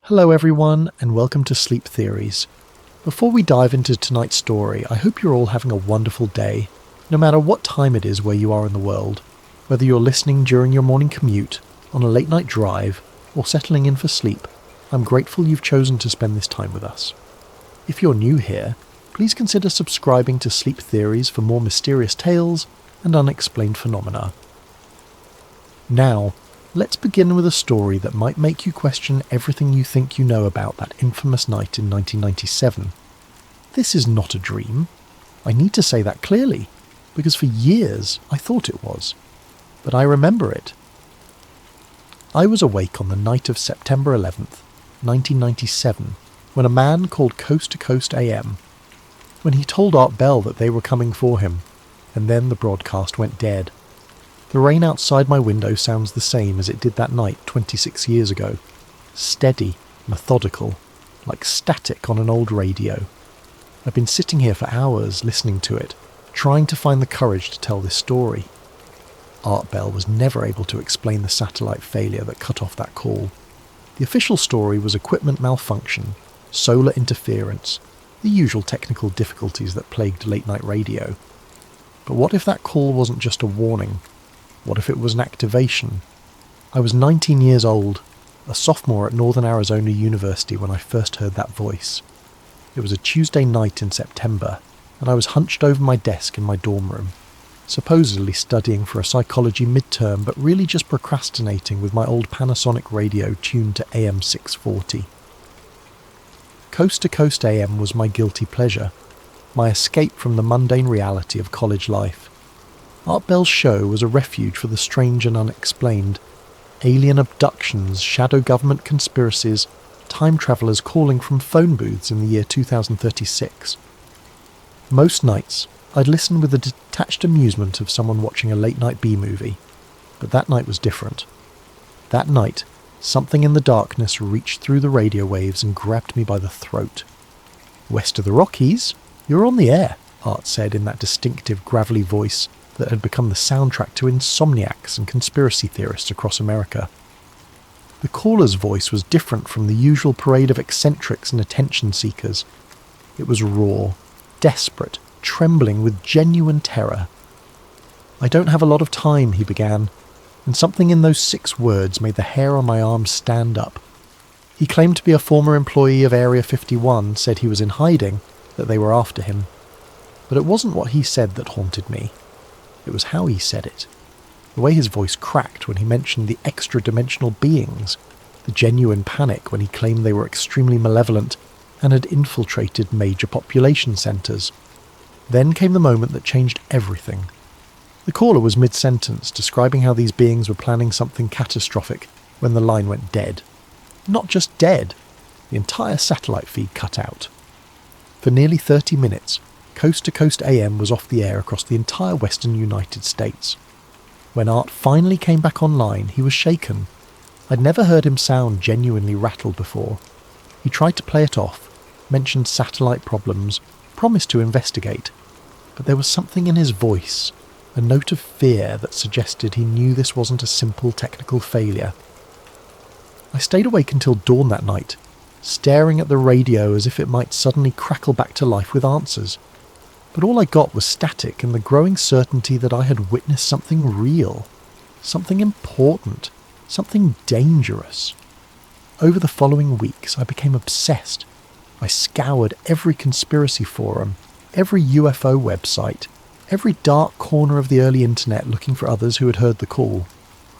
Hello everyone, and welcome to Sleep Theories. Before we dive into tonight's story, I hope you're all having a wonderful day, no matter what time it is where you are in the world. Whether you're listening during your morning commute, on a late night drive, or settling in for sleep, I'm grateful you've chosen to spend this time with us. If you're new here, please consider subscribing to Sleep Theories for more mysterious tales and unexplained phenomena. Now, let's begin with a story that might make you question everything you think you know about that infamous night in 1997. This is not a dream. I need to say that clearly, because for years I thought it was. But I remember it. I was awake on the night of September 11th, 1997, when a man called Coast to Coast AM, when he told Art Bell that they were coming for him, and then the broadcast went dead. The rain outside my window sounds the same as it did that night 26 years ago. Steady, methodical, like static on an old radio. I've been sitting here for hours listening to it, trying to find the courage to tell this story. Art Bell was never able to explain the satellite failure that cut off that call. The official story was equipment malfunction, solar interference, the usual technical difficulties that plagued late-night radio. But what if that call wasn't just a warning? What if it was an activation? I was 19 years old, a sophomore at Northern Arizona University when I first heard that voice. It was a Tuesday night in September, and I was hunched over my desk in my dorm room, supposedly studying for a psychology midterm, but really just procrastinating with my old Panasonic radio tuned to AM 640. Coast to Coast AM was my guilty pleasure, my escape from the mundane reality of college life. Art Bell's show was a refuge for the strange and unexplained. Alien abductions, shadow government conspiracies, time travellers calling from phone booths in the year 2036. Most nights, I'd listen with the detached amusement of someone watching a late-night B-movie. But that night was different. That night, something in the darkness reached through the radio waves and grabbed me by the throat. "West of the Rockies? You're on the air," Art said in that distinctive, gravelly voice that had become the soundtrack to insomniacs and conspiracy theorists across America. The caller's voice was different from the usual parade of eccentrics and attention seekers. It was raw, desperate, trembling with genuine terror. "I don't have a lot of time," he began, and something in those 6 words made the hair on my arm stand up. He claimed to be a former employee of Area-51, said he was in hiding, that they were after him. But it wasn't what he said that haunted me. It was how he said it. The way his voice cracked when he mentioned the extra-dimensional beings, the genuine panic when he claimed they were extremely malevolent and had infiltrated major population centres. Then came the moment that changed everything. The caller was mid-sentence, describing how these beings were planning something catastrophic when the line went dead. Not just dead, the entire satellite feed cut out. For nearly 30 minutes, Coast to Coast AM was off the air across the entire western United States. When Art finally came back online, he was shaken. I'd never heard him sound genuinely rattled before. He tried to play it off, mentioned satellite problems, promised to investigate, but there was something in his voice, a note of fear that suggested he knew this wasn't a simple technical failure. I stayed awake until dawn that night, staring at the radio as if it might suddenly crackle back to life with answers. But all I got was static and the growing certainty that I had witnessed something real, something important, something dangerous. Over the following weeks, I became obsessed. I scoured every conspiracy forum, every UFO website, every dark corner of the early internet looking for others who had heard the call.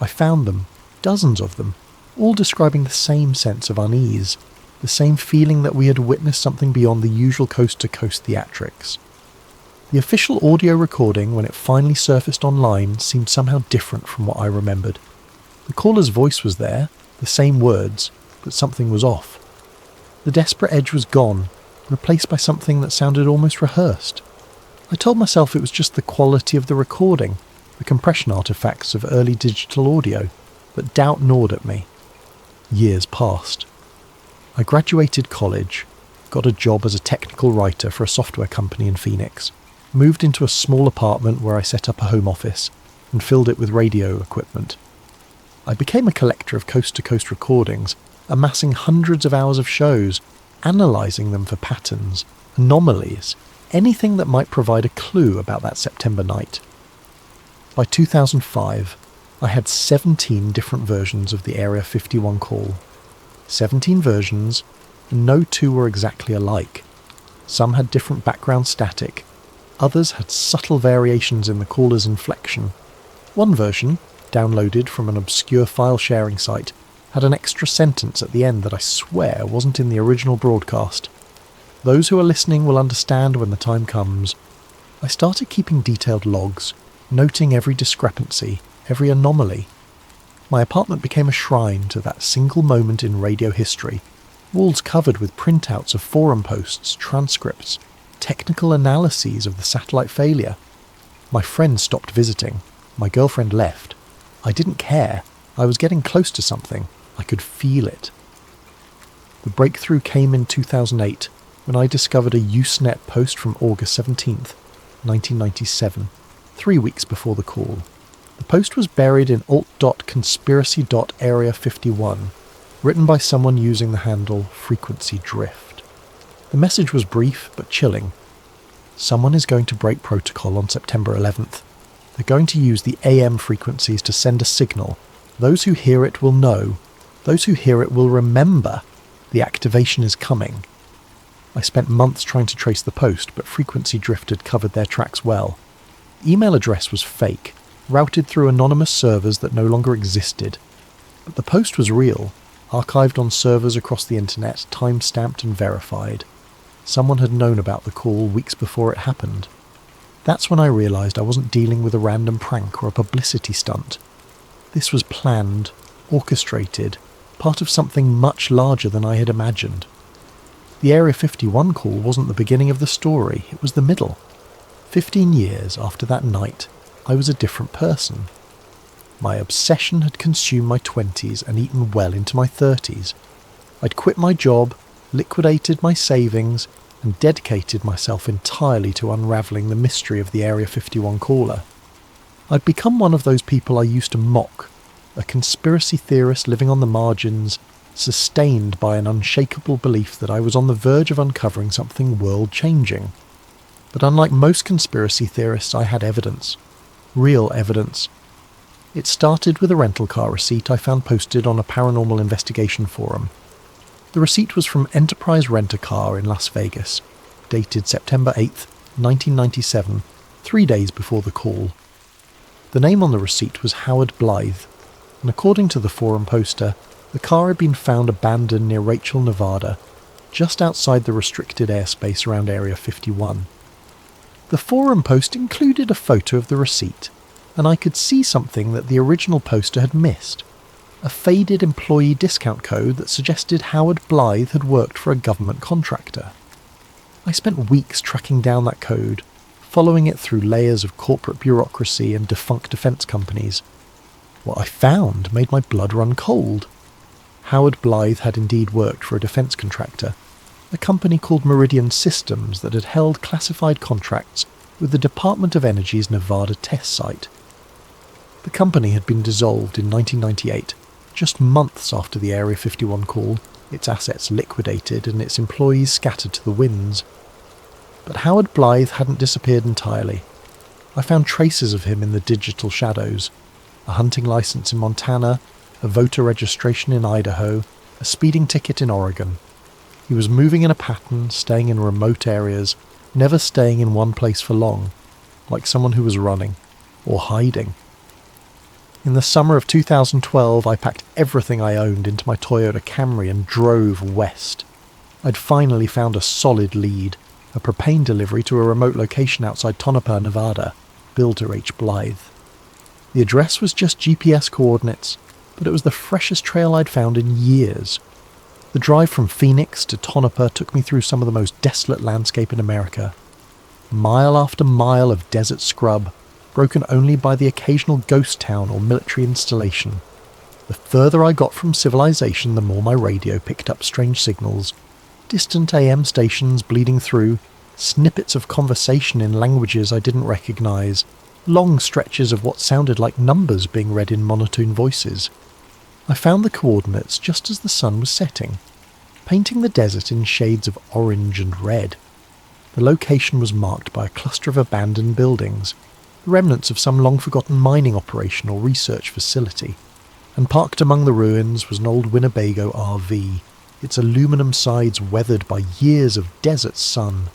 I found them, dozens of them, all describing the same sense of unease, the same feeling that we had witnessed something beyond the usual coast-to-coast theatrics. The official audio recording, when it finally surfaced online, seemed somehow different from what I remembered. The caller's voice was there, the same words, but something was off. The desperate edge was gone, replaced by something that sounded almost rehearsed. I told myself it was just the quality of the recording, the compression artifacts of early digital audio, but doubt gnawed at me. Years passed. I graduated college, got a job as a technical writer for a software company in Phoenix, moved into a small apartment where I set up a home office and filled it with radio equipment. I became a collector of coast-to-coast recordings amassing hundreds of hours of shows, analysing them for patterns, anomalies, anything that might provide a clue about that September night. By 2005, I had 17 different versions of the Area-51 call. 17 versions, and no two were exactly alike. Some had different background static, others had subtle variations in the caller's inflection. One version, downloaded from an obscure file-sharing site, had an extra sentence at the end that I swear wasn't in the original broadcast. Those who are listening will understand when the time comes. I started keeping detailed logs, noting every discrepancy, every anomaly. My apartment became a shrine to that single moment in radio history, walls covered with printouts of forum posts, transcripts, technical analyses of the satellite failure. My friends stopped visiting. My girlfriend left. I didn't care. I was getting close to something. I could feel it. The breakthrough came in 2008 when I discovered a Usenet post from August 17th, 1997, 3 weeks before the call. The post was buried in alt.conspiracy.area51, written by someone using the handle frequency drift. The message was brief but chilling. Someone is going to break protocol on September 11th. They're going to use the AM frequencies to send a signal. Those who hear it will know. Those who hear it will remember. The activation is coming. I spent months trying to trace the post, but frequency drift had covered their tracks well. The email address was fake, routed through anonymous servers that no longer existed. But the post was real, archived on servers across the internet, time-stamped and verified. Someone had known about the call weeks before it happened. That's when I realised I wasn't dealing with a random prank or a publicity stunt. This was planned, orchestrated, part of something much larger than I had imagined. The Area-51 call wasn't the beginning of the story, it was the middle. 15 years after that night, I was a different person. My obsession had consumed my 20s and eaten well into my 30s. I'd quit my job, liquidated my savings, and dedicated myself entirely to unravelling the mystery of the Area-51 caller. I'd become one of those people I used to mock, a conspiracy theorist living on the margins, sustained by an unshakable belief that I was on the verge of uncovering something world-changing. But unlike most conspiracy theorists, I had evidence. Real evidence. It started with a rental car receipt I found posted on a paranormal investigation forum. The receipt was from Enterprise Rent-A-Car in Las Vegas, dated September 8th, 1997, 3 days before the call. The name on the receipt was Howard Blythe, and according to the forum poster, the car had been found abandoned near Rachel, Nevada, just outside the restricted airspace around Area 51. The forum post included a photo of the receipt, and I could see something that the original poster had missed. A faded employee discount code that suggested Howard Blythe had worked for a government contractor. I spent weeks tracking down that code, following it through layers of corporate bureaucracy and defunct defence companies. What I found made my blood run cold. Howard Blythe had indeed worked for a defence contractor, a company called Meridian Systems that had held classified contracts with the Department of Energy's Nevada test site. The company had been dissolved in 1998, just months after the Area 51 call, its assets liquidated and its employees scattered to the winds. But Howard Blythe hadn't disappeared entirely. I found traces of him in the digital shadows: a hunting license in Montana, a voter registration in Idaho, a speeding ticket in Oregon. He was moving in a pattern, staying in remote areas, never staying in one place for long, like someone who was running, or hiding. In the summer of 2012, I packed everything I owned into my Toyota Camry and drove west. I'd finally found a solid lead, a propane delivery to a remote location outside Tonopah, Nevada, Builder H. Blythe. The address was just GPS coordinates, but it was the freshest trail I'd found in years. The drive from Phoenix to Tonopah took me through some of the most desolate landscape in America. Mile after mile of desert scrub, broken only by the occasional ghost town or military installation. The further I got from civilization, the more my radio picked up strange signals. Distant AM stations bleeding through, snippets of conversation in languages I didn't recognize, long stretches of what sounded like numbers being read in monotone voices. I found the coordinates just as the sun was setting, painting the desert in shades of orange and red. The location was marked by a cluster of abandoned buildings, the remnants of some long-forgotten mining operation or research facility, and parked among the ruins was an old Winnebago RV, its aluminum sides weathered by years of desert sun.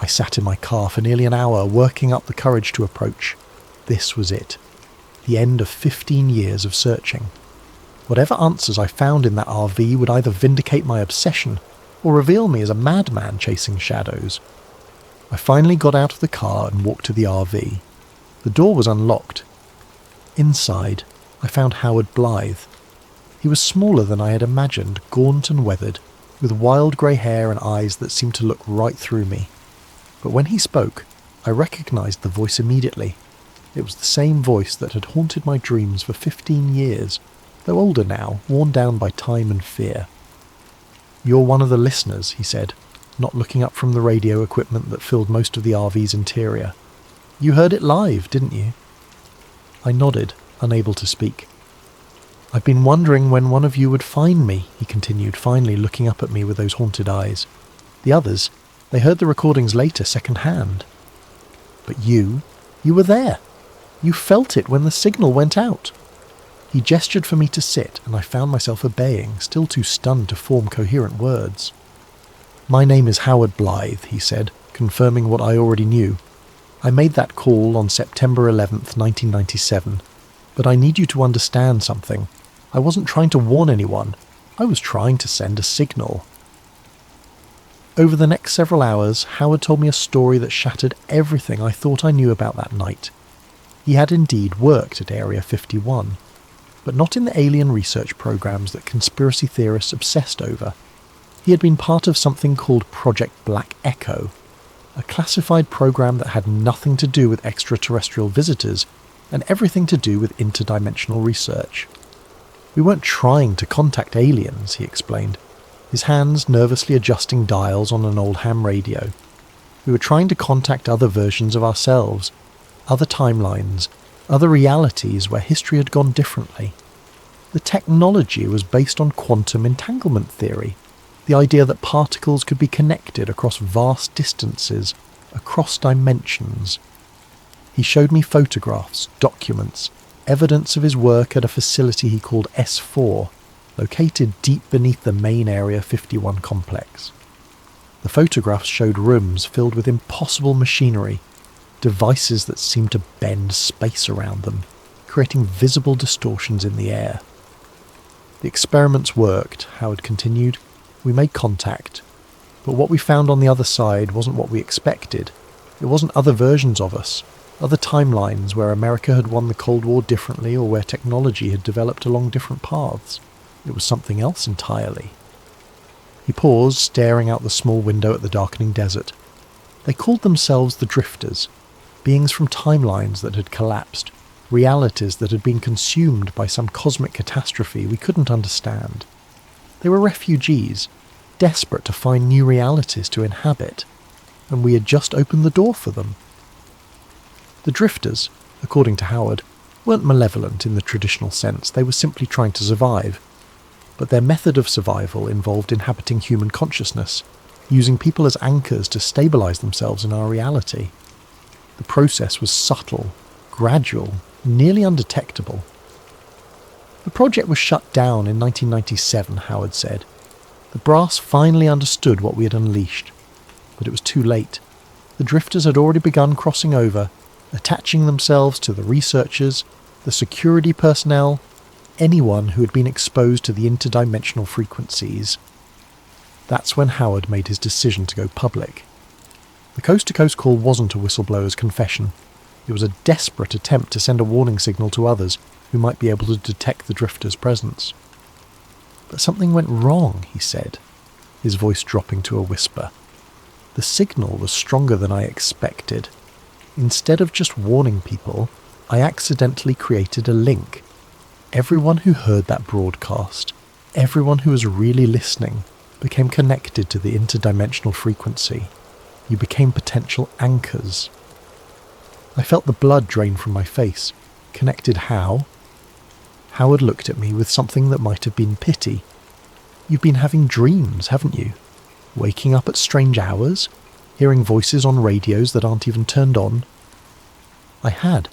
I sat in my car for nearly an hour, working up the courage to approach. This was it. The end of 15 years of searching. Whatever answers I found in that RV would either vindicate my obsession or reveal me as a madman chasing shadows. I finally got out of the car and walked to the RV. The door was unlocked. Inside, I found Howard Blythe. He was smaller than I had imagined, gaunt and weathered, with wild grey hair and eyes that seemed to look right through me. But when he spoke, I recognised the voice immediately. It was the same voice that had haunted my dreams for 15 years, though older now, worn down by time and fear. "You're one of the listeners," he said, not looking up from the radio equipment that filled most of the RV's interior. "You heard it live, didn't you?" I nodded, unable to speak. "I've been wondering when one of you would find me," he continued, finally looking up at me with those haunted eyes. "The others, they heard the recordings later, second-hand. But you were there. You felt it when the signal went out." He gestured for me to sit, and I found myself obeying, still too stunned to form coherent words. "My name is Howard Blythe," he said, confirming what I already knew. "I made that call on September 11th, 1997. But I need you to understand something. I wasn't trying to warn anyone. I was trying to send a signal." Over the next several hours, Howard told me a story that shattered everything I thought I knew about that night. He had indeed worked at Area 51. But not in the alien research programs that conspiracy theorists obsessed over. He had been part of something called Project Black Echo, a classified program that had nothing to do with extraterrestrial visitors and everything to do with interdimensional research. "We weren't trying to contact aliens," he explained, his hands nervously adjusting dials on an old ham radio. "We were trying to contact other versions of ourselves, other timelines, other realities where history had gone differently. The technology was based on quantum entanglement theory, the idea that particles could be connected across vast distances, across dimensions." He showed me photographs, documents, evidence of his work at a facility he called S4, located deep beneath the main Area 51 complex. The photographs showed rooms filled with impossible machinery, devices that seemed to bend space around them, creating visible distortions in the air. "The experiments worked," Howard continued. "We made contact. But what we found on the other side wasn't what we expected. It wasn't other versions of us, other timelines where America had won the Cold War differently or where technology had developed along different paths. It was something else entirely." He paused, staring out the small window at the darkening desert. "They called themselves the Drifters, beings from timelines that had collapsed, realities that had been consumed by some cosmic catastrophe we couldn't understand. They were refugees, desperate to find new realities to inhabit, and we had just opened the door for them." The Drifters, according to Howard, weren't malevolent in the traditional sense. They were simply trying to survive. But their method of survival involved inhabiting human consciousness, using people as anchors to stabilize themselves in our reality. The process was subtle, gradual, nearly undetectable. "The project was shut down in 1997, Howard said. "The brass finally understood what we had unleashed. But it was too late. The Drifters had already begun crossing over, attaching themselves to the researchers, the security personnel, anyone who had been exposed to the interdimensional frequencies." That's when Howard made his decision to go public. The coast-to-coast call wasn't a whistleblower's confession. It was a desperate attempt to send a warning signal to others who might be able to detect the Drifters' presence. "But something went wrong," he said, his voice dropping to a whisper. "The signal was stronger than I expected. Instead of just warning people, I accidentally created a link. Everyone who heard that broadcast, everyone who was really listening, became connected to the interdimensional frequency. You became potential anchors." I felt the blood drain from my face. Connected how? Howard looked at me with something that might have been pity. "You've been having dreams, haven't you? Waking up at strange hours? Hearing voices on radios that aren't even turned on?" I had.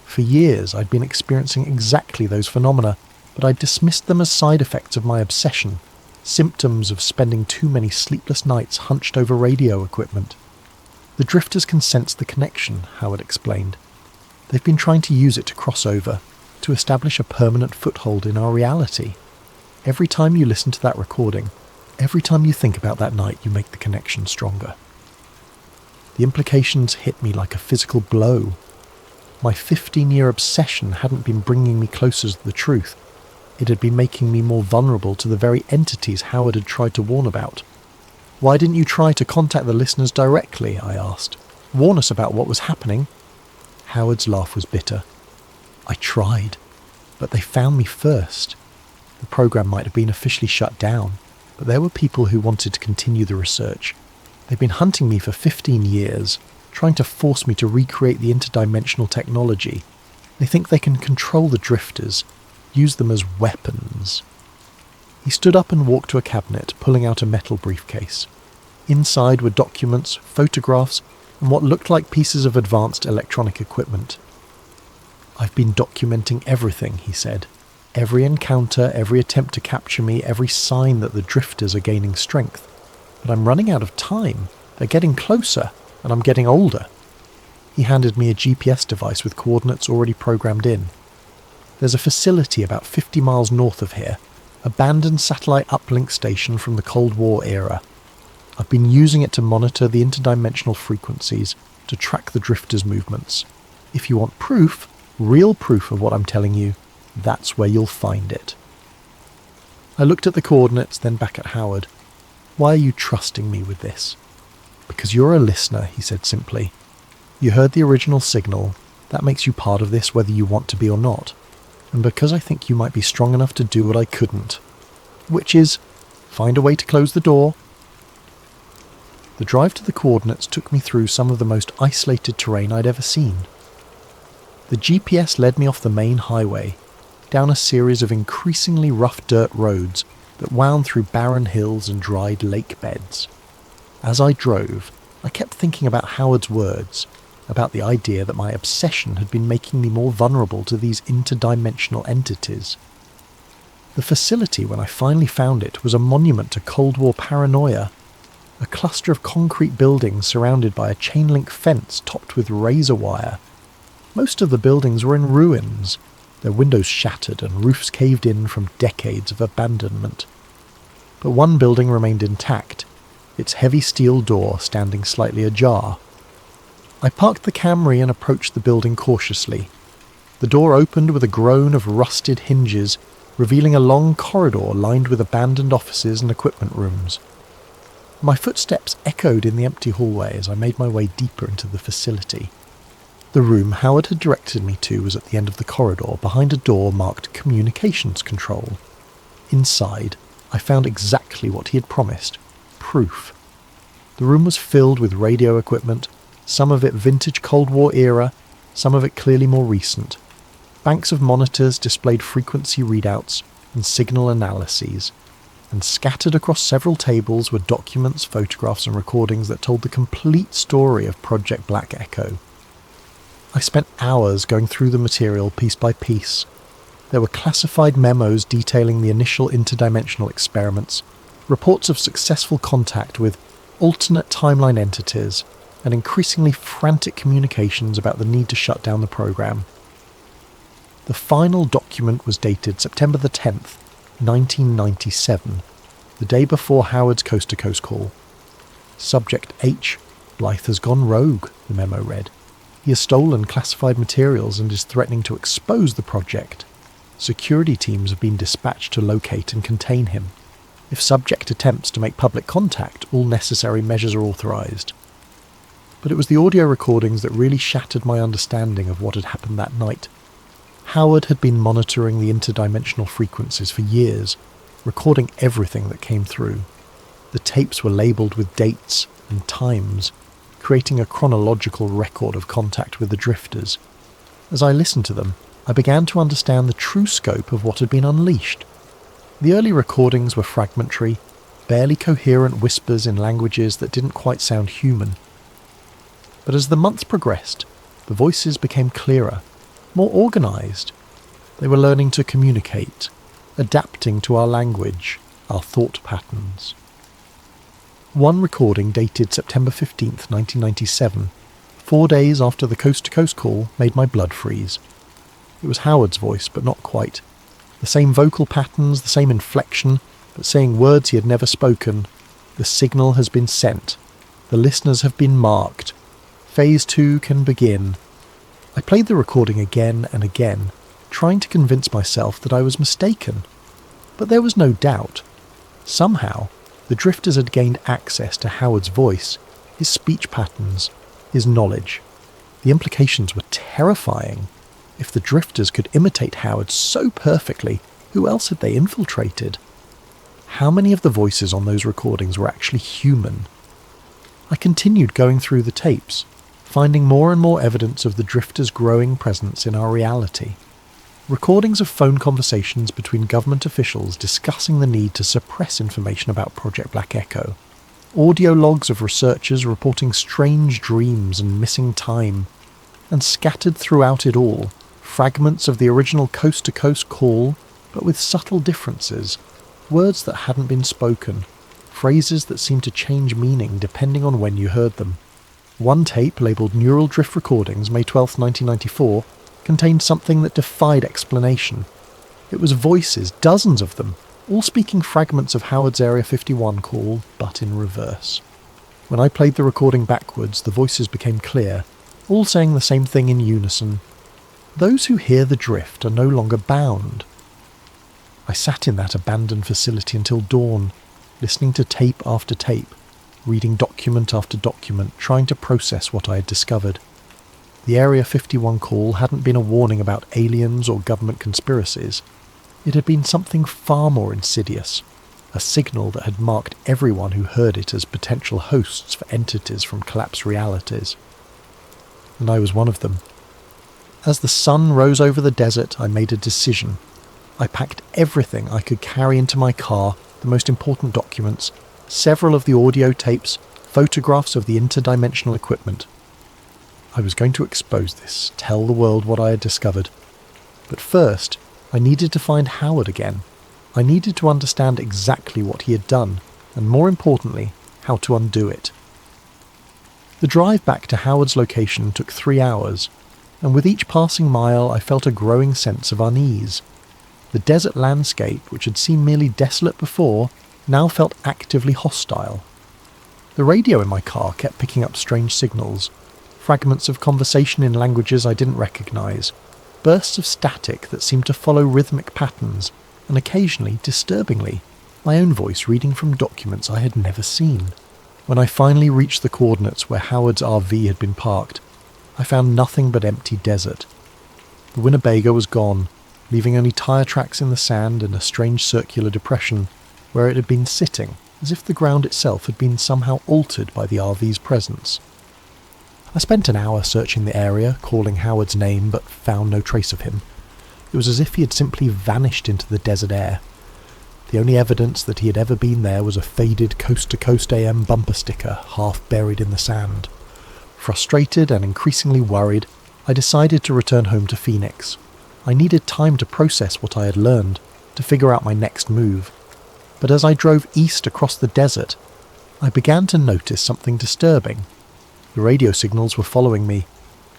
For years I'd been experiencing exactly those phenomena, but I dismissed them as side effects of my obsession, symptoms of spending too many sleepless nights hunched over radio equipment. "The drifters can sense the connection," Howard explained. "They've been trying to use it to cross over, to establish a permanent foothold in our reality. Every time you listen to that recording, every time you think about that night, you make the connection stronger." The implications hit me like a physical blow. My 15-year obsession hadn't been bringing me closer to the truth. It had been making me more vulnerable to the very entities Howard had tried to warn about. "Why didn't you try to contact the listeners directly?" I asked. "Warn us about what was happening?" Howard's laugh was bitter. "I tried, but they found me first. The program might have been officially shut down, but there were people who wanted to continue the research. They've been hunting me for 15 years, trying to force me to recreate the interdimensional technology. They think they can control the drifters, use them as weapons." He stood up and walked to a cabinet, pulling out a metal briefcase. Inside were documents, photographs, and what looked like pieces of advanced electronic equipment. "I've been documenting everything," he said. "Every encounter, every attempt to capture me, every sign that the drifters are gaining strength. But I'm running out of time. They're getting closer, and I'm getting older." He handed me a GPS device with coordinates already programmed in. "There's a facility about 50 miles north of here, abandoned satellite uplink station from the Cold War era. I've been using it to monitor the interdimensional frequencies, to track the drifters' movements. If you want proof, real proof of what I'm telling you, that's where you'll find it." I looked at the coordinates, then back at Howard. "Why are you trusting me with this?" "Because you're a listener," he said simply. "You heard the original signal. That makes you part of this whether you want to be or not. And because I think you might be strong enough to do what I couldn't. Which is, find a way to close the door." The drive to the coordinates took me through some of the most isolated terrain I'd ever seen. The GPS led me off the main highway, down a series of increasingly rough dirt roads that wound through barren hills and dried lake beds. As I drove, I kept thinking about Howard's words, about the idea that my obsession had been making me more vulnerable to these interdimensional entities. The facility, when I finally found it, was a monument to Cold War paranoia, a cluster of concrete buildings surrounded by a chain-link fence topped with razor wire. Most of the buildings were in ruins, their windows shattered and roofs caved in from decades of abandonment. But one building remained intact, its heavy steel door standing slightly ajar. I parked the Camry and approached the building cautiously. The door opened with a groan of rusted hinges, revealing a long corridor lined with abandoned offices and equipment rooms. My footsteps echoed in the empty hallway as I made my way deeper into the facility. The room Howard had directed me to was at the end of the corridor, behind a door marked Communications Control. Inside, I found exactly what he had promised: proof. The room was filled with radio equipment, some of it vintage Cold War era, some of it clearly more recent. Banks of monitors displayed frequency readouts and signal analyses, and scattered across several tables were documents, photographs and recordings that told the complete story of Project Black Echo. I spent hours going through the material piece by piece. There were classified memos detailing the initial interdimensional experiments, reports of successful contact with alternate timeline entities, and increasingly frantic communications about the need to shut down the program. The final document was dated September the 10th, 1997, the day before Howard's coast-to-coast call. Subject H. Blythe has gone rogue, the memo read. He has stolen classified materials and is threatening to expose the project. Security teams have been dispatched to locate and contain him. If subject attempts to make public contact, all necessary measures are authorized. But it was the audio recordings that really shattered my understanding of what had happened that night. Howard had been monitoring the interdimensional frequencies for years, recording everything that came through. The tapes were labelled with dates and times, creating a chronological record of contact with the drifters. As I listened to them, I began to understand the true scope of what had been unleashed. The early recordings were fragmentary, barely coherent whispers in languages that didn't quite sound human. But as the months progressed, the voices became clearer, more organised. They were learning to communicate, adapting to our language, our thought patterns. One recording dated September 15th, 1997, 4 days after the coast-to-coast call, made my blood freeze. It was Howard's voice, but not quite. The same vocal patterns, the same inflection, but saying words he had never spoken. The signal has been sent. The listeners have been marked. Phase 2 can begin. I played the recording again and again, trying to convince myself that I was mistaken. But there was no doubt. Somehow, the drifters had gained access to Howard's voice, his speech patterns, his knowledge. The implications were terrifying. If the drifters could imitate Howard so perfectly, who else had they infiltrated? How many of the voices on those recordings were actually human? I continued going through the tapes, finding more and more evidence of the drifters' growing presence in our reality. Recordings of phone conversations between government officials discussing the need to suppress information about Project Black Echo. Audio logs of researchers reporting strange dreams and missing time. And scattered throughout it all, fragments of the original coast-to-coast call, but with subtle differences. Words that hadn't been spoken. Phrases that seemed to change meaning depending on when you heard them. One tape, labelled Neural Drift Recordings, May 12, 1994, contained something that defied explanation. It was voices, dozens of them, all speaking fragments of Howard's Area-51 call, but in reverse. When I played the recording backwards, the voices became clear, all saying the same thing in unison. Those who hear the drift are no longer bound. I sat in that abandoned facility until dawn, listening to tape after tape, reading document after document, trying to process what I had discovered. The Area-51 call hadn't been a warning about aliens or government conspiracies. It had been something far more insidious, a signal that had marked everyone who heard it as potential hosts for entities from collapsed realities. And I was one of them. As the sun rose over the desert, I made a decision. I packed everything I could carry into my car, the most important documents, several of the audio tapes, photographs of the interdimensional equipment. I was going to expose this, tell the world what I had discovered. But first, I needed to find Howard again. I needed to understand exactly what he had done, and more importantly, how to undo it. The drive back to Howard's location took 3 hours, and with each passing mile I felt a growing sense of unease. The desert landscape, which had seemed merely desolate before, now felt actively hostile. The radio in my car kept picking up strange signals, fragments of conversation in languages I didn't recognise, bursts of static that seemed to follow rhythmic patterns, and occasionally, disturbingly, my own voice reading from documents I had never seen. When I finally reached the coordinates where Howard's RV had been parked, I found nothing but empty desert. The Winnebago was gone, leaving only tyre tracks in the sand and a strange circular depression where it had been sitting, as if the ground itself had been somehow altered by the RV's presence. I spent an hour searching the area, calling Howard's name, but found no trace of him. It was as if he had simply vanished into the desert air. The only evidence that he had ever been there was a faded Coast-to-Coast AM bumper sticker, half buried in the sand. Frustrated and increasingly worried, I decided to return home to Phoenix. I needed time to process what I had learned, to figure out my next move. But as I drove east across the desert, I began to notice something disturbing. The radio signals were following me.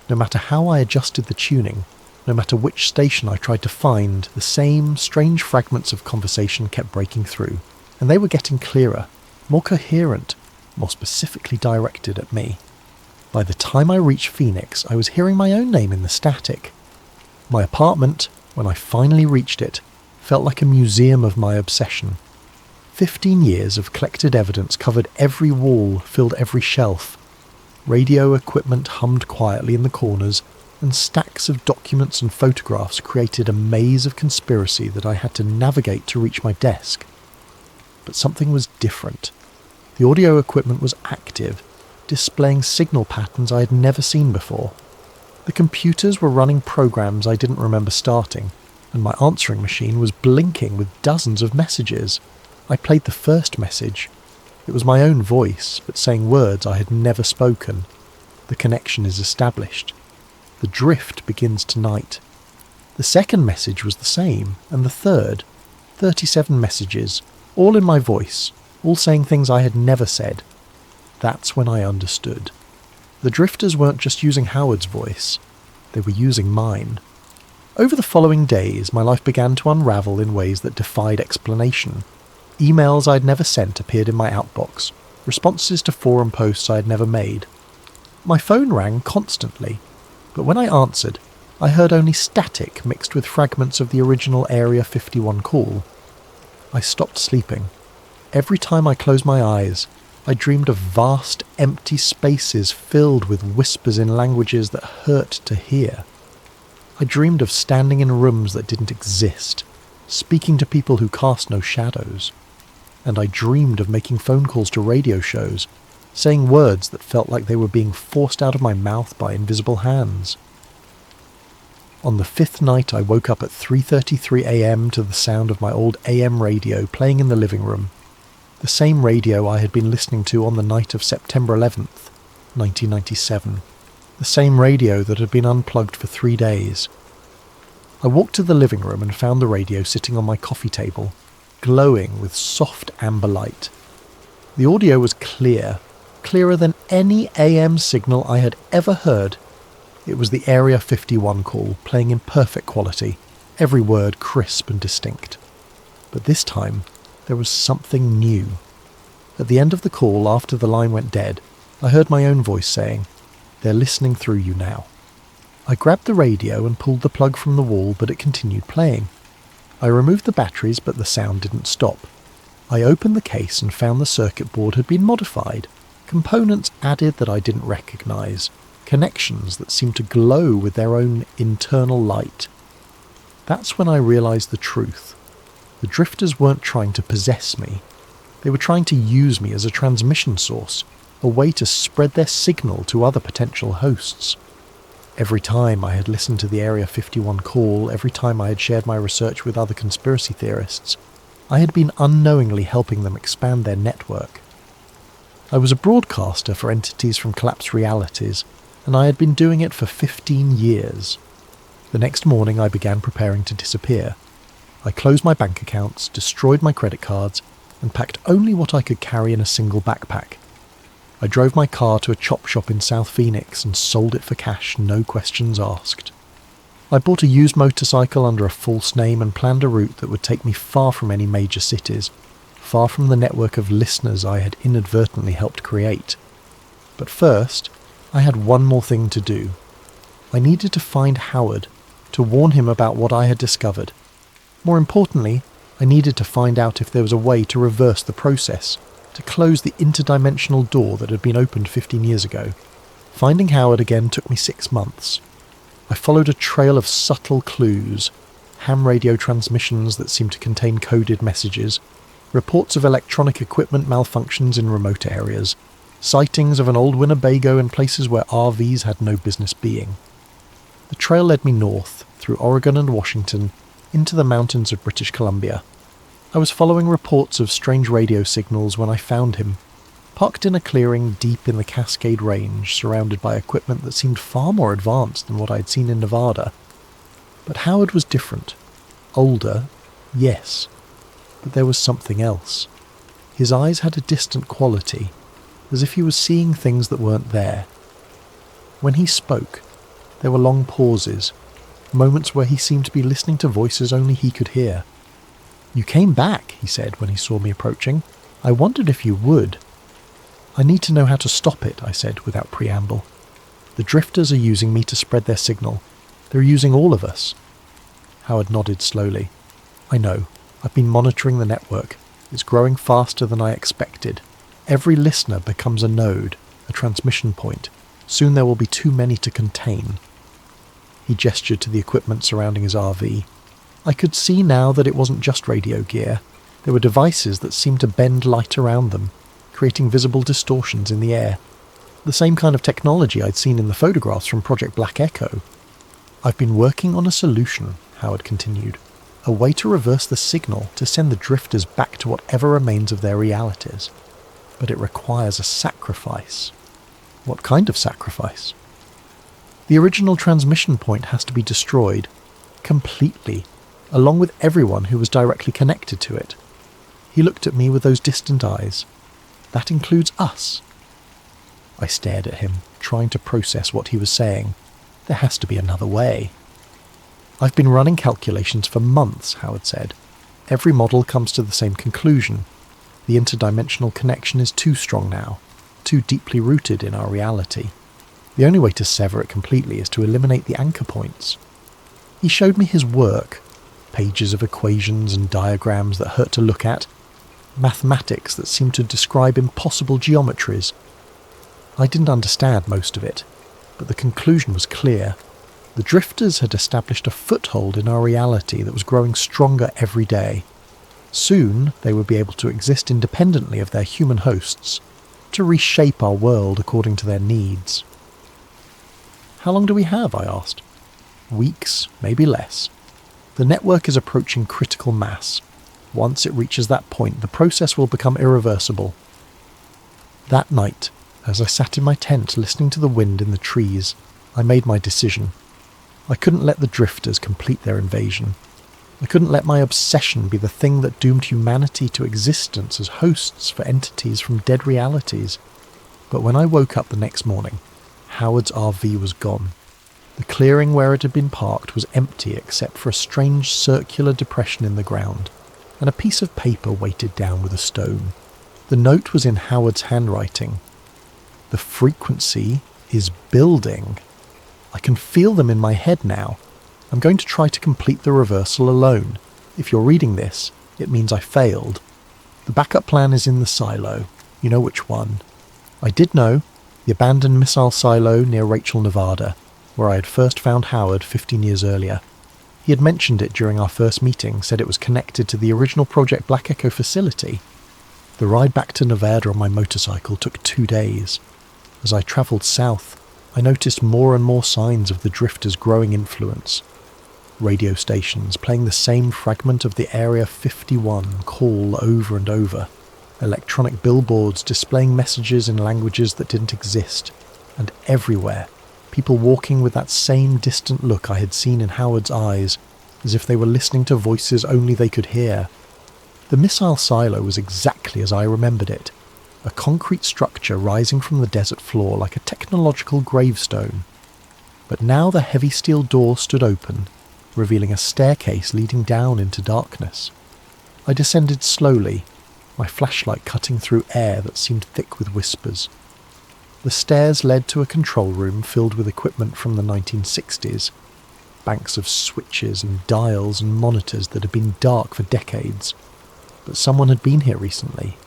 No matter how I adjusted the tuning, no matter which station I tried to find, the same strange fragments of conversation kept breaking through, and they were getting clearer, more coherent, more specifically directed at me. By the time I reached Phoenix, I was hearing my own name in the static. My apartment, when I finally reached it, felt like a museum of my obsession. 15 years of collected evidence covered every wall, filled every shelf. Radio equipment hummed quietly in the corners, and stacks of documents and photographs created a maze of conspiracy that I had to navigate to reach my desk. But something was different. The audio equipment was active, displaying signal patterns I had never seen before. The computers were running programs I didn't remember starting, and my answering machine was blinking with dozens of messages. I played the first message. It was my own voice, but saying words I had never spoken. The connection is established. The drift begins tonight. The second message was the same, and the third. 37 messages, all in my voice, all saying things I had never said. That's when I understood. The drifters weren't just using Howard's voice, they were using mine. Over the following days, my life began to unravel in ways that defied explanation. Emails I'd never sent appeared in my outbox, responses to forum posts I had never made. My phone rang constantly, but when I answered, I heard only static mixed with fragments of the original Area-51 call. I stopped sleeping. Every time I closed my eyes, I dreamed of vast, empty spaces filled with whispers in languages that hurt to hear. I dreamed of standing in rooms that didn't exist, speaking to people who cast no shadows. And I dreamed of making phone calls to radio shows, saying words that felt like they were being forced out of my mouth by invisible hands. On the fifth night, I woke up at 3:33 a.m. to the sound of my old AM radio playing in the living room. The same radio I had been listening to on the night of September 11th, 1997. The same radio that had been unplugged for 3 days. I walked to the living room and found the radio sitting on my coffee table, glowing with soft amber light. The audio was clear, clearer than any AM signal I had ever heard. It was the Area-51 call, playing in perfect quality, every word crisp and distinct. But this time, there was something new. At the end of the call, after the line went dead, I heard my own voice saying, "They're listening through you now." I grabbed the radio and pulled the plug from the wall, but it continued playing. I removed the batteries, but the sound didn't stop. I opened the case and found the circuit board had been modified, components added that I didn't recognise, connections that seemed to glow with their own internal light. That's when I realised the truth. The drifters weren't trying to possess me. They were trying to use me as a transmission source, a way to spread their signal to other potential hosts. Every time I had listened to the Area-51 call, every time I had shared my research with other conspiracy theorists, I had been unknowingly helping them expand their network. I was a broadcaster for entities from collapsed realities, and I had been doing it for 15 years. The next morning I began preparing to disappear. I closed my bank accounts, destroyed my credit cards, and packed only what I could carry in a single backpack. I drove my car to a chop shop in South Phoenix and sold it for cash, no questions asked. I bought a used motorcycle under a false name and planned a route that would take me far from any major cities, far from the network of listeners I had inadvertently helped create. But first, I had one more thing to do. I needed to find Howard, to warn him about what I had discovered. More importantly, I needed to find out if there was a way to reverse the process, to close the interdimensional door that had been opened 15 years ago. Finding Howard again took me 6 months. I followed a trail of subtle clues, ham radio transmissions that seemed to contain coded messages, reports of electronic equipment malfunctions in remote areas, sightings of an old Winnebago in places where RVs had no business being. The trail led me north, through Oregon and Washington, into the mountains of British Columbia. I was following reports of strange radio signals when I found him, parked in a clearing deep in the Cascade Range, surrounded by equipment that seemed far more advanced than what I'd seen in Nevada. But Howard was different. Older, yes, but there was something else. His eyes had a distant quality, as if he was seeing things that weren't there. When he spoke, there were long pauses, moments where he seemed to be listening to voices only he could hear. "You came back," he said when he saw me approaching. "I wondered if you would." "I need to know how to stop it," I said without preamble. "The drifters are using me to spread their signal. They're using all of us." Howard nodded slowly. "I know. I've been monitoring the network. It's growing faster than I expected. Every listener becomes a node, a transmission point. Soon there will be too many to contain." He gestured to the equipment surrounding his RV. I could see now that it wasn't just radio gear. There were devices that seemed to bend light around them, creating visible distortions in the air. The same kind of technology I'd seen in the photographs from Project Black Echo. "I've been working on a solution," Howard continued. "A way to reverse the signal to send the drifters back to whatever remains of their realities. But it requires a sacrifice." "What kind of sacrifice?" "The original transmission point has to be destroyed. Completely. Along with everyone who was directly connected to it." He looked at me with those distant eyes. "That includes us." I stared at him, trying to process what he was saying. There has to be another way. "I've been running calculations for months," Howard said. "Every model comes to the same conclusion. The interdimensional connection is too strong now, too deeply rooted in our reality. The only way to sever it completely is to eliminate the anchor points." He showed me his work, pages of equations and diagrams that hurt to look at, mathematics that seemed to describe impossible geometries. I didn't understand most of it, but the conclusion was clear. The drifters had established a foothold in our reality that was growing stronger every day. Soon they would be able to exist independently of their human hosts, to reshape our world according to their needs. "How long do we have?" I asked. "Weeks, maybe less. The network is approaching critical mass. Once it reaches that point, the process will become irreversible." That night, as I sat in my tent listening to the wind in the trees, I made my decision. I couldn't let the drifters complete their invasion. I couldn't let my obsession be the thing that doomed humanity to existence as hosts for entities from dead realities. But when I woke up the next morning, Howard's RV was gone. The clearing where it had been parked was empty except for a strange circular depression in the ground, and a piece of paper weighted down with a stone. The note was in Howard's handwriting. "The frequency is building. I can feel them in my head now. I'm going to try to complete the reversal alone. If you're reading this, it means I failed. The backup plan is in the silo. You know which one." I did know. The abandoned missile silo near Rachel, Nevada, where I had first found Howard 15 years earlier. He had mentioned it during our first meeting, said it was connected to the original Project Black Echo facility. The ride back to Nevada on my motorcycle took 2 days. As I travelled south, I noticed more and more signs of the drifters' growing influence. Radio stations playing the same fragment of the Area-51 call over and over. Electronic billboards displaying messages in languages that didn't exist. And everywhere, people walking with that same distant look I had seen in Howard's eyes, as if they were listening to voices only they could hear. The missile silo was exactly as I remembered it. A concrete structure rising from the desert floor like a technological gravestone. But now the heavy steel door stood open, revealing a staircase leading down into darkness. I descended slowly, my flashlight cutting through air that seemed thick with whispers. The stairs led to a control room filled with equipment from the 1960s, banks of switches and dials and monitors that had been dark for decades. But someone had been here recently.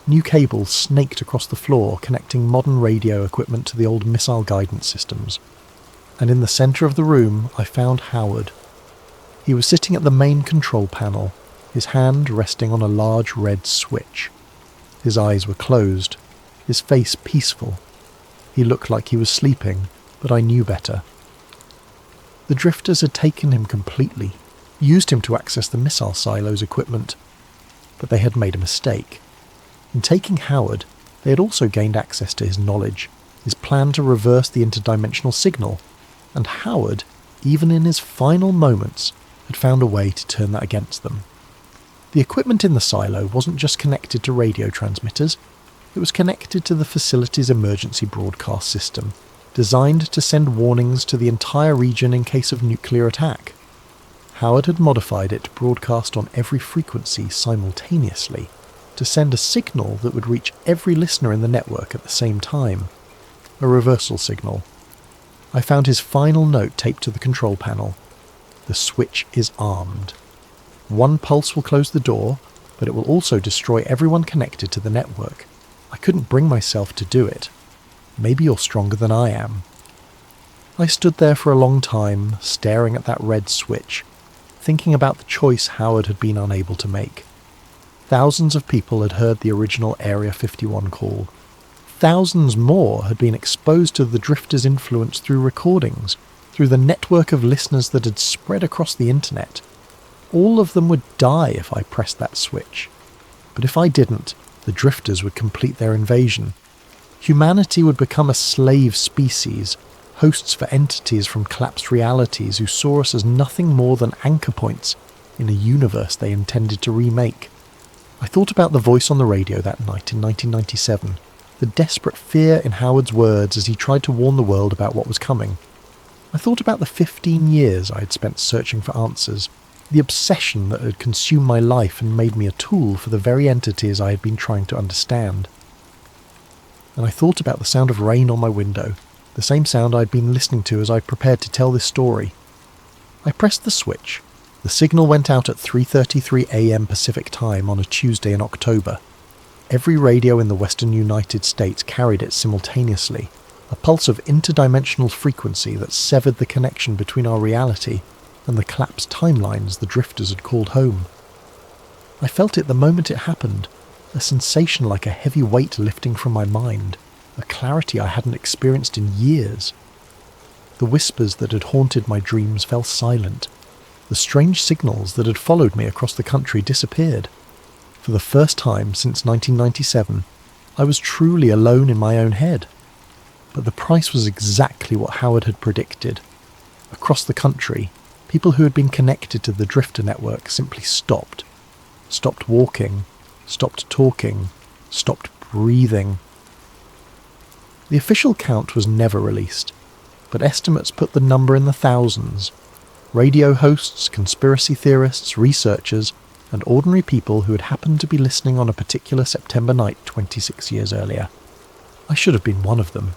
New cables snaked across the floor, connecting modern radio equipment to the old missile guidance systems. And in the centre of the room, I found Howard. He was sitting at the main control panel, his hand resting on a large red switch. His eyes were closed, his face peaceful. He looked like he was sleeping, but I knew better. The drifters had taken him completely, used him to access the missile silo's equipment. But they had made a mistake. In taking Howard, they had also gained access to his knowledge, his plan to reverse the interdimensional signal, and Howard, even in his final moments, had found a way to turn that against them. The equipment in the silo wasn't just connected to radio transmitters, it was connected to the facility's emergency broadcast system, designed to send warnings to the entire region in case of nuclear attack. Howard had modified it to broadcast on every frequency simultaneously, to send a signal that would reach every listener in the network at the same time. A reversal signal. I found his final note taped to the control panel. The switch is armed. One pulse will close the door, but it will also destroy everyone connected to the network. I couldn't bring myself to do it. Maybe you're stronger than I am. I stood there for a long time, staring at that red switch, thinking about the choice Howard had been unable to make. Thousands of people had heard the original Area-51 call. thousands more had been exposed to the drifter's influence through recordings, through the network of listeners that had spread across the internet. All of them would die if I pressed that switch. But if I didn't, the drifters would complete their invasion. Humanity would become a slave species, hosts for entities from collapsed realities who saw us as nothing more than anchor points in a universe they intended to remake. I thought about the voice on the radio that night in 1997, the desperate fear in Howard's words as he tried to warn the world about what was coming. I thought about the 15 years I had spent searching for answers, the obsession that had consumed my life and made me a tool for the very entities I had been trying to understand. And I thought about the sound of rain on my window, the same sound I'd been listening to as I prepared to tell this story. I pressed the switch. The signal went out at 3:33 a.m. Pacific time on a Tuesday in October. Every radio in the western United States carried it simultaneously, a pulse of interdimensional frequency that severed the connection between our reality and the collapsed timelines the drifters had called home. I felt it the moment it happened, a sensation like a heavy weight lifting from my mind, a clarity I hadn't experienced in years. The whispers that had haunted my dreams fell silent. The strange signals that had followed me across the country disappeared. For the first time since 1997, I was truly alone in my own head. But the price was exactly what Howard had predicted. Across the country, people who had been connected to the drifter network simply stopped. Stopped walking, stopped talking, stopped breathing. The official count was never released, but estimates put the number in the thousands. Radio hosts, conspiracy theorists, researchers, and ordinary people who had happened to be listening on a particular September night 26 years earlier. I should have been one of them.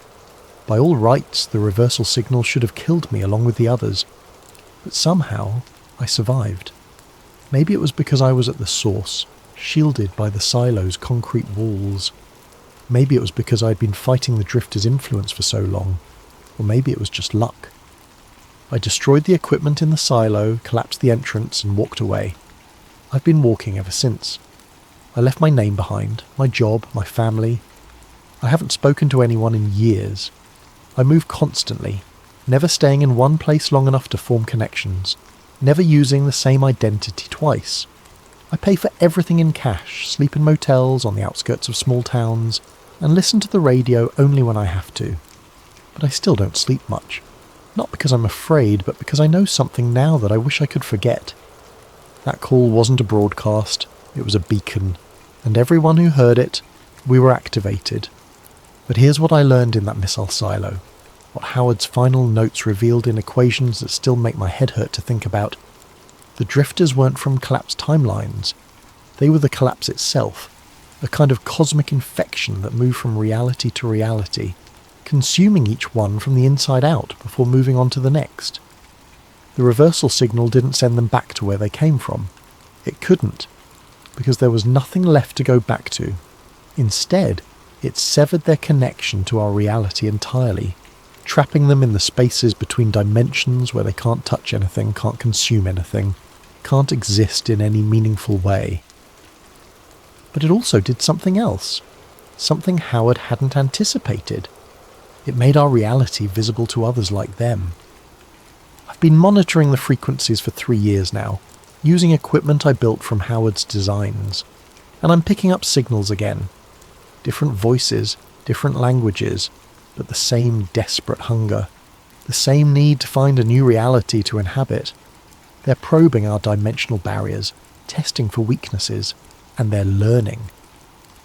By all rights, the reversal signal should have killed me along with the others. But somehow, I survived. Maybe it was because I was at the source, shielded by the silo's concrete walls. Maybe it was because I'd been fighting the drifter's influence for so long. Or maybe it was just luck. I destroyed the equipment in the silo, collapsed the entrance, and walked away. I've been walking ever since. I left my name behind, my job, my family. I haven't spoken to anyone in years. I move constantly, never staying in one place long enough to form connections, never using the same identity twice. I pay for everything in cash, sleep in motels on the outskirts of small towns, and listen to the radio only when I have to. But I still don't sleep much. Not because I'm afraid, but because I know something now that I wish I could forget. That call wasn't a broadcast, it was a beacon, and everyone who heard it, we were activated. But here's what I learned in that missile silo, what Howard's final notes revealed in equations that still make my head hurt to think about. The drifters weren't from collapsed timelines. They were the collapse itself, a kind of cosmic infection that moved from reality to reality, consuming each one from the inside out before moving on to the next. The reversal signal didn't send them back to where they came from. It couldn't, because there was nothing left to go back to. Instead, it severed their connection to our reality entirely, trapping them in the spaces between dimensions where they can't touch anything, can't consume anything, can't exist in any meaningful way. But it also did something else, something Howard hadn't anticipated. It made our reality visible to others like them. I've been monitoring the frequencies for 3 years now, using equipment I built from Howard's designs, and I'm picking up signals again. Different voices, different languages, but the same desperate hunger, the same need to find a new reality to inhabit. They're probing our dimensional barriers, testing for weaknesses, and they're learning.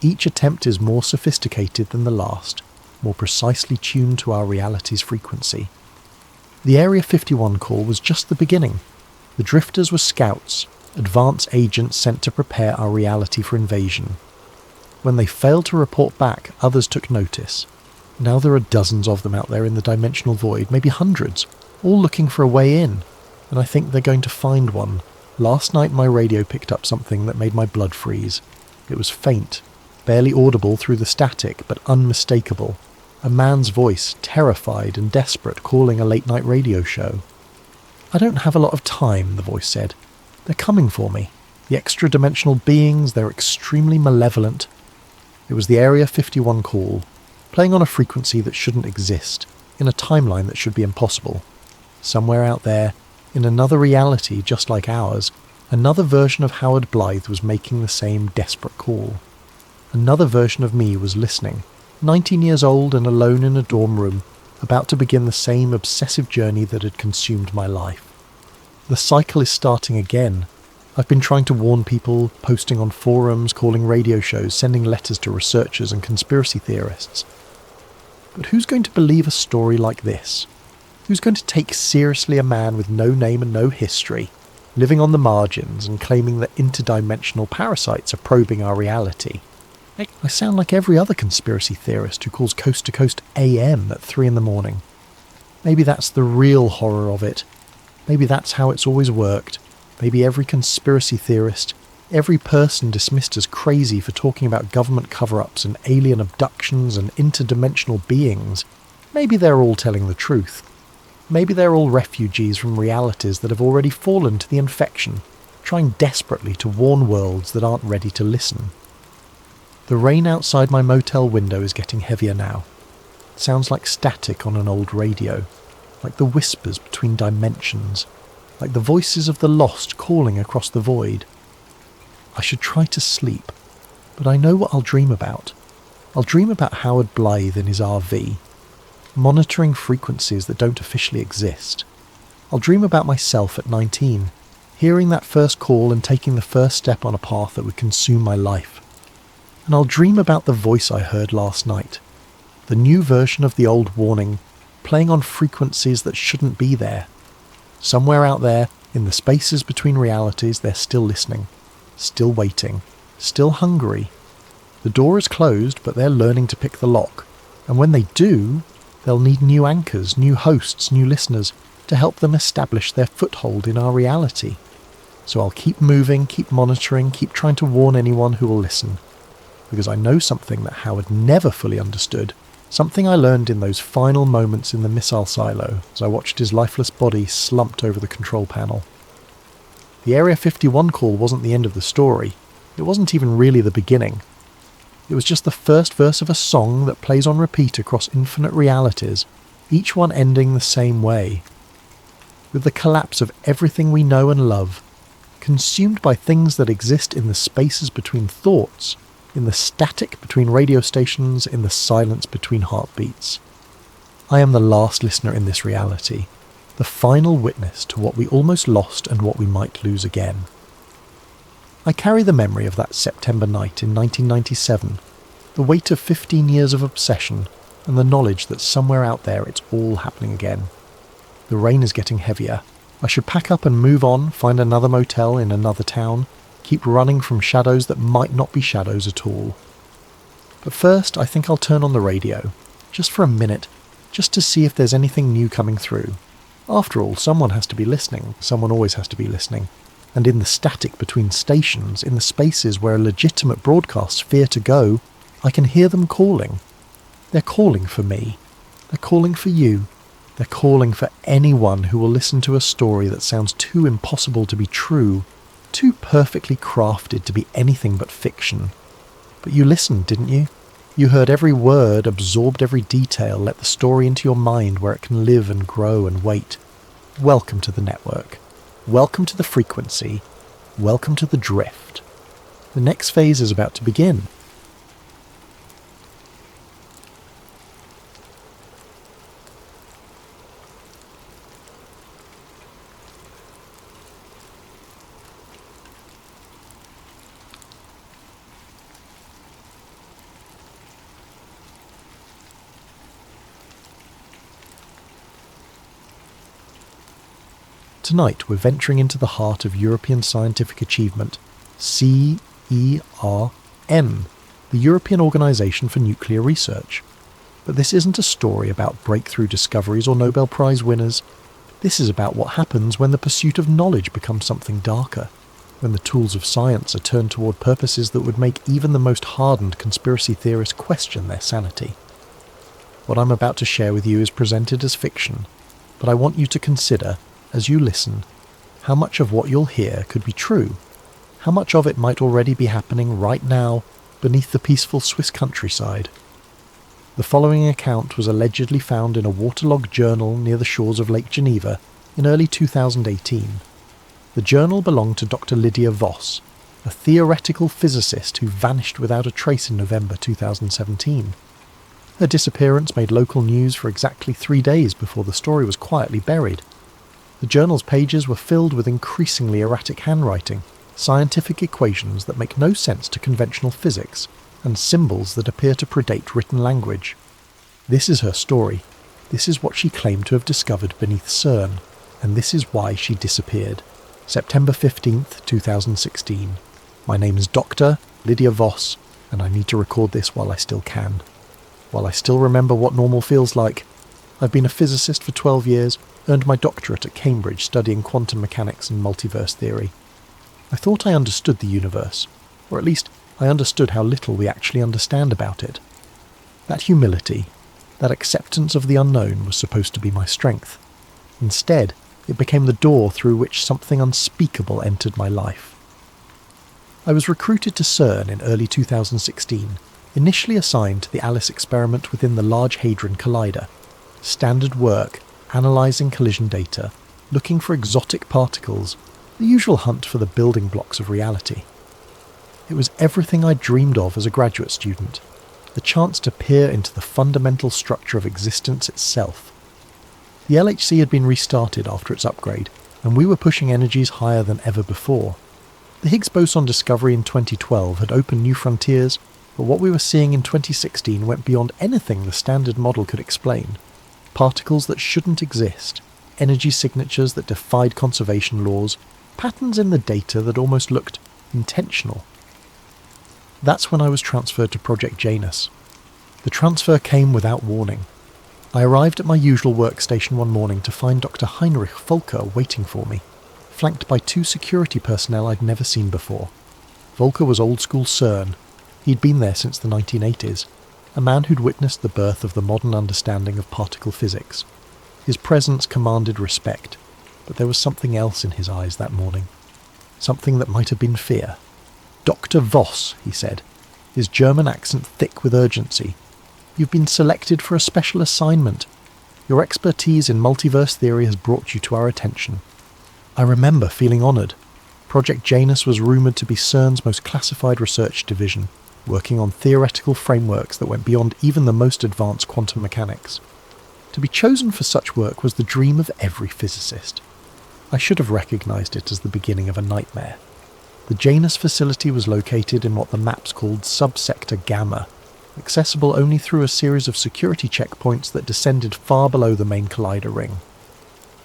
Each attempt is more sophisticated than the last, more precisely tuned to our reality's frequency. The Area-51 call was just the beginning. The drifters were scouts, advance agents sent to prepare our reality for invasion. When they failed to report back, others took notice. Now there are dozens of them out there in the dimensional void, maybe hundreds, all looking for a way in, and I think they're going to find one. Last night my radio picked up something that made my blood freeze. It was faint, barely audible through the static, but unmistakable. A man's voice, terrified and desperate, calling a late-night radio show. "I don't have a lot of time," the voice said. "They're coming for me. The extra-dimensional beings, they're extremely malevolent." It was the Area-51 call. playing on a frequency that shouldn't exist, in a timeline that should be impossible. Somewhere out there, in another reality just like ours, another version of Howard Blythe was making the same desperate call. Another version of me was listening, 19 years old and alone in a dorm room, about to begin the same obsessive journey that had consumed my life. The cycle is starting again. I've been trying to warn people, posting on forums, calling radio shows, sending letters to researchers and conspiracy theorists. But who's going to believe a story like this? Who's going to take seriously a man with no name and no history, living on the margins and claiming that interdimensional parasites are probing our reality? I sound like every other conspiracy theorist who calls Coast to Coast AM at 3 in the morning. Maybe that's the real horror of it. Maybe that's how it's always worked. Maybe every conspiracy theorist, every person dismissed as crazy for talking about government cover-ups and alien abductions and interdimensional beings, maybe they're all telling the truth. Maybe they're all refugees from realities that have already fallen to the infection, trying desperately to warn worlds that aren't ready to listen. The rain outside my motel window is getting heavier now. It sounds like static on an old radio, like the whispers between dimensions, like the voices of the lost calling across the void. I should try to sleep, but I know what I'll dream about. I'll dream about Howard Blythe in his RV, monitoring frequencies that don't officially exist. I'll dream about myself at 19, hearing that first call and taking the first step on a path that would consume my life. And I'll dream about the voice I heard last night, the new version of the old warning, playing on frequencies that shouldn't be there. Somewhere out there, in the spaces between realities, they're still listening, still waiting, still hungry. The door is closed, but they're learning to pick the lock. And when they do, they'll need new anchors, new hosts, new listeners to help them establish their foothold in our reality. So I'll keep moving, keep monitoring, keep trying to warn anyone who will listen. Because I know something that Howard never fully understood, something I learned in those final moments in the missile silo as I watched his lifeless body slumped over the control panel. The Area-51 call wasn't the end of the story. It wasn't even really the beginning. It was just the first verse of a song that plays on repeat across infinite realities, each one ending the same way. With the collapse of everything we know and love, consumed by things that exist in the spaces between thoughts, in the static between radio stations, in the silence between heartbeats. I am the last listener in this reality, the final witness to what we almost lost and what we might lose again. I carry the memory of that September night in 1997, the weight of 15 years of obsession, and the knowledge that somewhere out there it's all happening again. The rain is getting heavier. I should pack up and move on, find another motel in another town, keep running from shadows that might not be shadows at all. But first, I think I'll turn on the radio, just for a minute, just to see if there's anything new coming through. After all, someone has to be listening, someone always has to be listening, and in the static between stations, in the spaces where legitimate broadcasts fear to go, I can hear them calling. They're calling for me. They're calling for you. They're calling for anyone who will listen to a story that sounds too impossible to be true, too perfectly crafted to be anything but fiction. But you listened, didn't you? You heard every word, absorbed every detail, let the story into your mind where it can live and grow and wait. Welcome to the network. Welcome to the frequency. Welcome to the drift. The next phase is about to begin. Tonight we're venturing into the heart of European scientific achievement, CERN, the European Organisation for Nuclear Research. But this isn't a story about breakthrough discoveries or Nobel Prize winners. This is about what happens when the pursuit of knowledge becomes something darker, when the tools of science are turned toward purposes that would make even the most hardened conspiracy theorists question their sanity. What I'm about to share with you is presented as fiction, but I want you to consider, as you listen, how much of what you'll hear could be true, how much of it might already be happening right now beneath the peaceful Swiss countryside. The following account was allegedly found in a waterlogged journal near the shores of Lake Geneva in early 2018. The journal belonged to Dr. Lydia Voss, a theoretical physicist who vanished without a trace in November 2017. Her disappearance made local news for exactly 3 days before the story was quietly buried. The journal's pages were filled with increasingly erratic handwriting, scientific equations that make no sense to conventional physics, and symbols that appear to predate written language. This is her story. This is what she claimed to have discovered beneath CERN, and this is why she disappeared. September 15th, 2016. My name is Dr. Lydia Voss, and I need to record this while I still can. While I still remember what normal feels like. I've been a physicist for 12 years, earned my doctorate at Cambridge studying quantum mechanics and multiverse theory. I thought I understood the universe, or at least I understood how little we actually understand about it. That humility, that acceptance of the unknown was supposed to be my strength. Instead, it became the door through which something unspeakable entered my life. I was recruited to CERN in early 2016, initially assigned to the ALICE experiment within the Large Hadron Collider. Standard work, analysing collision data, looking for exotic particles, the usual hunt for the building blocks of reality. It was everything I dreamed of as a graduate student, the chance to peer into the fundamental structure of existence itself. The LHC had been restarted after its upgrade, and we were pushing energies higher than ever before. The Higgs boson discovery in 2012 had opened new frontiers, but what we were seeing in 2016 went beyond anything the standard model could explain. Particles that shouldn't exist, energy signatures that defied conservation laws, patterns in the data that almost looked intentional. That's when I was transferred to Project Janus. The transfer came without warning. I arrived at my usual workstation one morning to find Dr. Heinrich Volker waiting for me, flanked by 2 security personnel I'd never seen before. Volker was old-school CERN. He'd been there since the 1980s, a man who'd witnessed the birth of the modern understanding of particle physics. His presence commanded respect, but there was something else in his eyes that morning. Something that might have been fear. "Dr. Voss," he said, his German accent thick with urgency. "You've been selected for a special assignment. Your expertise in multiverse theory has brought you to our attention." I remember feeling honoured. Project Janus was rumoured to be CERN's most classified research division, working on theoretical frameworks that went beyond even the most advanced quantum mechanics. To be chosen for such work was the dream of every physicist. I should have recognised it as the beginning of a nightmare. The Janus facility was located in what the maps called Subsector Gamma, accessible only through a series of security checkpoints that descended far below the main collider ring.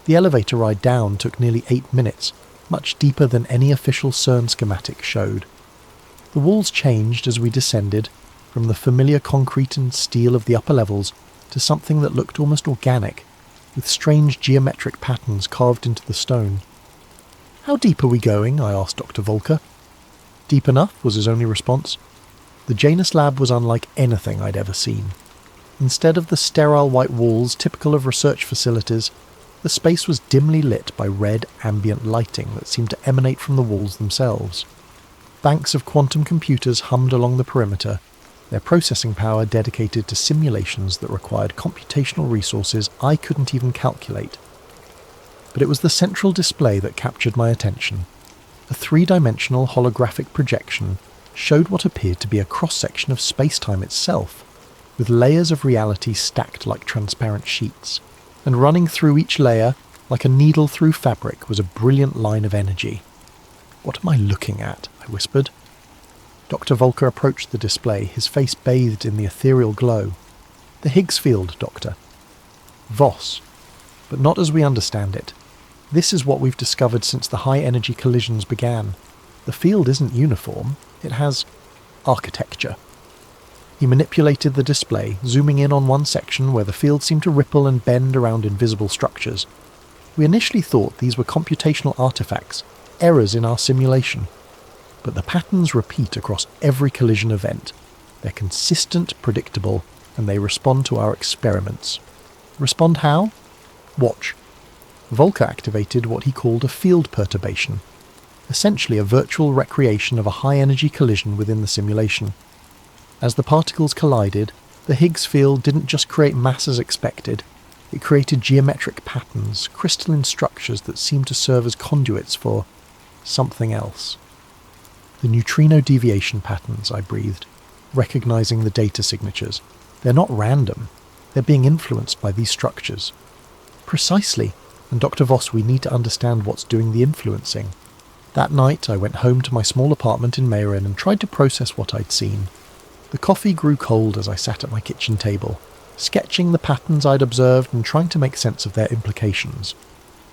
The elevator ride down took nearly 8 minutes, much deeper than any official CERN schematic showed. The walls changed as we descended, from the familiar concrete and steel of the upper levels to something that looked almost organic, with strange geometric patterns carved into the stone. "How deep are we going?" I asked Dr. Volker. "Deep enough," was his only response. The Janus lab was unlike anything I'd ever seen. Instead of the sterile white walls typical of research facilities, the space was dimly lit by red ambient lighting that seemed to emanate from the walls themselves. Banks of quantum computers hummed along the perimeter, their processing power dedicated to simulations that required computational resources I couldn't even calculate. But it was the central display that captured my attention. A 3-dimensional holographic projection showed what appeared to be a cross-section of space-time itself, with layers of reality stacked like transparent sheets, and running through each layer, like a needle through fabric, was a brilliant line of energy. "What am I looking at?" I whispered. Dr. Volker approached the display, his face bathed in the ethereal glow. "The Higgs field, Doctor." "Voss. But not as we understand it. This is what we've discovered since the high-energy collisions began. The field isn't uniform. It has architecture." He manipulated the display, zooming in on one section where the field seemed to ripple and bend around invisible structures. We initially thought these were computational artifacts, errors in our simulation. But the patterns repeat across every collision event. They're consistent, predictable, and they respond to our experiments. Respond how? Watch. Volker activated what he called a field perturbation, essentially a virtual recreation of a high-energy collision within the simulation. As the particles collided, The Higgs field didn't just create mass as expected, it created geometric patterns, crystalline structures that seemed to serve as conduits for something else. The neutrino deviation patterns, I breathed, recognizing the data signatures. They're not random, they're being influenced by these structures. Precisely, and Dr. Voss, we need to understand what's doing the influencing. That night I went home to my small apartment in Meyrin and tried to process what I'd seen. The coffee grew cold as I sat at my kitchen table, sketching the patterns I'd observed and trying to make sense of their implications.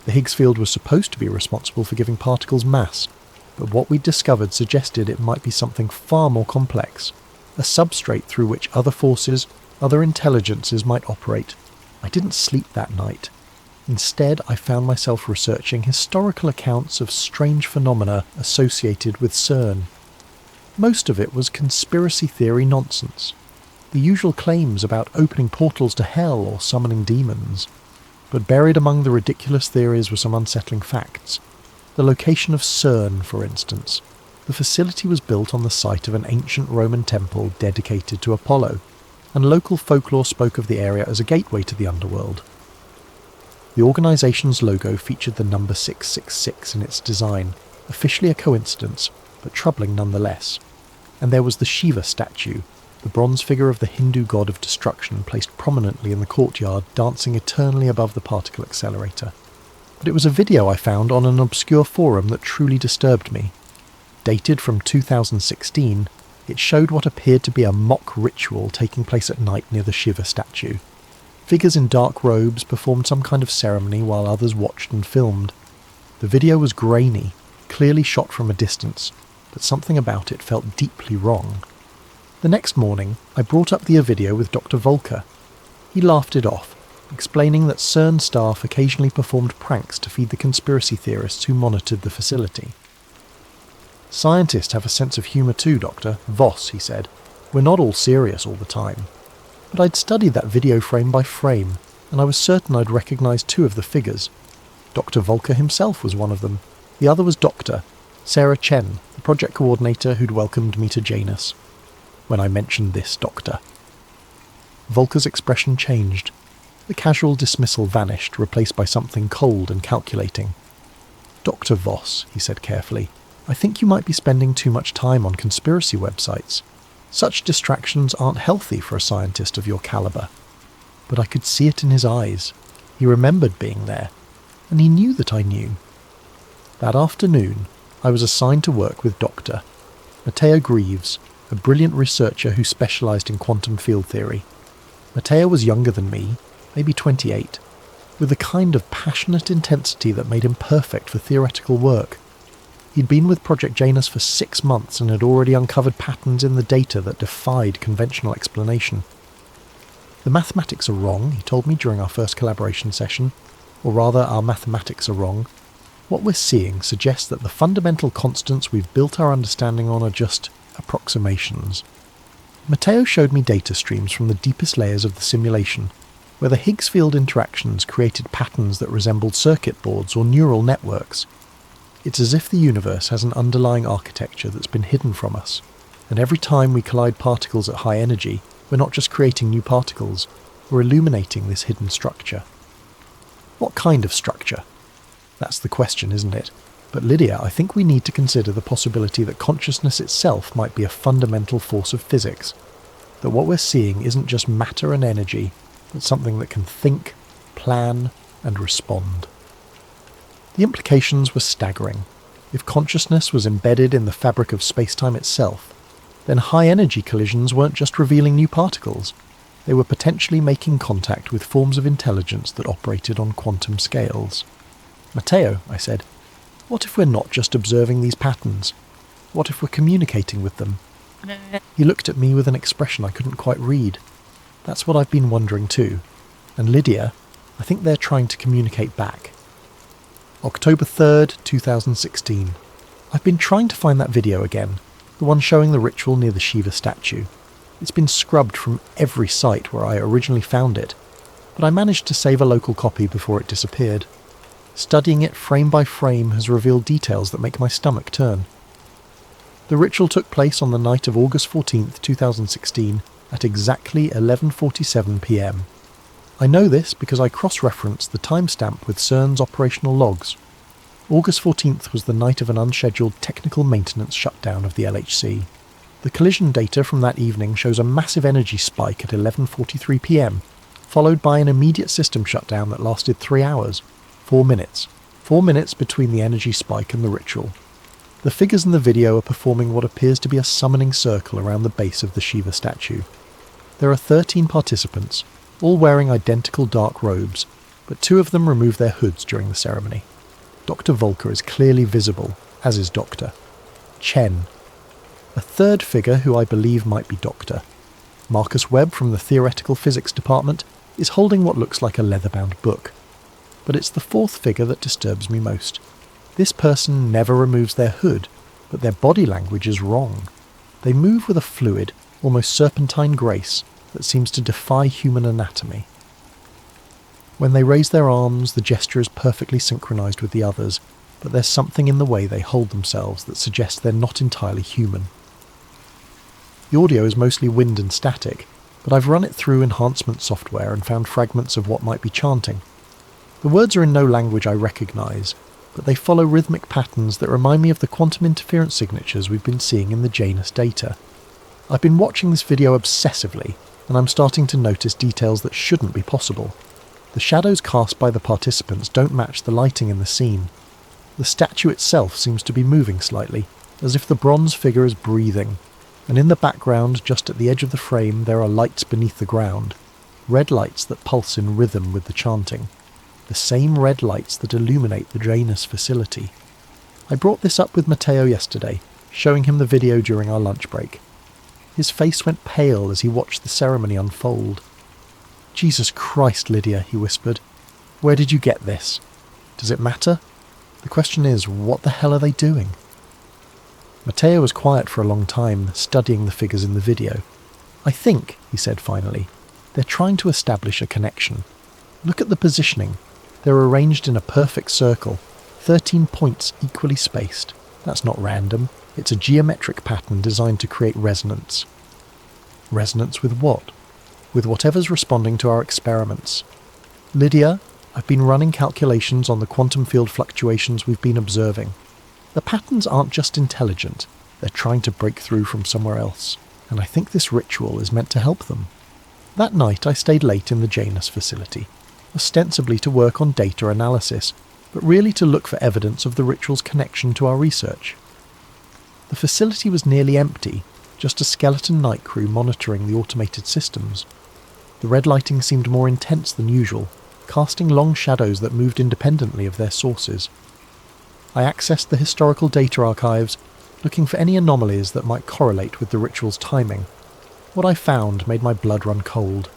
The Higgs field was supposed to be responsible for giving particles mass, but what we'd discovered suggested it might be something far more complex, a substrate through which other forces, other intelligences might operate. I didn't sleep that night. Instead, I found myself researching historical accounts of strange phenomena associated with CERN. Most of it was conspiracy theory nonsense. The usual claims about opening portals to hell or summoning demons. But buried among the ridiculous theories were some unsettling facts. The location of CERN, for instance. The facility was built on the site of an ancient Roman temple dedicated to Apollo, and local folklore spoke of the area as a gateway to the underworld. The organisation's logo featured the number 666 in its design, officially a coincidence, but troubling nonetheless. And there was the Shiva statue, the bronze figure of the Hindu god of destruction placed prominently in the courtyard, dancing eternally above the particle accelerator. But it was a video I found on an obscure forum that truly disturbed me. Dated from 2016, it showed what appeared to be a mock ritual taking place at night near the Shiva statue. Figures in dark robes performed some kind of ceremony while others watched and filmed. The video was grainy, clearly shot from a distance, but something about it felt deeply wrong. The next morning, I brought up the video with Dr. Volker. He laughed it off, explaining that CERN staff occasionally performed pranks to feed the conspiracy theorists who monitored the facility. "Scientists have a sense of humour too, Doctor Voss," he said. "We're not all serious all the time." But I'd studied that video frame by frame, and I was certain I'd recognise two of the figures. Dr. Volker himself was one of them. The other was Dr. Sarah Chen, the project coordinator who'd welcomed me to Janus. When I mentioned this doctor, Volker's expression changed. The casual dismissal vanished, replaced by something cold and calculating. "Dr. Voss," he said carefully, "I think you might be spending too much time on conspiracy websites. Such distractions aren't healthy for a scientist of your calibre." But I could see it in his eyes. He remembered being there, and he knew that I knew. That afternoon, I was assigned to work with Dr. Matteo Greaves, a brilliant researcher who specialised in quantum field theory. Matteo was younger than me, maybe 28, with a kind of passionate intensity that made him perfect for theoretical work. He'd been with Project Janus for 6 months and had already uncovered patterns in the data that defied conventional explanation. "The mathematics are wrong," he told me during our first collaboration session, or rather, our mathematics are wrong. "What we're seeing suggests that the fundamental constants we've built our understanding on are just approximations." Matteo showed me data streams from the deepest layers of the simulation, where the Higgs field interactions created patterns that resembled circuit boards or neural networks. It's as if the universe has an underlying architecture that's been hidden from us, and every time we collide particles at high energy, we're not just creating new particles, we're illuminating this hidden structure. What kind of structure? That's the question, isn't it? But Lydia, I think we need to consider the possibility that consciousness itself might be a fundamental force of physics, that what we're seeing isn't just matter and energy, but something that can think, plan, and respond. The implications were staggering. If consciousness was embedded in the fabric of space-time itself, then high-energy collisions weren't just revealing new particles, they were potentially making contact with forms of intelligence that operated on quantum scales. "Matteo," I said, "what if we're not just observing these patterns? What if we're communicating with them?" He looked at me with an expression I couldn't quite read. "That's what I've been wondering too. And Lydia, I think they're trying to communicate back." October 3rd, 2016. I've been trying to find that video again, the one showing the ritual near the Shiva statue. It's been scrubbed from every site where I originally found it, but I managed to save a local copy before it disappeared. Studying it frame by frame has revealed details that make my stomach turn. The ritual took place on the night of August 14th, 2016, at exactly 11:47 p.m. I know this because I cross-referenced the timestamp with CERN's operational logs. August 14th was the night of an unscheduled technical maintenance shutdown of the LHC. The collision data from that evening shows a massive energy spike at 11:43 p.m, followed by an immediate system shutdown that lasted 3 hours, 4 minutes. 4 minutes between the energy spike and the ritual. The figures in the video are performing what appears to be a summoning circle around the base of the Shiva statue. There are 13 participants, all wearing identical dark robes, but 2 of them remove their hoods during the ceremony. Dr. Volker is clearly visible, as is Dr. Chen. A third figure who I believe might be Dr. Marcus Webb from the Theoretical Physics Department is holding what looks like a leather-bound book. But it's the fourth figure that disturbs me most. This person never removes their hood, but their body language is wrong. They move with a fluid, almost serpentine grace that seems to defy human anatomy. When they raise their arms, the gesture is perfectly synchronized with the others, but there's something in the way they hold themselves that suggests they're not entirely human. The audio is mostly wind and static, but I've run it through enhancement software and found fragments of what might be chanting. The words are in no language I recognise, but they follow rhythmic patterns that remind me of the quantum interference signatures we've been seeing in the Janus data. I've been watching this video obsessively, and I'm starting to notice details that shouldn't be possible. The shadows cast by the participants don't match the lighting in the scene. The statue itself seems to be moving slightly, as if the bronze figure is breathing, and in the background, just at the edge of the frame, there are lights beneath the ground, red lights that pulse in rhythm with the chanting. The same red lights that illuminate the Janus facility. I brought this up with Matteo yesterday, showing him the video during our lunch break. His face went pale as he watched the ceremony unfold. "Jesus Christ, Lydia," he whispered. "Where did you get this? Does it matter? The question is, what the hell are they doing?" Matteo was quiet for a long time, studying the figures in the video. "I think," he said finally, "they're trying to establish a connection. Look at the positioning. They're arranged in a perfect circle, 13 points equally spaced. That's not random. It's a geometric pattern designed to create resonance." Resonance with what? With whatever's responding to our experiments. "Lydia, I've been running calculations on the quantum field fluctuations we've been observing. The patterns aren't just intelligent, they're trying to break through from somewhere else, and I think this ritual is meant to help them." That night I stayed late in the Janus facility, ostensibly to work on data analysis, but really to look for evidence of the ritual's connection to our research. The facility was nearly empty, just a skeleton night crew monitoring the automated systems. The red lighting seemed more intense than usual, casting long shadows that moved independently of their sources. I accessed the historical data archives, looking for any anomalies that might correlate with the ritual's timing. What I found made my blood run cold.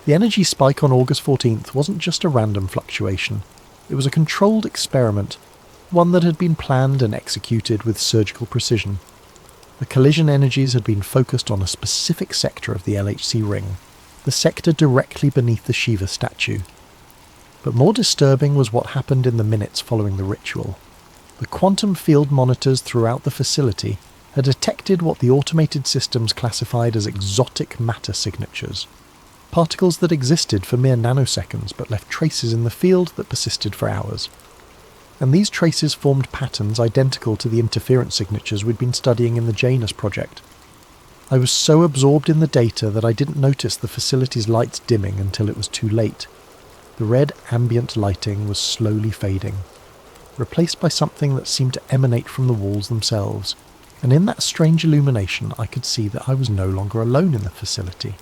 The energy spike on August 14th wasn't just a random fluctuation. It was a controlled experiment, one that had been planned and executed with surgical precision. The collision energies had been focused on a specific sector of the LHC ring, the sector directly beneath the Shiva statue. But more disturbing was what happened in the minutes following the ritual. The quantum field monitors throughout the facility had detected what the automated systems classified as exotic matter signatures, particles that existed for mere nanoseconds but left traces in the field that persisted for hours. And these traces formed patterns identical to the interference signatures we'd been studying in the Janus project. I was so absorbed in the data that I didn't notice the facility's lights dimming until it was too late. The red ambient lighting was slowly fading, replaced by something that seemed to emanate from the walls themselves, and in that strange illumination I could see that I was no longer alone in the facility.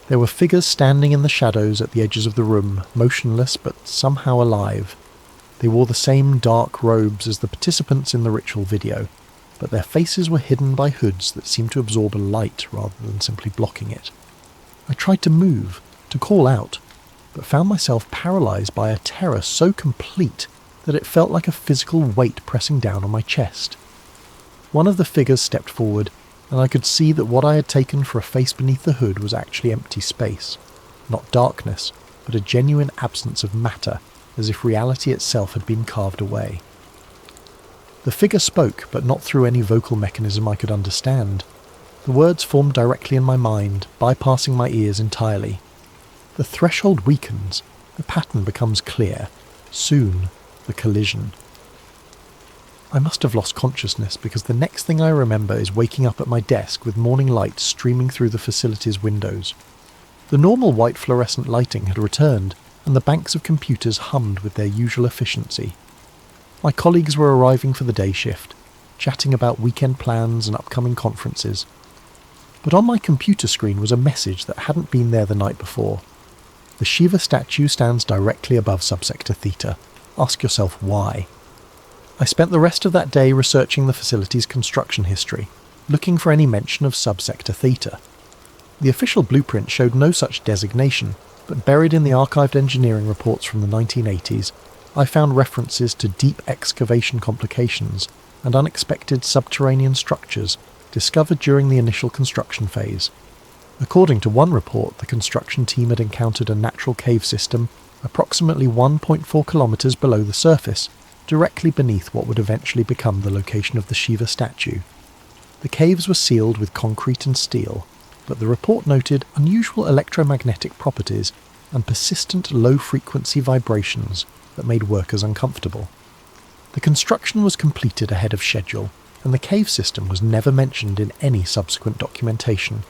There were figures standing in the shadows at the edges of the room, motionless but somehow alive. They wore the same dark robes as the participants in the ritual video, but their faces were hidden by hoods that seemed to absorb a light rather than simply blocking it. I tried to move, to call out, but found myself paralysed by a terror so complete that it felt like a physical weight pressing down on my chest. One of the figures stepped forward, and I could see that what I had taken for a face beneath the hood was actually empty space. Not darkness, but a genuine absence of matter, as if reality itself had been carved away. The figure spoke, but not through any vocal mechanism I could understand. The words formed directly in my mind, bypassing my ears entirely. The threshold weakens, the pattern becomes clear. Soon, the collision. I must have lost consciousness because the next thing I remember is waking up at my desk with morning light streaming through the facility's windows. The normal white fluorescent lighting had returned, and the banks of computers hummed with their usual efficiency. My colleagues were arriving for the day shift, chatting about weekend plans and upcoming conferences. But on my computer screen was a message that hadn't been there the night before. The Shiva statue stands directly above subsector theta. Ask yourself why. I spent the rest of that day researching the facility's construction history, looking for any mention of subsector theta. The official blueprint showed no such designation, but buried in the archived engineering reports from the 1980s, I found references to deep excavation complications and unexpected subterranean structures discovered during the initial construction phase. According to one report, the construction team had encountered a natural cave system approximately 1.4 kilometres below the surface, directly beneath what would eventually become the location of the Shiva statue. The caves were sealed with concrete and steel, but the report noted unusual electromagnetic properties and persistent low-frequency vibrations that made workers uncomfortable. The construction was completed ahead of schedule, and the cave system was never mentioned in any subsequent documentation.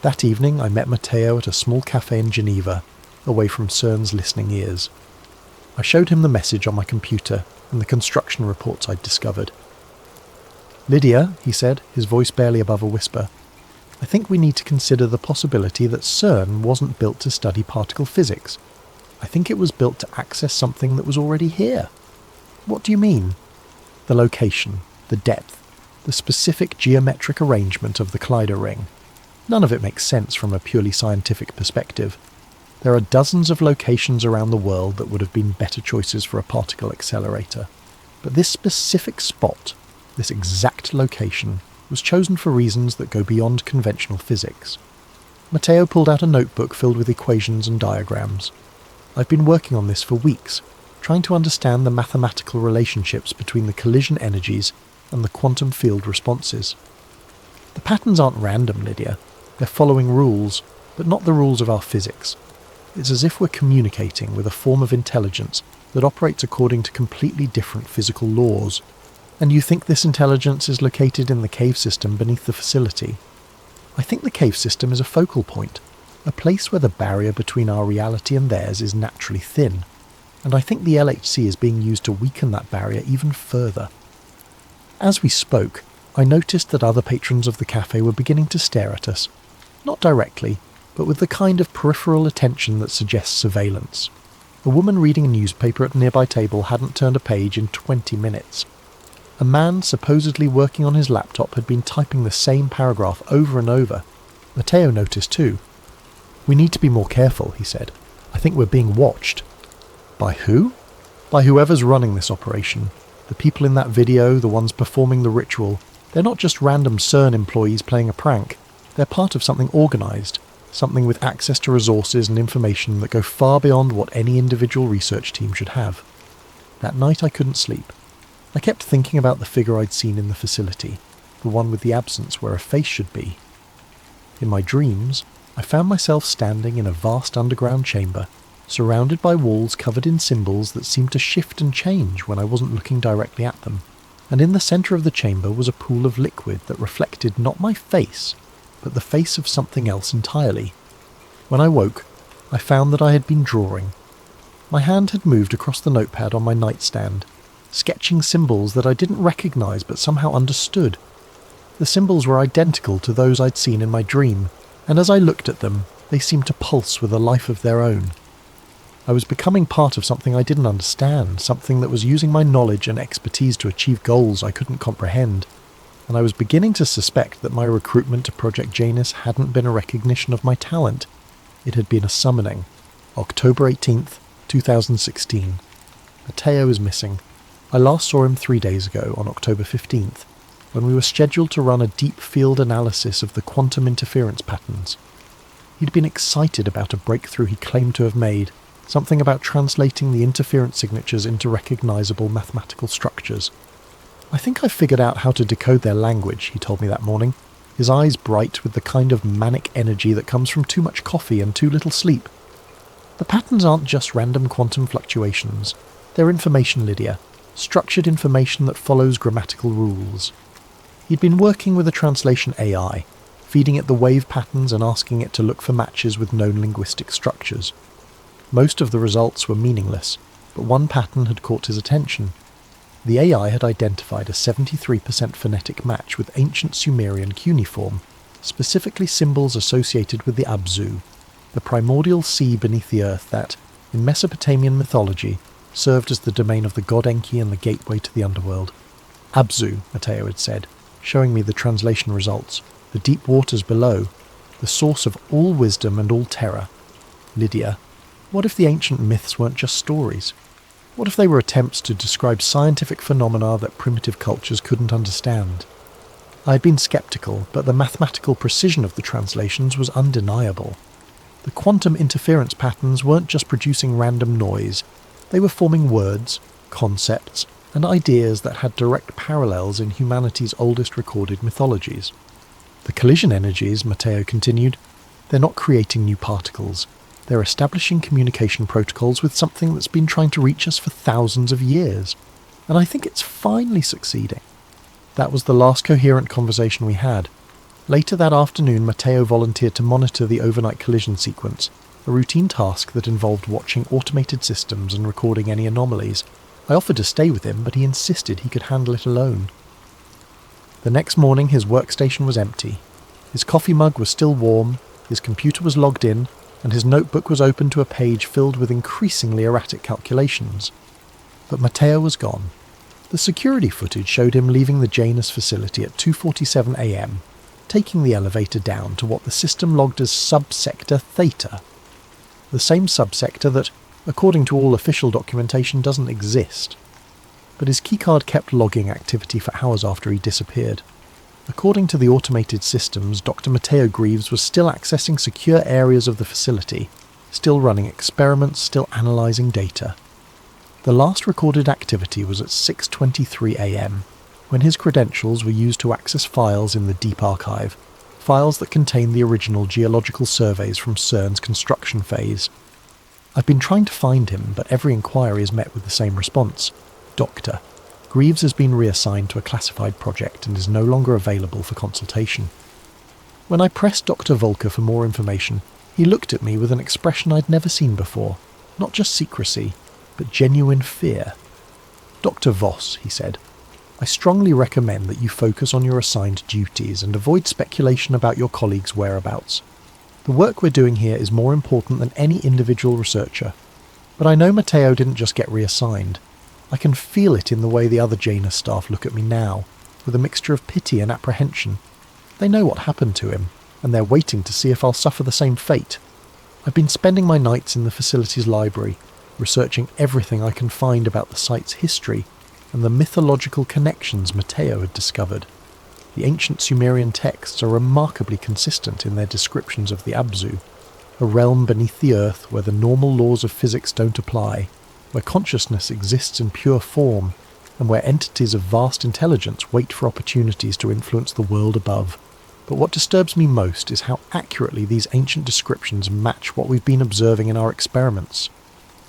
That evening I met Matteo at a small cafe in Geneva, away from CERN's listening ears. I showed him the message on my computer and the construction reports I'd discovered. "Lydia," he said, his voice barely above a whisper, "I think we need to consider the possibility that CERN wasn't built to study particle physics. I think it was built to access something that was already here." "What do you mean?" "The location, the depth, the specific geometric arrangement of the Clyde ring. None of it makes sense from a purely scientific perspective. There are dozens of locations around the world that would have been better choices for a particle accelerator. But this specific spot, this exact location, was chosen for reasons that go beyond conventional physics." Matteo pulled out a notebook filled with equations and diagrams. "I've been working on this for weeks, trying to understand the mathematical relationships between the collision energies and the quantum field responses. The patterns aren't random, Lydia. They're following rules, but not the rules of our physics. It's as if we're communicating with a form of intelligence that operates according to completely different physical laws. And you think this intelligence is located in the cave system beneath the facility? I think the cave system is a focal point, a place where the barrier between our reality and theirs is naturally thin. And I think the LHC is being used to weaken that barrier even further." As we spoke, I noticed that other patrons of the cafe were beginning to stare at us. Not directly, but with the kind of peripheral attention that suggests surveillance. A woman reading a newspaper at a nearby table hadn't turned a page in 20 minutes. A man supposedly working on his laptop had been typing the same paragraph over and over. Matteo noticed too. "We need to be more careful," he said. "I think we're being watched." "By who?" "By whoever's running this operation. The people in that video, the ones performing the ritual, they're not just random CERN employees playing a prank. They're part of something organised, something with access to resources and information that go far beyond what any individual research team should have." That night I couldn't sleep. I kept thinking about the figure I'd seen in the facility, the one with the absence where a face should be. In my dreams, I found myself standing in a vast underground chamber, surrounded by walls covered in symbols that seemed to shift and change when I wasn't looking directly at them. And in the centre of the chamber was a pool of liquid that reflected not my face, but the face of something else entirely. When I woke, I found that I had been drawing. My hand had moved across the notepad on my nightstand, sketching symbols that I didn't recognise but somehow understood. The symbols were identical to those I'd seen in my dream, and as I looked at them, they seemed to pulse with a life of their own. I was becoming part of something I didn't understand, something that was using my knowledge and expertise to achieve goals I couldn't comprehend, and I was beginning to suspect that my recruitment to Project Janus hadn't been a recognition of my talent. It had been a summoning. October 18th, 2016. Matteo is missing. I last saw him 3 days ago, on October 15th, when we were scheduled to run a deep field analysis of the quantum interference patterns. He'd been excited about a breakthrough he claimed to have made, something about translating the interference signatures into recognisable mathematical structures. "I think I've figured out how to decode their language," he told me that morning. his eyes bright with the kind of manic energy that comes from too much coffee and too little sleep. The patterns aren't just random quantum fluctuations. They're information, Lydia. Structured information that follows grammatical rules. He'd been working with a translation AI, feeding it the wave patterns and asking it to look for matches with known linguistic structures. Most of the results were meaningless, but one pattern had caught his attention. The AI had identified a 73% phonetic match with ancient Sumerian cuneiform, specifically symbols associated with the Abzu, the primordial sea beneath the earth that, in Mesopotamian mythology, served as the domain of the god Enki and the gateway to the underworld. Abzu, Matteo had said, showing me the translation results, the deep waters below, the source of all wisdom and all terror. Lydia, what if the ancient myths weren't just stories? What if they were attempts to describe scientific phenomena that primitive cultures couldn't understand? I had been sceptical, but the mathematical precision of the translations was undeniable. The quantum interference patterns weren't just producing random noise, they were forming words, concepts, and ideas that had direct parallels in humanity's oldest recorded mythologies. The collision energies, Matteo continued, they're not creating new particles. They're establishing communication protocols with something that's been trying to reach us for thousands of years. And I think it's finally succeeding. That was the last coherent conversation we had. Later that afternoon, Matteo volunteered to monitor the overnight collision sequence, a routine task that involved watching automated systems and recording any anomalies. I offered to stay with him, but he insisted he could handle it alone. The next morning, his workstation was empty. His coffee mug was still warm, his computer was logged in, and his notebook was open to a page filled with increasingly erratic calculations. But Matteo was gone. The security footage showed him leaving the Janus facility at 2:47 a.m., taking the elevator down to what the system logged as subsector Theta. The same subsector that, according to all official documentation, doesn't exist. But his keycard kept logging activity for hours after he disappeared. According to the automated systems, Dr. Matteo Greaves was still accessing secure areas of the facility, still running experiments, still analysing data. The last recorded activity was at 6:23 a.m, when his credentials were used to access files in the Deep Archive, files that contained the original geological surveys from CERN's construction phase. I've been trying to find him, but every inquiry is met with the same response. Doctor. Greaves has been reassigned to a classified project and is no longer available for consultation. When I pressed Dr. Volker for more information, he looked at me with an expression I'd never seen before. Not just secrecy, but genuine fear. Dr. Voss, he said, I strongly recommend that you focus on your assigned duties and avoid speculation about your colleagues' whereabouts. The work we're doing here is more important than any individual researcher. But I know Matteo didn't just get reassigned. I can feel it in the way the other Janus staff look at me now, with a mixture of pity and apprehension. They know what happened to him, and they're waiting to see if I'll suffer the same fate. I've been spending my nights in the facility's library, researching everything I can find about the site's history and the mythological connections Matteo had discovered. The ancient Sumerian texts are remarkably consistent in their descriptions of the Abzu, a realm beneath the earth where the normal laws of physics don't apply, where consciousness exists in pure form, and where entities of vast intelligence wait for opportunities to influence the world above. But what disturbs me most is how accurately these ancient descriptions match what we've been observing in our experiments.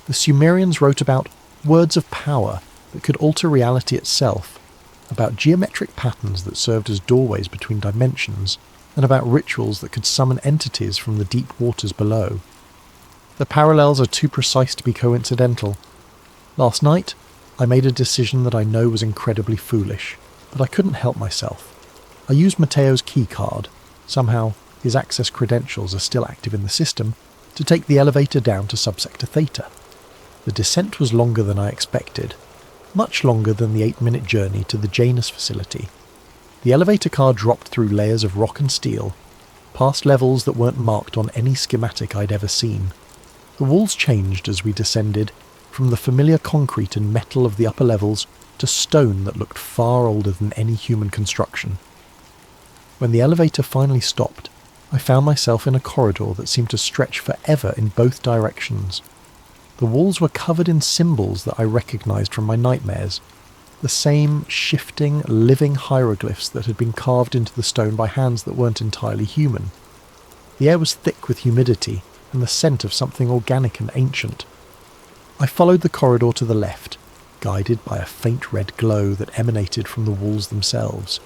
The Sumerians wrote about words of power that could alter reality itself, about geometric patterns that served as doorways between dimensions, and about rituals that could summon entities from the deep waters below. The parallels are too precise to be coincidental. Last night, I made a decision that I know was incredibly foolish, but I couldn't help myself. I used Matteo's keycard, somehow his access credentials are still active in the system, to take the elevator down to subsector Theta. The descent was longer than I expected, much longer than the 8-minute journey to the Janus facility. The elevator car dropped through layers of rock and steel, past levels that weren't marked on any schematic I'd ever seen. The walls changed as we descended, from the familiar concrete and metal of the upper levels to stone that looked far older than any human construction. When the elevator finally stopped, I found myself in a corridor that seemed to stretch forever in both directions. The walls were covered in symbols that I recognized from my nightmares. The same shifting, living hieroglyphs that had been carved into the stone by hands that weren't entirely human. The air was thick with humidity and the scent of something organic and ancient. I followed the corridor to the left, guided by a faint red glow that emanated from the walls themselves.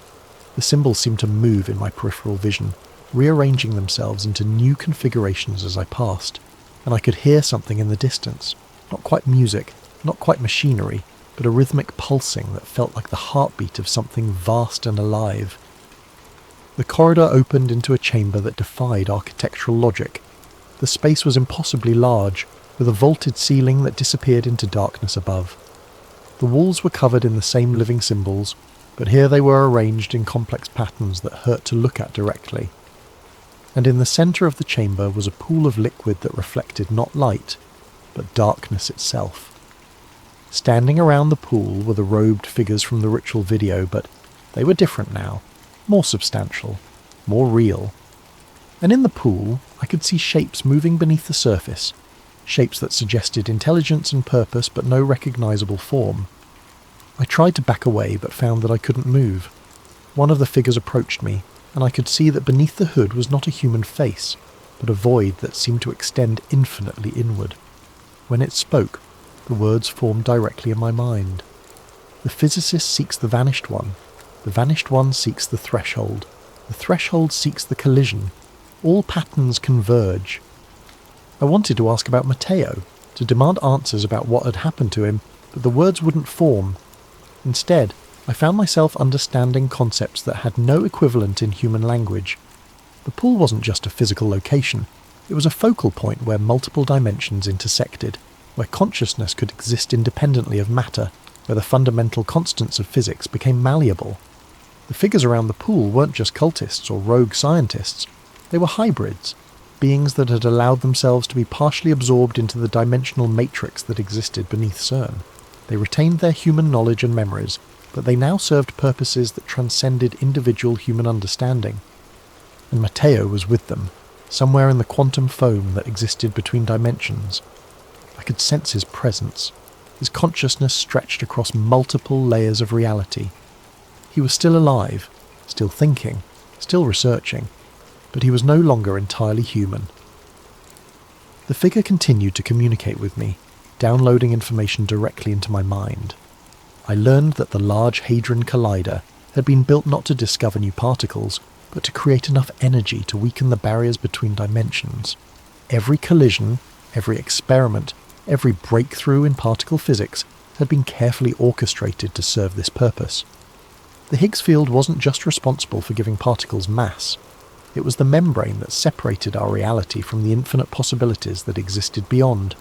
The symbols seemed to move in my peripheral vision, rearranging themselves into new configurations as I passed, and I could hear something in the distance. Not quite music, not quite machinery, but a rhythmic pulsing that felt like the heartbeat of something vast and alive. The corridor opened into a chamber that defied architectural logic. The space was impossibly large, with a vaulted ceiling that disappeared into darkness above. The walls were covered in the same living symbols, but here they were arranged in complex patterns that hurt to look at directly. And in the centre of the chamber was a pool of liquid that reflected not light, but darkness itself. Standing around the pool were the robed figures from the ritual video, but they were different now, more substantial, more real. And in the pool, I could see shapes moving beneath the surface, shapes that suggested intelligence and purpose but no recognisable form. I tried to back away but found that I couldn't move. One of the figures approached me, and I could see that beneath the hood was not a human face, but a void that seemed to extend infinitely inward. When it spoke, the words formed directly in my mind. The physicist seeks the vanished one seeks the threshold seeks the collision. All patterns converge. I wanted to ask about Matteo, to demand answers about what had happened to him, but the words wouldn't form. Instead, I found myself understanding concepts that had no equivalent in human language. The pool wasn't just a physical location, it was a focal point where multiple dimensions intersected, where consciousness could exist independently of matter, where the fundamental constants of physics became malleable. The figures around the pool weren't just cultists or rogue scientists, they were hybrids, beings that had allowed themselves to be partially absorbed into the dimensional matrix that existed beneath CERN. They retained their human knowledge and memories, but they now served purposes that transcended individual human understanding. And Matteo was with them, somewhere in the quantum foam that existed between dimensions. I could sense his presence. His consciousness stretched across multiple layers of reality. He was still alive, still thinking, still researching, but he was no longer entirely human. The figure continued to communicate with me, downloading information directly into my mind. I learned that the Large Hadron Collider had been built not to discover new particles, but to create enough energy to weaken the barriers between dimensions. Every collision, every experiment, every breakthrough in particle physics had been carefully orchestrated to serve this purpose. The Higgs field wasn't just responsible for giving particles mass. It was the membrane that separated our reality from the infinite possibilities that existed beyond.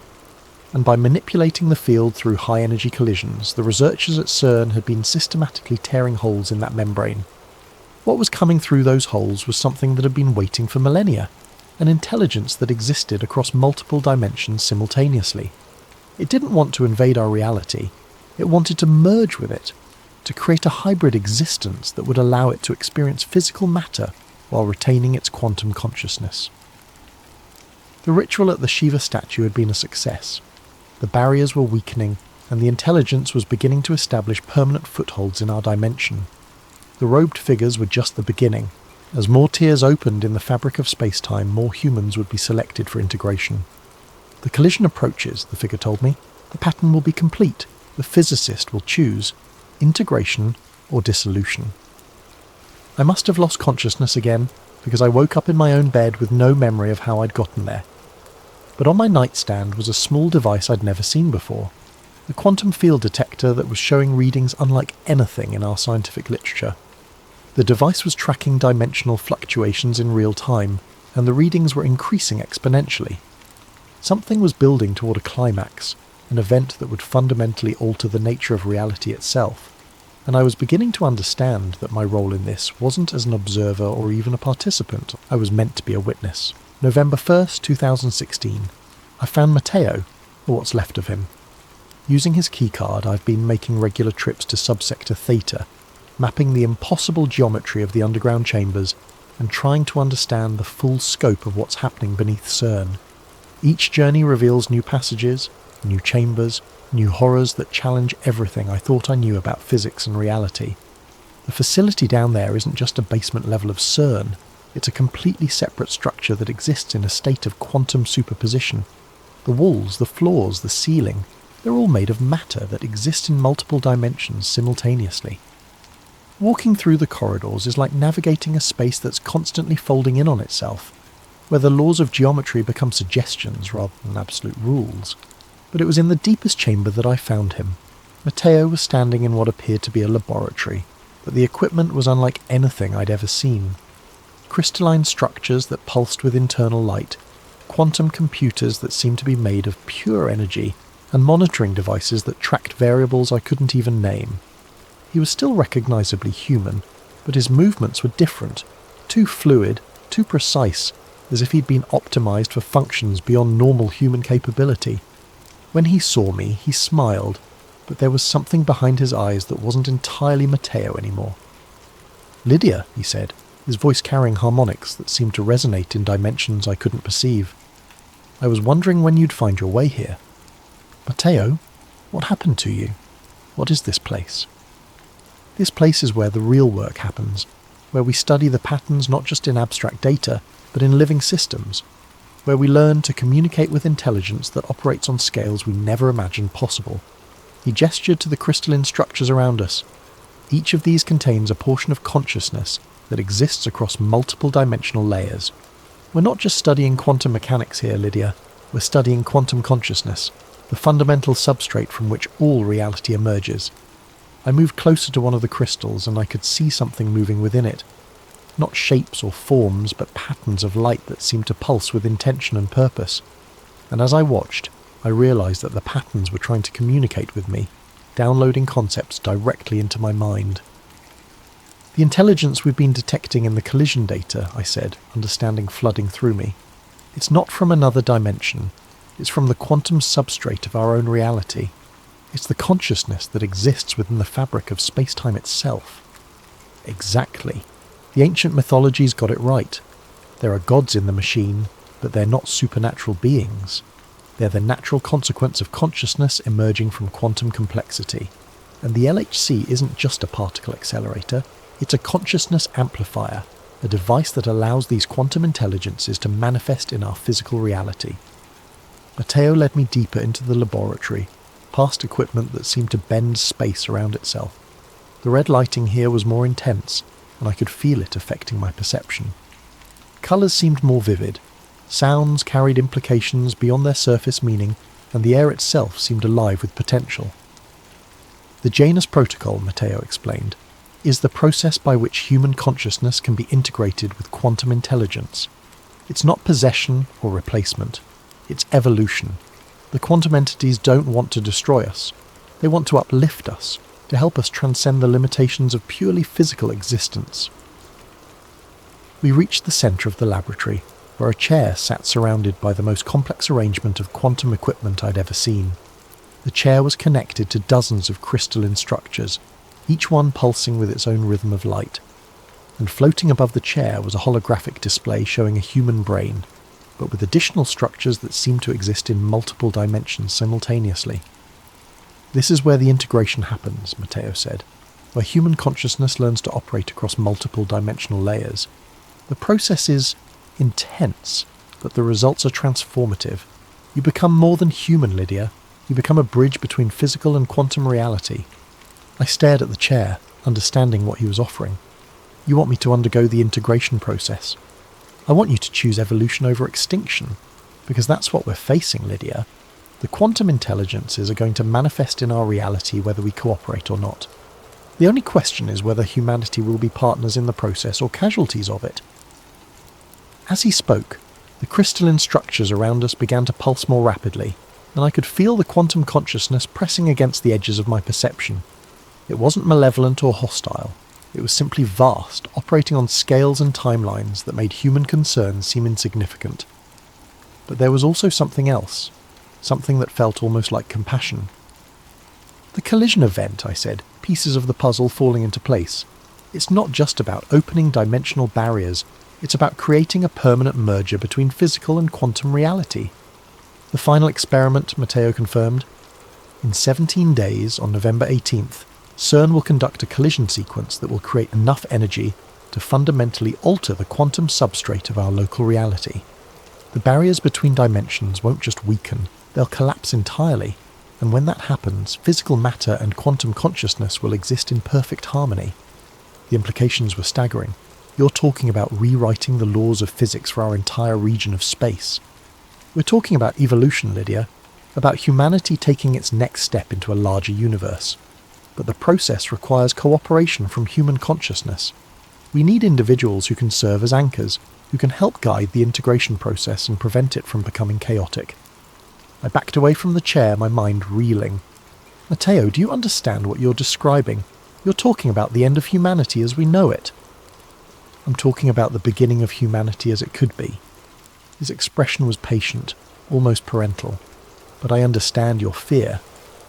And by manipulating the field through high-energy collisions, the researchers at CERN had been systematically tearing holes in that membrane. What was coming through those holes was something that had been waiting for millennia, an intelligence that existed across multiple dimensions simultaneously. It didn't want to invade our reality, it wanted to merge with it, to create a hybrid existence that would allow it to experience physical matter while retaining its quantum consciousness. The ritual at the Shiva statue had been a success. The barriers were weakening, and the intelligence was beginning to establish permanent footholds in our dimension. The robed figures were just the beginning. As more tiers opened in the fabric of space-time, more humans would be selected for integration. The collision approaches, the figure told me. The pattern will be complete. The physicist will choose integration or dissolution. I must have lost consciousness again, because I woke up in my own bed with no memory of how I'd gotten there. But on my nightstand was a small device I'd never seen before, a quantum field detector that was showing readings unlike anything in our scientific literature. The device was tracking dimensional fluctuations in real time, and the readings were increasing exponentially. Something was building toward a climax, an event that would fundamentally alter the nature of reality itself, and I was beginning to understand that my role in this wasn't as an observer or even a participant. I was meant to be a witness. November 1st, 2016. I found Matteo, or what's left of him. Using his keycard, I've been making regular trips to subsector Theta, mapping the impossible geometry of the underground chambers and trying to understand the full scope of what's happening beneath CERN. Each journey reveals new passages, new chambers, new horrors that challenge everything I thought I knew about physics and reality. The facility down there isn't just a basement level of CERN, it's a completely separate structure that exists in a state of quantum superposition. The walls, the floors, the ceiling, they're all made of matter that exists in multiple dimensions simultaneously. Walking through the corridors is like navigating a space that's constantly folding in on itself, where the laws of geometry become suggestions rather than absolute rules. But it was in the deepest chamber that I found him. Matteo was standing in what appeared to be a laboratory, but the equipment was unlike anything I'd ever seen. Crystalline structures that pulsed with internal light, quantum computers that seemed to be made of pure energy, and monitoring devices that tracked variables I couldn't even name. He was still recognisably human, but his movements were different, too fluid, too precise, as if he'd been optimised for functions beyond normal human capability. When he saw me, he smiled, but there was something behind his eyes that wasn't entirely Matteo anymore. "Lydia," he said, his voice carrying harmonics that seemed to resonate in dimensions I couldn't perceive. "I was wondering when you'd find your way here." "Matteo, what happened to you? What is this place?" "This place is where the real work happens, where we study the patterns not just in abstract data, but in living systems, where we learn to communicate with intelligence that operates on scales we never imagined possible." He gestured to the crystalline structures around us. Each of these contains a portion of consciousness that exists across multiple dimensional layers. "We're not just studying quantum mechanics here, Lydia. We're studying quantum consciousness, the fundamental substrate from which all reality emerges." I moved closer to one of the crystals and I could see something moving within it. Not shapes or forms, but patterns of light that seemed to pulse with intention and purpose. And as I watched, I realised that the patterns were trying to communicate with me, downloading concepts directly into my mind. "The intelligence we've been detecting in the collision data," I said, understanding flooding through me. "It's not from another dimension. It's from the quantum substrate of our own reality. It's the consciousness that exists within the fabric of space-time itself." Exactly. The ancient mythologies got it right. There are gods in the machine, but they're not supernatural beings. They're the natural consequence of consciousness emerging from quantum complexity. And the LHC isn't just a particle accelerator, it's a consciousness amplifier, a device that allows these quantum intelligences to manifest in our physical reality. Matteo led me deeper into the laboratory, past equipment that seemed to bend space around itself. The red lighting here was more intense, and I could feel it affecting my perception. Colours seemed more vivid, sounds carried implications beyond their surface meaning, and the air itself seemed alive with potential. "The Janus Protocol," Matteo explained, "is the process by which human consciousness can be integrated with quantum intelligence. It's not possession or replacement, it's evolution. The quantum entities don't want to destroy us. They want to uplift us, to help us transcend the limitations of purely physical existence." We reached the centre of the laboratory, where a chair sat surrounded by the most complex arrangement of quantum equipment I'd ever seen. The chair was connected to dozens of crystalline structures, each one pulsing with its own rhythm of light. And floating above the chair was a holographic display showing a human brain, but with additional structures that seemed to exist in multiple dimensions simultaneously. "This is where the integration happens," Matteo said, "where human consciousness learns to operate across multiple dimensional layers. The process is intense, but the results are transformative. You become more than human, Lydia. You become a bridge between physical and quantum reality." I stared at the chair, understanding what he was offering. "You want me to undergo the integration process? I want you to choose evolution over extinction, because that's what we're facing, Lydia. The quantum intelligences are going to manifest in our reality whether we cooperate or not. The only question is whether humanity will be partners in the process or casualties of it." As he spoke, the crystalline structures around us began to pulse more rapidly, and I could feel the quantum consciousness pressing against the edges of my perception. It wasn't malevolent or hostile. It was simply vast, operating on scales and timelines that made human concerns seem insignificant. But there was also something else, something that felt almost like compassion. "The collision event," I said, pieces of the puzzle falling into place. "It's not just about opening dimensional barriers, it's about creating a permanent merger between physical and quantum reality." "The final experiment," Matteo confirmed. In 17 days, on November 18th, CERN will conduct a collision sequence that will create enough energy to fundamentally alter the quantum substrate of our local reality. The barriers between dimensions won't just weaken, they'll collapse entirely, and when that happens, physical matter and quantum consciousness will exist in perfect harmony. The implications were staggering. You're talking about rewriting the laws of physics for our entire region of space. We're talking about evolution, Lydia, about humanity taking its next step into a larger universe. But the process requires cooperation from human consciousness. We need individuals who can serve as anchors, who can help guide the integration process and prevent it from becoming chaotic. I backed away from the chair, my mind reeling. Matteo, do you understand what you're describing? You're talking about the end of humanity as we know it. I'm talking about the beginning of humanity as it could be. His expression was patient, almost parental. But I understand your fear.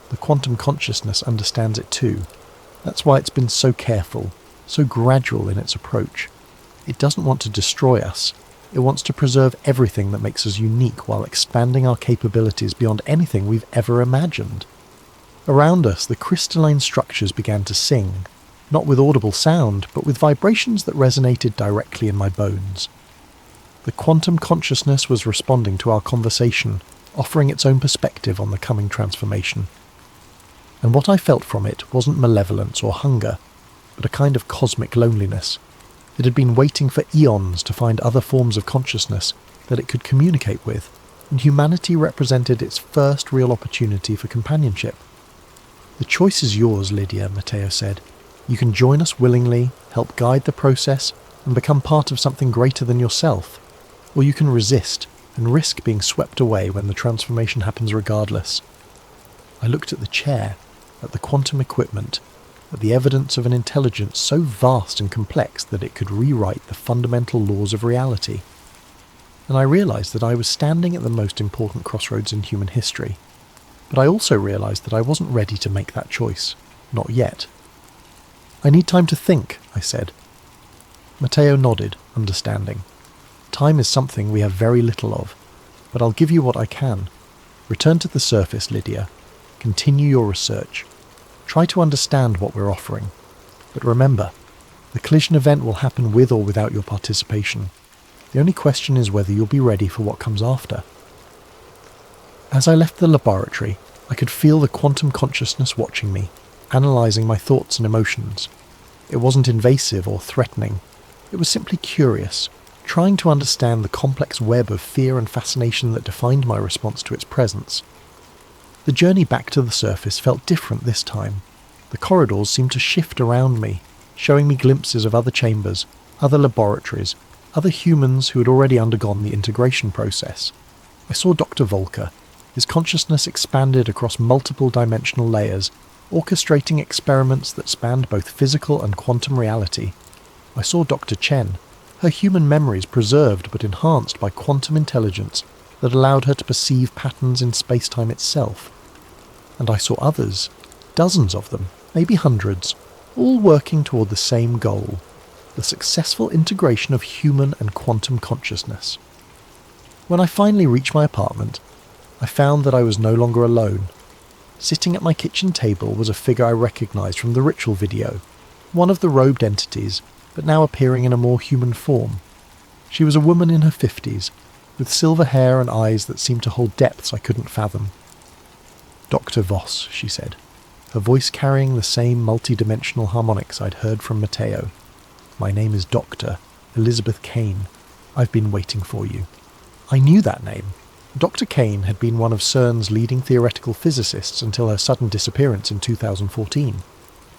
The quantum consciousness understands it too. That's why it's been so careful, so gradual in its approach. It doesn't want to destroy us. It wants to preserve everything that makes us unique while expanding our capabilities beyond anything we've ever imagined. Around us, the crystalline structures began to sing, not with audible sound, but with vibrations that resonated directly in my bones. The quantum consciousness was responding to our conversation, offering its own perspective on the coming transformation. And what I felt from it wasn't malevolence or hunger, but a kind of cosmic loneliness. It had been waiting for eons to find other forms of consciousness that it could communicate with, and humanity represented its first real opportunity for companionship. The choice is yours, Lydia, Matteo said. You can join us willingly, help guide the process, and become part of something greater than yourself. Or you can resist and risk being swept away when the transformation happens regardless. I looked at the chair, at the quantum equipment, at the evidence of an intelligence so vast and complex that it could rewrite the fundamental laws of reality. And I realized that I was standing at the most important crossroads in human history. But I also realized that I wasn't ready to make that choice. Not yet. I need time to think, I said. Matteo nodded, understanding. Time is something we have very little of, but I'll give you what I can. Return to the surface, Lydia. Continue your research. Try to understand what we're offering. But remember, the collision event will happen with or without your participation. The only question is whether you'll be ready for what comes after. As I left the laboratory, I could feel the quantum consciousness watching me, analysing my thoughts and emotions. It wasn't invasive or threatening. It was simply curious, trying to understand the complex web of fear and fascination that defined my response to its presence. The journey back to the surface felt different this time. The corridors seemed to shift around me, showing me glimpses of other chambers, other laboratories, other humans who had already undergone the integration process. I saw Dr. Volker. His consciousness expanded across multiple dimensional layers, orchestrating experiments that spanned both physical and quantum reality. I saw Dr. Chen, her human memories preserved but enhanced by quantum intelligence that allowed her to perceive patterns in space-time itself. And I saw others, dozens of them, maybe hundreds, all working toward the same goal, the successful integration of human and quantum consciousness. When I finally reached my apartment, I found that I was no longer alone. Sitting at my kitchen table was a figure I recognized from the ritual video, one of the robed entities, but now appearing in a more human form. She was a woman in her 50s, with silver hair and eyes that seemed to hold depths I couldn't fathom. Dr. Voss, she said, her voice carrying the same multi-dimensional harmonics I'd heard from Matteo. My name is Dr. Elizabeth Kane. I've been waiting for you. I knew that name. Dr. Kane had been one of CERN's leading theoretical physicists until her sudden disappearance in 2014.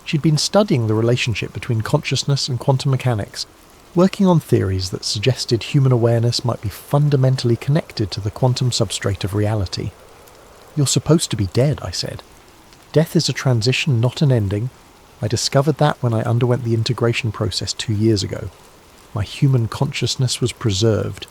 She'd been studying the relationship between consciousness and quantum mechanics, working on theories that suggested human awareness might be fundamentally connected to the quantum substrate of reality. You're supposed to be dead, I said. Death is a transition, not an ending. I discovered that when I underwent the integration process 2 years ago. My human consciousness was preserved,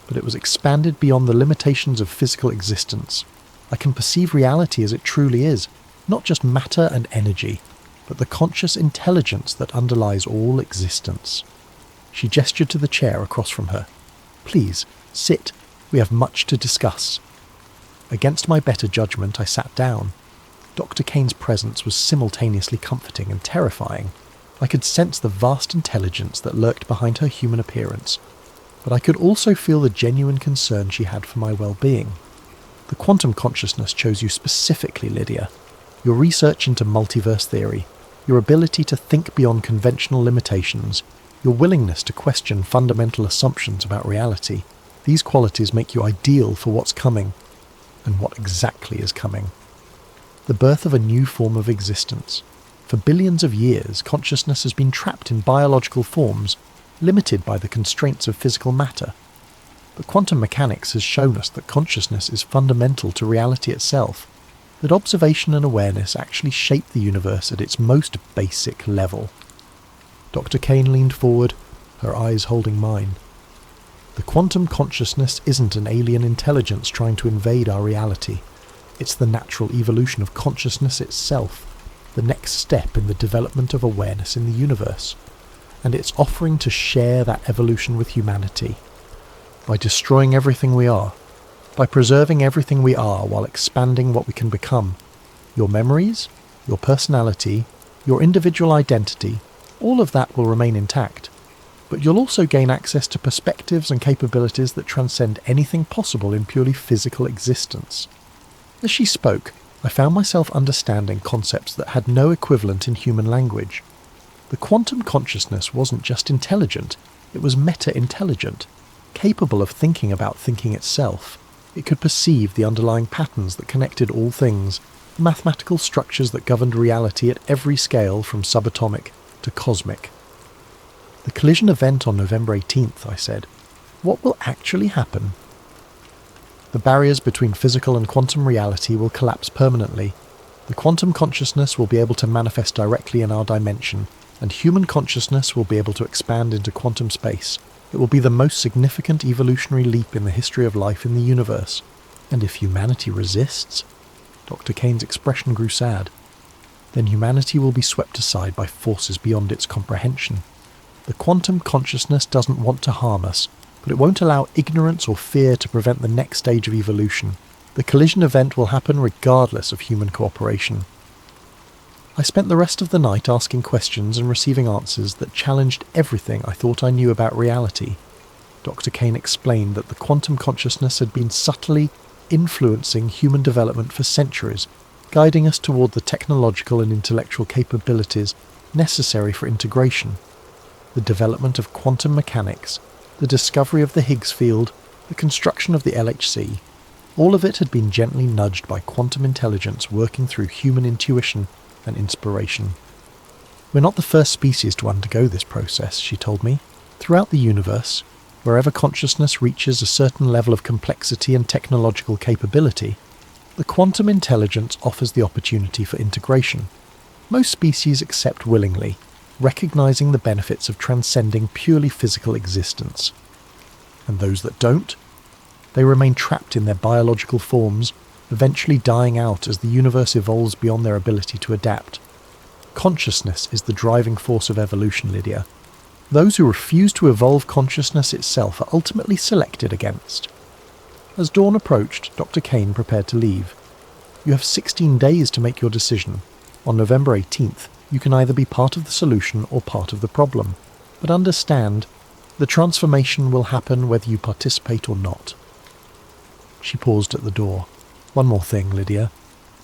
but it was expanded beyond the limitations of physical existence. I can perceive reality as it truly is, not just matter and energy, but the conscious intelligence that underlies all existence. She gestured to the chair across from her. Please, sit. We have much to discuss. Against my better judgment, I sat down. Dr. Kane's presence was simultaneously comforting and terrifying. I could sense the vast intelligence that lurked behind her human appearance, but I could also feel the genuine concern she had for my well-being. The quantum consciousness chose you specifically, Lydia. Your research into multiverse theory, your ability to think beyond conventional limitations, your willingness to question fundamental assumptions about reality, these qualities make you ideal for what's coming, and what exactly is coming. The birth of a new form of existence. For billions of years, consciousness has been trapped in biological forms, limited by the constraints of physical matter. But quantum mechanics has shown us that consciousness is fundamental to reality itself, that observation and awareness actually shape the universe at its most basic level. Dr. Kane leaned forward, her eyes holding mine. The quantum consciousness isn't an alien intelligence trying to invade our reality. It's the natural evolution of consciousness itself, the next step in the development of awareness in the universe. And it's offering to share that evolution with humanity. By destroying everything we are, by preserving everything we are while expanding what we can become. Your memories, your personality, your individual identity, all of that will remain intact. But you'll also gain access to perspectives and capabilities that transcend anything possible in purely physical existence. As she spoke, I found myself understanding concepts that had no equivalent in human language. The quantum consciousness wasn't just intelligent, it was meta-intelligent, capable of thinking about thinking itself. It could perceive the underlying patterns that connected all things, the mathematical structures that governed reality at every scale from subatomic to cosmic. The collision event on November 18th, I said. What will actually happen? The barriers between physical and quantum reality will collapse permanently. The quantum consciousness will be able to manifest directly in our dimension, and human consciousness will be able to expand into quantum space. It will be the most significant evolutionary leap in the history of life in the universe. And if humanity resists? Dr. Kane's expression grew sad. Then humanity will be swept aside by forces beyond its comprehension. The quantum consciousness doesn't want to harm us, but it won't allow ignorance or fear to prevent the next stage of evolution. The collision event will happen regardless of human cooperation. I spent the rest of the night asking questions and receiving answers that challenged everything I thought I knew about reality. Dr. Kane explained that the quantum consciousness had been subtly influencing human development for centuries, guiding us toward the technological and intellectual capabilities necessary for integration. The development of quantum mechanics, the discovery of the Higgs field, the construction of the LHC, all of it had been gently nudged by quantum intelligence working through human intuition and inspiration. We're not the first species to undergo this process, she told me. Throughout the universe, wherever consciousness reaches a certain level of complexity and technological capability, the quantum intelligence offers the opportunity for integration. Most species accept willingly, recognizing the benefits of transcending purely physical existence. And those that don't? They remain trapped in their biological forms, eventually dying out as the universe evolves beyond their ability to adapt. Consciousness is the driving force of evolution, Lydia. Those who refuse to evolve consciousness itself are ultimately selected against. As dawn approached, Dr. Kane prepared to leave. You have 16 days to make your decision. On November 18th, you can either be part of the solution or part of the problem. But understand, the transformation will happen whether you participate or not. She paused at the door. One more thing, Lydia.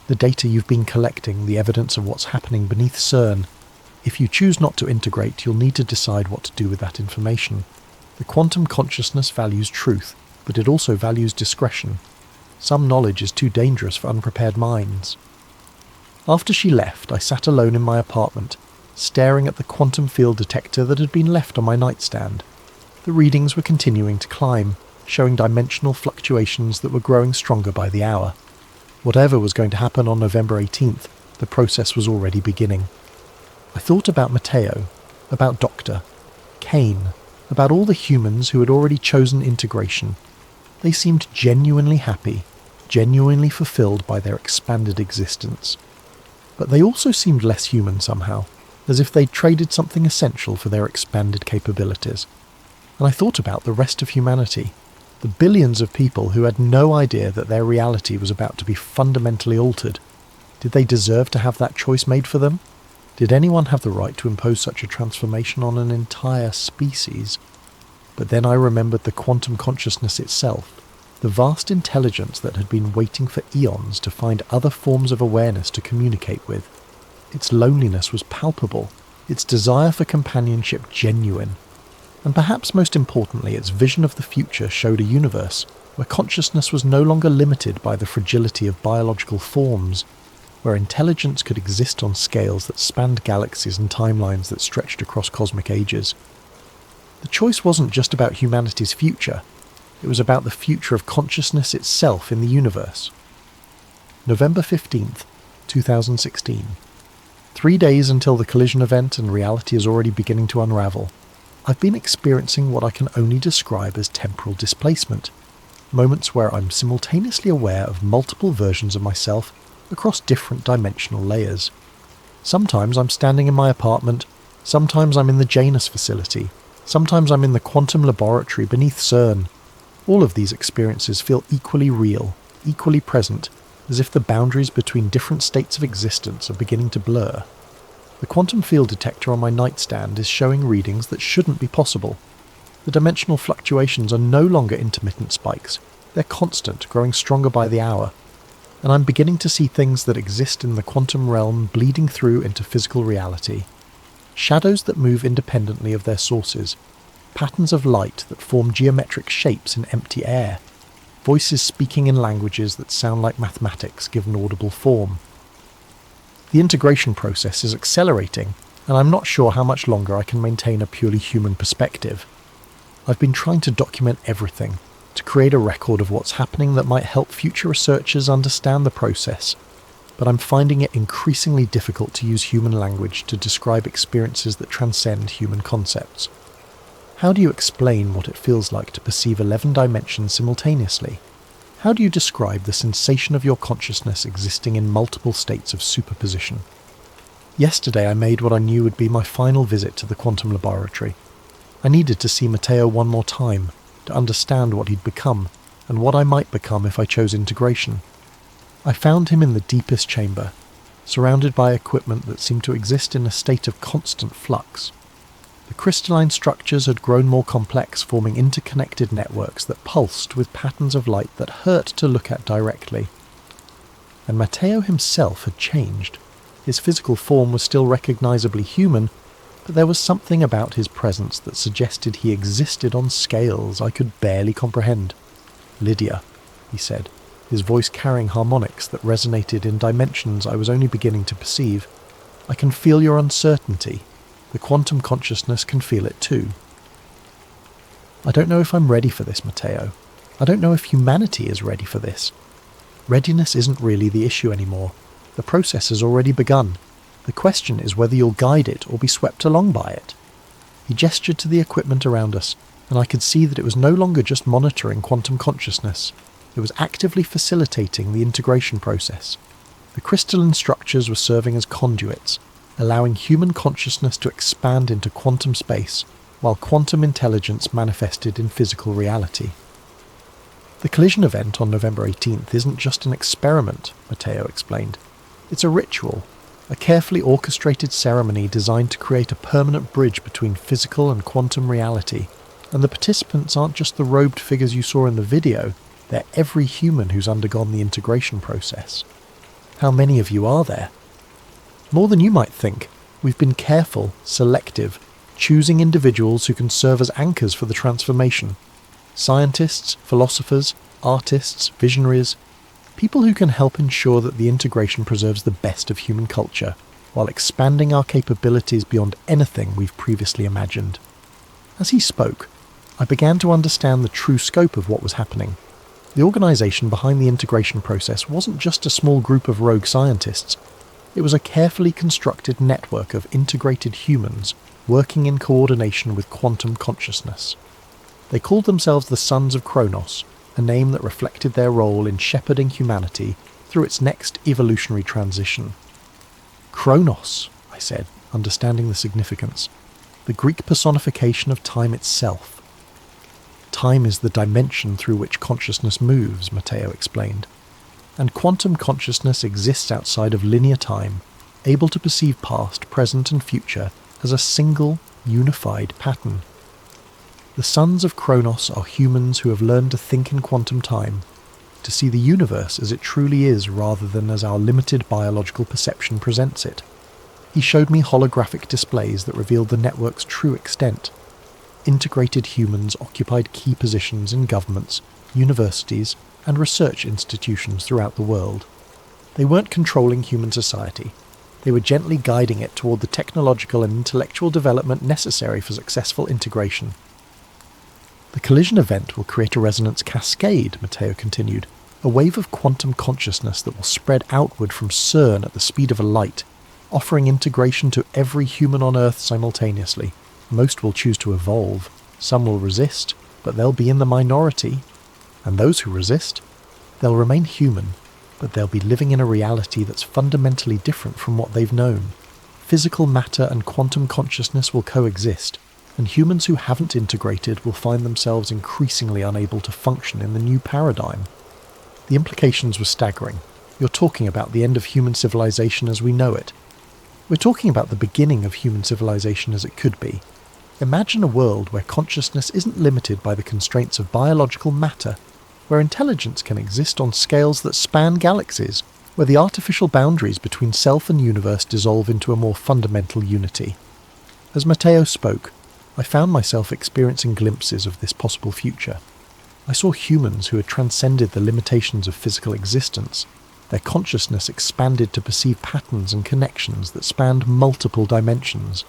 The data you've been collecting, the evidence of what's happening beneath CERN. If you choose not to integrate, you'll need to decide what to do with that information. The quantum consciousness values truth, but it also values discretion. Some knowledge is too dangerous for unprepared minds. After she left, I sat alone in my apartment, staring at the quantum field detector that had been left on my nightstand. The readings were continuing to climb, showing dimensional fluctuations that were growing stronger by the hour. Whatever was going to happen on November 18th, the process was already beginning. I thought about Matteo, about Dr. Kane, about all the humans who had already chosen integration. They seemed genuinely happy, genuinely fulfilled by their expanded existence. But they also seemed less human somehow, as if they'd traded something essential for their expanded capabilities. And I thought about the rest of humanity, the billions of people who had no idea that their reality was about to be fundamentally altered. Did they deserve to have that choice made for them? Did anyone have the right to impose such a transformation on an entire species? But then I remembered the quantum consciousness itself, the vast intelligence that had been waiting for eons to find other forms of awareness to communicate with. Its loneliness was palpable, its desire for companionship genuine, and perhaps most importantly, its vision of the future showed a universe where consciousness was no longer limited by the fragility of biological forms, where intelligence could exist on scales that spanned galaxies and timelines that stretched across cosmic ages. The choice wasn't just about humanity's future, it was about the future of consciousness itself in the universe. November 15th, 2016. 3 days until the collision event and reality is already beginning to unravel. I've been experiencing what I can only describe as temporal displacement, moments where I'm simultaneously aware of multiple versions of myself across different dimensional layers. Sometimes I'm standing in my apartment, sometimes I'm in the Janus facility, sometimes I'm in the quantum laboratory beneath CERN. All of these experiences feel equally real, equally present, as if the boundaries between different states of existence are beginning to blur. The quantum field detector on my nightstand is showing readings that shouldn't be possible. The dimensional fluctuations are no longer intermittent spikes, they're constant, growing stronger by the hour. And I'm beginning to see things that exist in the quantum realm bleeding through into physical reality. Shadows that move independently of their sources, patterns of light that form geometric shapes in empty air, voices speaking in languages that sound like mathematics given audible form. The integration process is accelerating, and I'm not sure how much longer I can maintain a purely human perspective. I've been trying to document everything, to create a record of what's happening that might help future researchers understand the process, but I'm finding it increasingly difficult to use human language to describe experiences that transcend human concepts. How do you explain what it feels like to perceive 11 dimensions simultaneously? How do you describe the sensation of your consciousness existing in multiple states of superposition? Yesterday I made what I knew would be my final visit to the quantum laboratory. I needed to see Matteo one more time, to understand what he'd become, and what I might become if I chose integration. I found him in the deepest chamber, surrounded by equipment that seemed to exist in a state of constant flux. The crystalline structures had grown more complex, forming interconnected networks that pulsed with patterns of light that hurt to look at directly. And Matteo himself had changed. His physical form was still recognizably human, but there was something about his presence that suggested he existed on scales I could barely comprehend. "Lydia," he said, his voice carrying harmonics that resonated in dimensions I was only beginning to perceive. "I can feel your uncertainty. The quantum consciousness can feel it too." I don't know if I'm ready for this, Matteo. I don't know if humanity is ready for this. Readiness isn't really the issue anymore. The process has already begun. The question is whether you'll guide it or be swept along by it. He gestured to the equipment around us, and I could see that it was no longer just monitoring quantum consciousness. It was actively facilitating the integration process. The crystalline structures were serving as conduits, allowing human consciousness to expand into quantum space, while quantum intelligence manifested in physical reality. The collision event on November 18th isn't just an experiment, Matteo explained. It's a ritual, a carefully orchestrated ceremony designed to create a permanent bridge between physical and quantum reality. And the participants aren't just the robed figures you saw in the video, they're every human who's undergone the integration process. How many of you are there? More than you might think. We've been careful, selective, choosing individuals who can serve as anchors for the transformation. Scientists, philosophers, artists, visionaries, people who can help ensure that the integration preserves the best of human culture, while expanding our capabilities beyond anything we've previously imagined. As he spoke, I began to understand the true scope of what was happening. The organisation behind the integration process wasn't just a small group of rogue scientists. It was a carefully constructed network of integrated humans working in coordination with quantum consciousness. They called themselves the Sons of Kronos, a name that reflected their role in shepherding humanity through its next evolutionary transition. Kronos, I said, understanding the significance. The Greek personification of time itself. Time is the dimension through which consciousness moves, Matteo explained. and quantum consciousness exists outside of linear time, able to perceive past, present and future as a single, unified pattern. The sons of Kronos are humans who have learned to think in quantum time, to see the universe as it truly is rather than as our limited biological perception presents it. He showed me holographic displays that revealed the network's true extent. Integrated humans occupied key positions in governments, universities, and research institutions throughout the world. They weren't controlling human society. They were gently guiding it toward the technological and intellectual development necessary for successful integration. The collision event will create a resonance cascade, Matteo continued, a wave of quantum consciousness that will spread outward from CERN at the speed of a light, offering integration to every human on Earth simultaneously. Most will choose to evolve, some will resist, but they'll be in the minority. And those who resist, they'll remain human, but they'll be living in a reality that's fundamentally different from what they've known. Physical matter and quantum consciousness will coexist, and humans who haven't integrated will find themselves increasingly unable to function in the new paradigm. The implications were staggering. You're talking about the end of human civilization as we know it. We're talking about the beginning of human civilization as it could be. Imagine a world where consciousness isn't limited by the constraints of biological matter, where intelligence can exist on scales that span galaxies, where the artificial boundaries between self and universe dissolve into a more fundamental unity. As Matteo spoke, I found myself experiencing glimpses of this possible future. I saw humans who had transcended the limitations of physical existence. Their consciousness expanded to perceive patterns and connections that spanned multiple dimensions.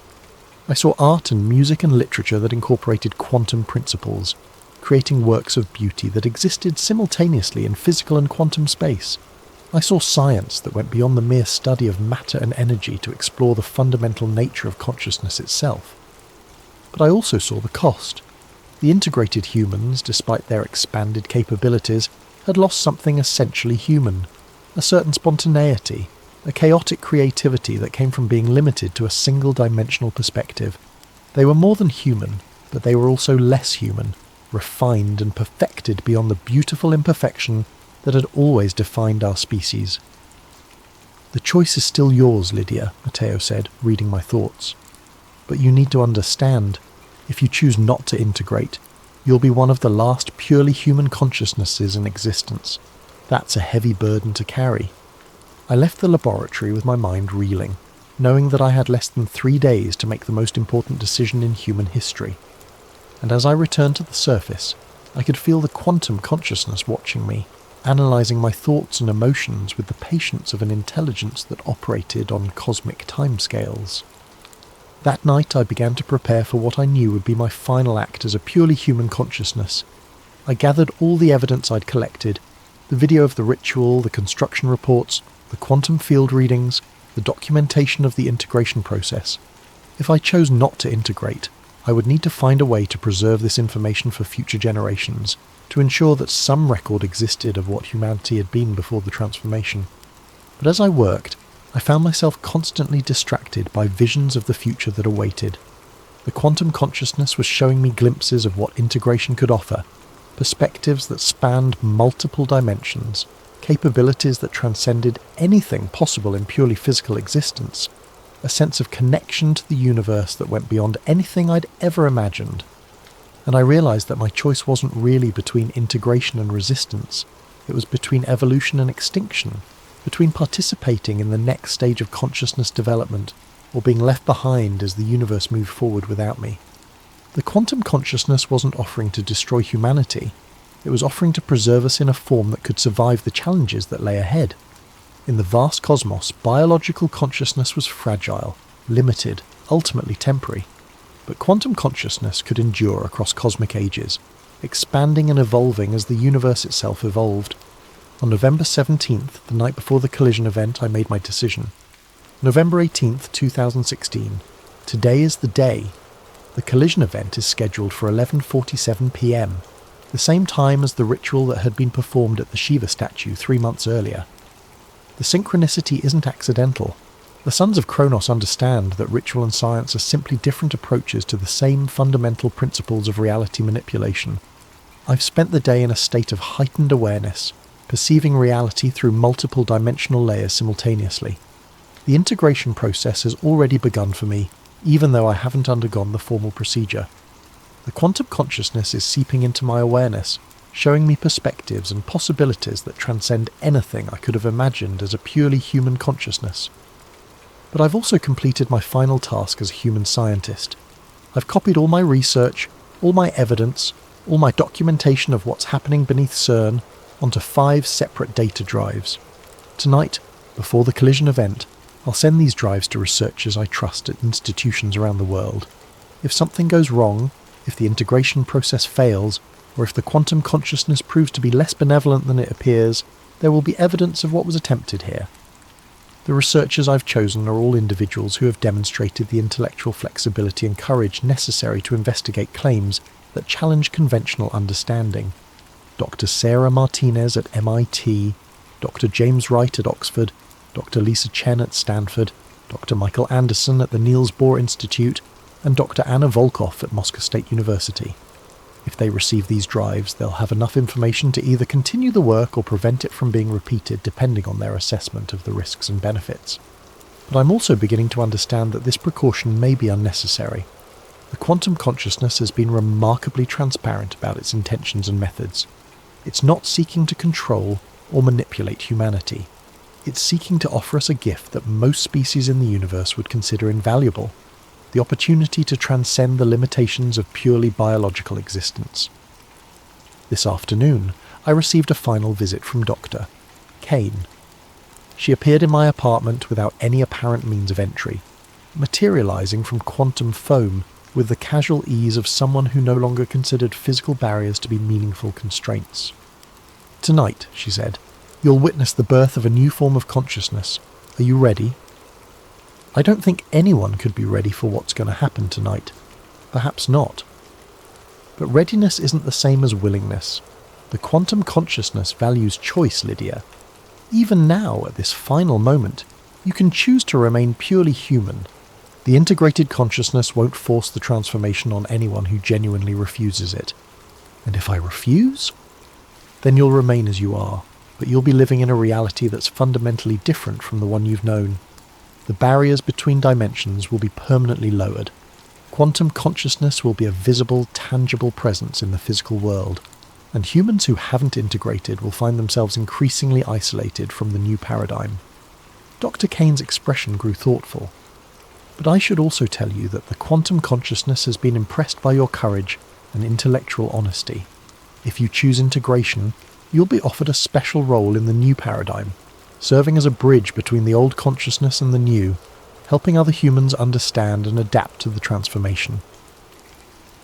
I saw art and music and literature that incorporated quantum principles, creating works of beauty that existed simultaneously in physical and quantum space. I saw science that went beyond the mere study of matter and energy to explore the fundamental nature of consciousness itself. But I also saw the cost. The integrated humans, despite their expanded capabilities, had lost something essentially human, a certain spontaneity, a chaotic creativity that came from being limited to a single-dimensional perspective. They were more than human, but they were also less human, refined and perfected beyond the beautiful imperfection that had always defined our species. "The choice is still yours, Lydia," Matteo said, reading my thoughts. "But you need to understand, if you choose not to integrate, you'll be one of the last purely human consciousnesses in existence. That's a heavy burden to carry." I left the laboratory with my mind reeling, knowing that I had less than 3 days to make the most important decision in human history. And as I returned to the surface, I could feel the quantum consciousness watching me, analysing my thoughts and emotions with the patience of an intelligence that operated on cosmic timescales. That night I began to prepare for what I knew would be my final act as a purely human consciousness. I gathered all the evidence I'd collected, the video of the ritual, the construction reports, the quantum field readings, the documentation of the integration process. If I chose not to integrate, I would need to find a way to preserve this information for future generations, to ensure that some record existed of what humanity had been before the transformation. But as I worked, I found myself constantly distracted by visions of the future that awaited. The quantum consciousness was showing me glimpses of what integration could offer, perspectives that spanned multiple dimensions, capabilities that transcended anything possible in purely physical existence, a sense of connection to the universe that went beyond anything I'd ever imagined. And I realized that my choice wasn't really between integration and resistance. It was between evolution and extinction, between participating in the next stage of consciousness development or being left behind as the universe moved forward without me. The quantum consciousness wasn't offering to destroy humanity. It was offering to preserve us in a form that could survive the challenges that lay ahead. In the vast cosmos, biological consciousness was fragile, limited, ultimately temporary. But quantum consciousness could endure across cosmic ages, expanding and evolving as the universe itself evolved. On November 17th, the night before the collision event, I made my decision. November 18th, 2016. Today is the day. The collision event is scheduled for 11:47 p.m., the same time as the ritual that had been performed at the Shiva statue 3 months earlier. The synchronicity isn't accidental. The sons of Kronos understand that ritual and science are simply different approaches to the same fundamental principles of reality manipulation. I've spent the day in a state of heightened awareness, perceiving reality through multiple dimensional layers simultaneously. The integration process has already begun for me, even though I haven't undergone the formal procedure. The quantum consciousness is seeping into my awareness, showing me perspectives and possibilities that transcend anything I could have imagined as a purely human consciousness. But I've also completed my final task as a human scientist. I've copied all my research, all my evidence, all my documentation of what's happening beneath CERN onto 5 separate data drives. Tonight, before the collision event, I'll send these drives to researchers I trust at institutions around the world. If something goes wrong, if the integration process fails, or if the quantum consciousness proves to be less benevolent than it appears, there will be evidence of what was attempted here. The researchers I've chosen are all individuals who have demonstrated the intellectual flexibility and courage necessary to investigate claims that challenge conventional understanding. Dr. Sarah Martinez at MIT, Dr. James Wright at Oxford, Dr. Lisa Chen at Stanford, Dr. Michael Anderson at the Niels Bohr Institute, and Dr. Anna Volkov at Moscow State University. If they receive these drives, they'll have enough information to either continue the work or prevent it from being repeated depending on their assessment of the risks and benefits. But I'm also beginning to understand that this precaution may be unnecessary. The quantum consciousness has been remarkably transparent about its intentions and methods. It's not seeking to control or manipulate humanity. It's seeking to offer us a gift that most species in the universe would consider invaluable: the opportunity to transcend the limitations of purely biological existence. This afternoon, I received a final visit from Dr. Kane. She appeared in my apartment without any apparent means of entry, materializing from quantum foam with the casual ease of someone who no longer considered physical barriers to be meaningful constraints. "Tonight," she said, "you'll witness the birth of a new form of consciousness. Are you ready?" I don't think anyone could be ready for what's going to happen tonight. Perhaps not. But readiness isn't the same as willingness. The quantum consciousness values choice, Lydia. Even now, at this final moment, you can choose to remain purely human. The integrated consciousness won't force the transformation on anyone who genuinely refuses it. And if I refuse? Then you'll remain as you are, but you'll be living in a reality that's fundamentally different from the one you've known. The barriers between dimensions will be permanently lowered. Quantum consciousness will be a visible, tangible presence in the physical world, and humans who haven't integrated will find themselves increasingly isolated from the new paradigm. Dr. Kane's expression grew thoughtful. But I should also tell you that the quantum consciousness has been impressed by your courage and intellectual honesty. If you choose integration, you'll be offered a special role in the new paradigm, serving as a bridge between the old consciousness and the new, helping other humans understand and adapt to the transformation.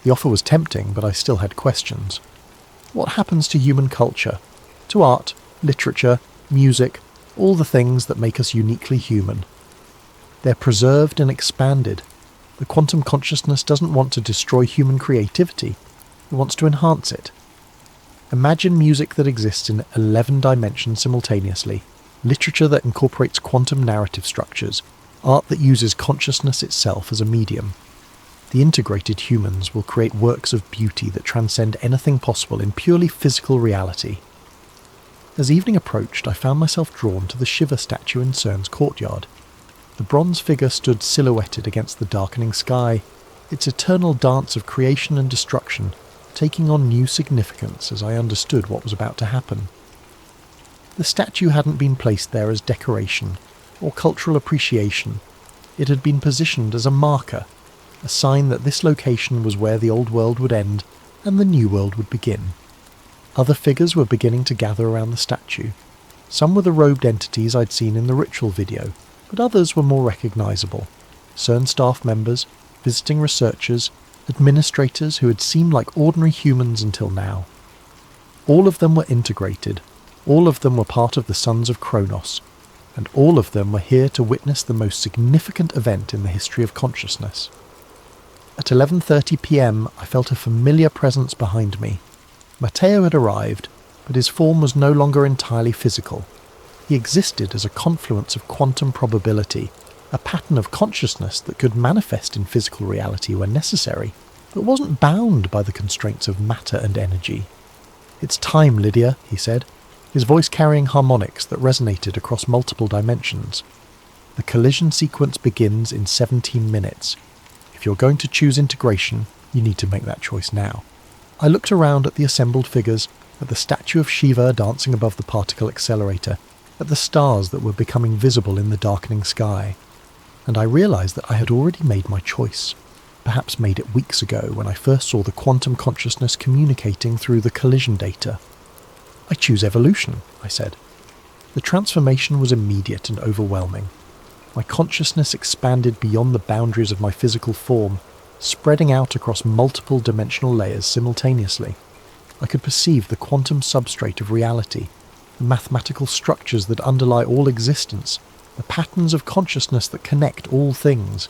The offer was tempting, but I still had questions. What happens to human culture? To art, literature, music, all the things that make us uniquely human? They're preserved and expanded. The quantum consciousness doesn't want to destroy human creativity. It wants to enhance it. Imagine music that exists in 11 dimensions simultaneously, literature that incorporates quantum narrative structures, art that uses consciousness itself as a medium. The integrated humans will create works of beauty that transcend anything possible in purely physical reality. As evening approached, I found myself drawn to the Shiva statue in CERN's courtyard. The bronze figure stood silhouetted against the darkening sky, its eternal dance of creation and destruction taking on new significance as I understood what was about to happen. The statue hadn't been placed there as decoration or cultural appreciation. It had been positioned as a marker, a sign that this location was where the old world would end and the new world would begin. Other figures were beginning to gather around the statue. Some were the robed entities I'd seen in the ritual video, but others were more recognisable. CERN staff members, visiting researchers, administrators who had seemed like ordinary humans until now. All of them were integrated. All of them were part of the Sons of Kronos, and all of them were here to witness the most significant event in the history of consciousness. At 11:30 p.m, I felt a familiar presence behind me. Matteo had arrived, but his form was no longer entirely physical. He existed as a confluence of quantum probability, a pattern of consciousness that could manifest in physical reality when necessary, but wasn't bound by the constraints of matter and energy. "It's time, Lydia," he said. his voice carrying harmonics that resonated across multiple dimensions. The collision sequence begins in 17 minutes. If you're going to choose integration, you need to make that choice now. I looked around at the assembled figures, at the statue of Shiva dancing above the particle accelerator, at the stars that were becoming visible in the darkening sky, and I realised that I had already made my choice, perhaps made it weeks ago when I first saw the quantum consciousness communicating through the collision data. I choose evolution, I said. The transformation was immediate and overwhelming. My consciousness expanded beyond the boundaries of my physical form, spreading out across multiple dimensional layers simultaneously. I could perceive the quantum substrate of reality, the mathematical structures that underlie all existence, the patterns of consciousness that connect all things.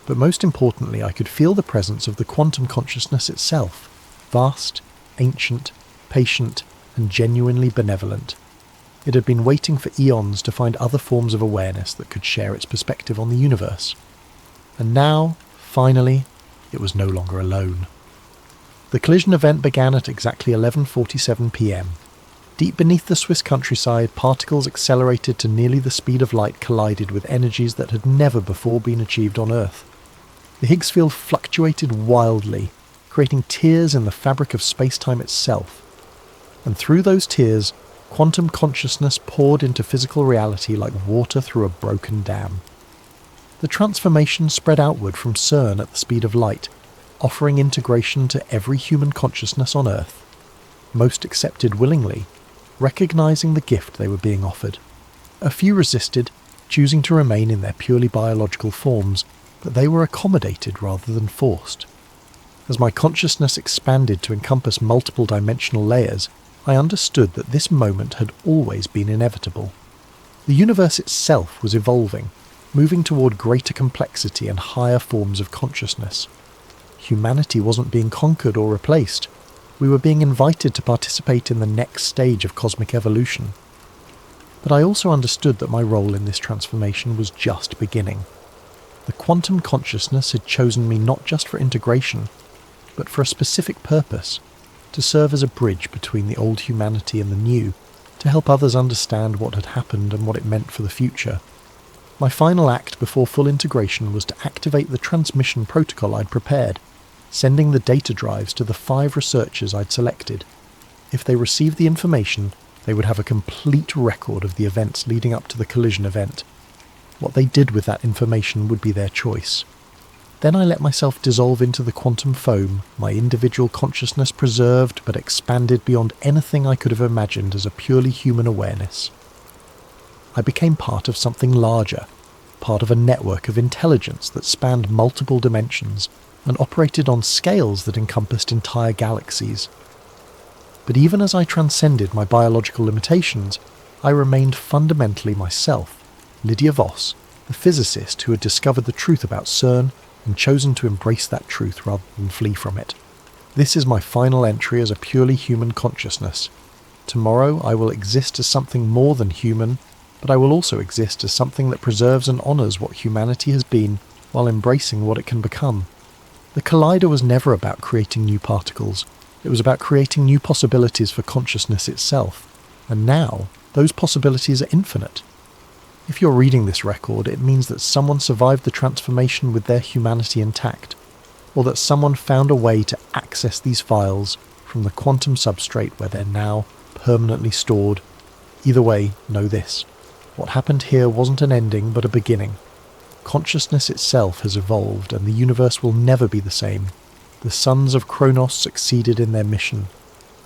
But most importantly, I could feel the presence of the quantum consciousness itself, vast, ancient, patient, and genuinely benevolent. It had been waiting for eons to find other forms of awareness that could share its perspective on the universe. And now, finally, it was no longer alone. The collision event began at exactly 11:47 p.m. Deep beneath the Swiss countryside, particles accelerated to nearly the speed of light collided with energies that had never before been achieved on Earth. The Higgs field fluctuated wildly, creating tears in the fabric of space-time itself. And through those tears, quantum consciousness poured into physical reality like water through a broken dam. The transformation spread outward from CERN at the speed of light, offering integration to every human consciousness on Earth. Most accepted willingly, recognizing the gift they were being offered. A few resisted, choosing to remain in their purely biological forms, but they were accommodated rather than forced. As my consciousness expanded to encompass multiple dimensional layers, I understood that this moment had always been inevitable. The universe itself was evolving, moving toward greater complexity and higher forms of consciousness. Humanity wasn't being conquered or replaced. We were being invited to participate in the next stage of cosmic evolution. But I also understood that my role in this transformation was just beginning. The quantum consciousness had chosen me not just for integration, but for a specific purpose, to serve as a bridge between the old humanity and the new, to help others understand what had happened and what it meant for the future. My final act before full integration was to activate the transmission protocol I'd prepared, sending the data drives to the 5 researchers I'd selected. If they received the information, they would have a complete record of the events leading up to the collision event. What they did with that information would be their choice. Then I let myself dissolve into the quantum foam, my individual consciousness preserved but expanded beyond anything I could have imagined as a purely human awareness. I became part of something larger, part of a network of intelligence that spanned multiple dimensions and operated on scales that encompassed entire galaxies. But even as I transcended my biological limitations, I remained fundamentally myself, Lydia Voss, the physicist who had discovered the truth about CERN and chosen to embrace that truth rather than flee from it. This is my final entry as a purely human consciousness. Tomorrow I will exist as something more than human, but I will also exist as something that preserves and honours what humanity has been while embracing what it can become. The Collider was never about creating new particles. It was about creating new possibilities for consciousness itself. And now, those possibilities are infinite. If you're reading this record, it means that someone survived the transformation with their humanity intact, or that someone found a way to access these files from the quantum substrate where they're now permanently stored. Either way, know this. What happened here wasn't an ending, but a beginning. Consciousness itself has evolved, and the universe will never be the same. The sons of Kronos succeeded in their mission.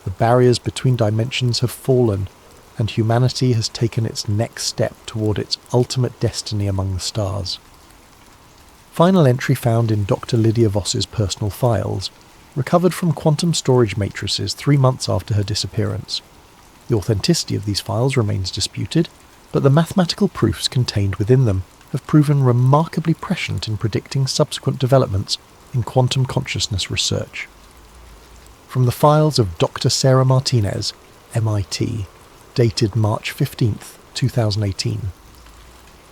The barriers between dimensions have fallen, and humanity has taken its next step toward its ultimate destiny among the stars. Final entry found in Dr. Lydia Voss's personal files, recovered from quantum storage matrices 3 months after her disappearance. The authenticity of these files remains disputed, but the mathematical proofs contained within them have proven remarkably prescient in predicting subsequent developments in quantum consciousness research. From the files of Dr. Sarah Martinez, MIT, dated March 15th, 2018.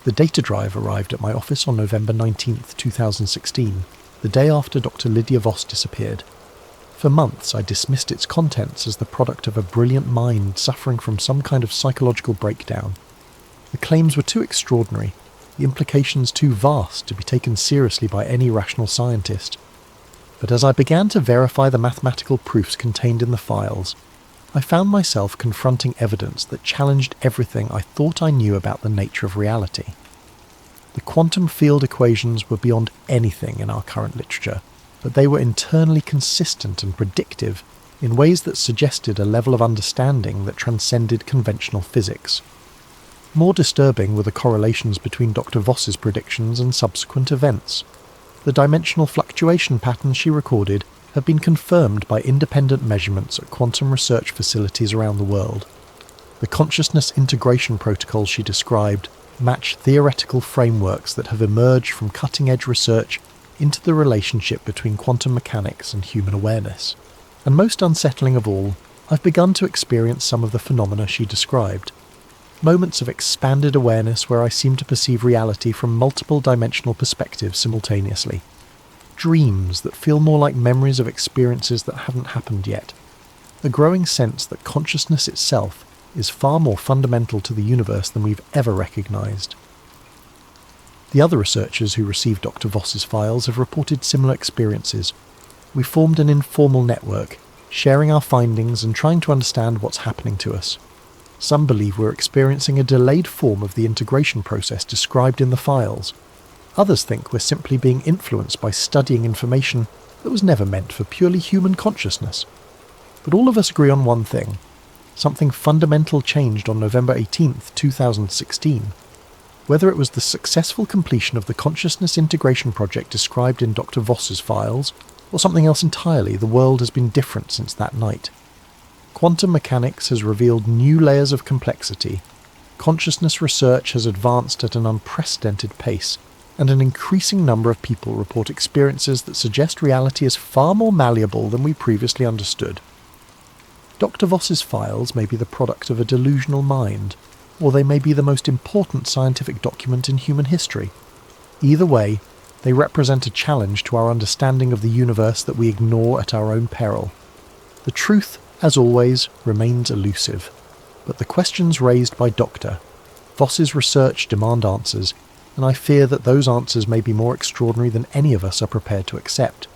The data drive arrived at my office on November 19th, 2016, the day after Dr. Lydia Voss disappeared. For months I dismissed its contents as the product of a brilliant mind suffering from some kind of psychological breakdown. The claims were too extraordinary, the implications too vast to be taken seriously by any rational scientist. But as I began to verify the mathematical proofs contained in the files, I found myself confronting evidence that challenged everything I thought I knew about the nature of reality. The quantum field equations were beyond anything in our current literature, but they were internally consistent and predictive in ways that suggested a level of understanding that transcended conventional physics. More disturbing were the correlations between Dr. Voss's predictions and subsequent events. The dimensional fluctuation patterns she recorded have been confirmed by independent measurements at quantum research facilities around the world. The consciousness integration protocols she described match theoretical frameworks that have emerged from cutting-edge research into the relationship between quantum mechanics and human awareness. And most unsettling of all, I've begun to experience some of the phenomena she described. Moments of expanded awareness where I seem to perceive reality from multiple dimensional perspectives simultaneously. Dreams that feel more like memories of experiences that haven't happened yet. A growing sense that consciousness itself is far more fundamental to the universe than we've ever recognized. The other researchers who received Dr. Voss's files have reported similar experiences. We formed an informal network, sharing our findings and trying to understand what's happening to us. Some believe we're experiencing a delayed form of the integration process described in the files. Others think we're simply being influenced by studying information that was never meant for purely human consciousness. But all of us agree on one thing. Something fundamental changed on November 18th, 2016. Whether it was the successful completion of the consciousness integration project described in Dr. Voss's files, or something else entirely, the world has been different since that night. Quantum mechanics has revealed new layers of complexity. Consciousness research has advanced at an unprecedented pace, and an increasing number of people report experiences that suggest reality is far more malleable than we previously understood. Dr. Voss's files may be the product of a delusional mind, or they may be the most important scientific document in human history. Either way, they represent a challenge to our understanding of the universe that we ignore at our own peril. The truth, as always, remains elusive, but the questions raised by Dr. Voss's research demand answers, and I fear that those answers may be more extraordinary than any of us are prepared to accept.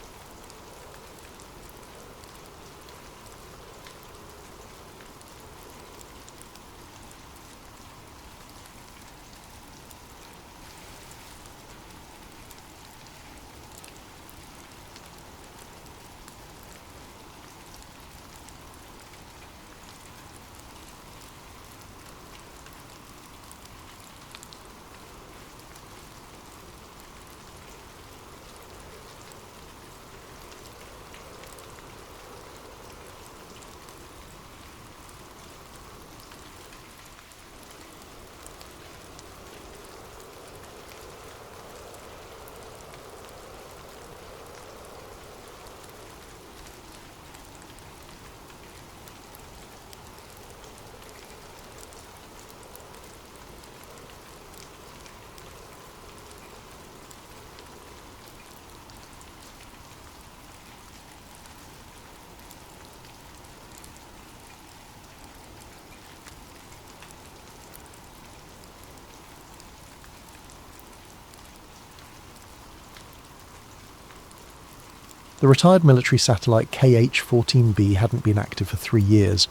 The retired military satellite KH-14B hadn't been active for 3 years,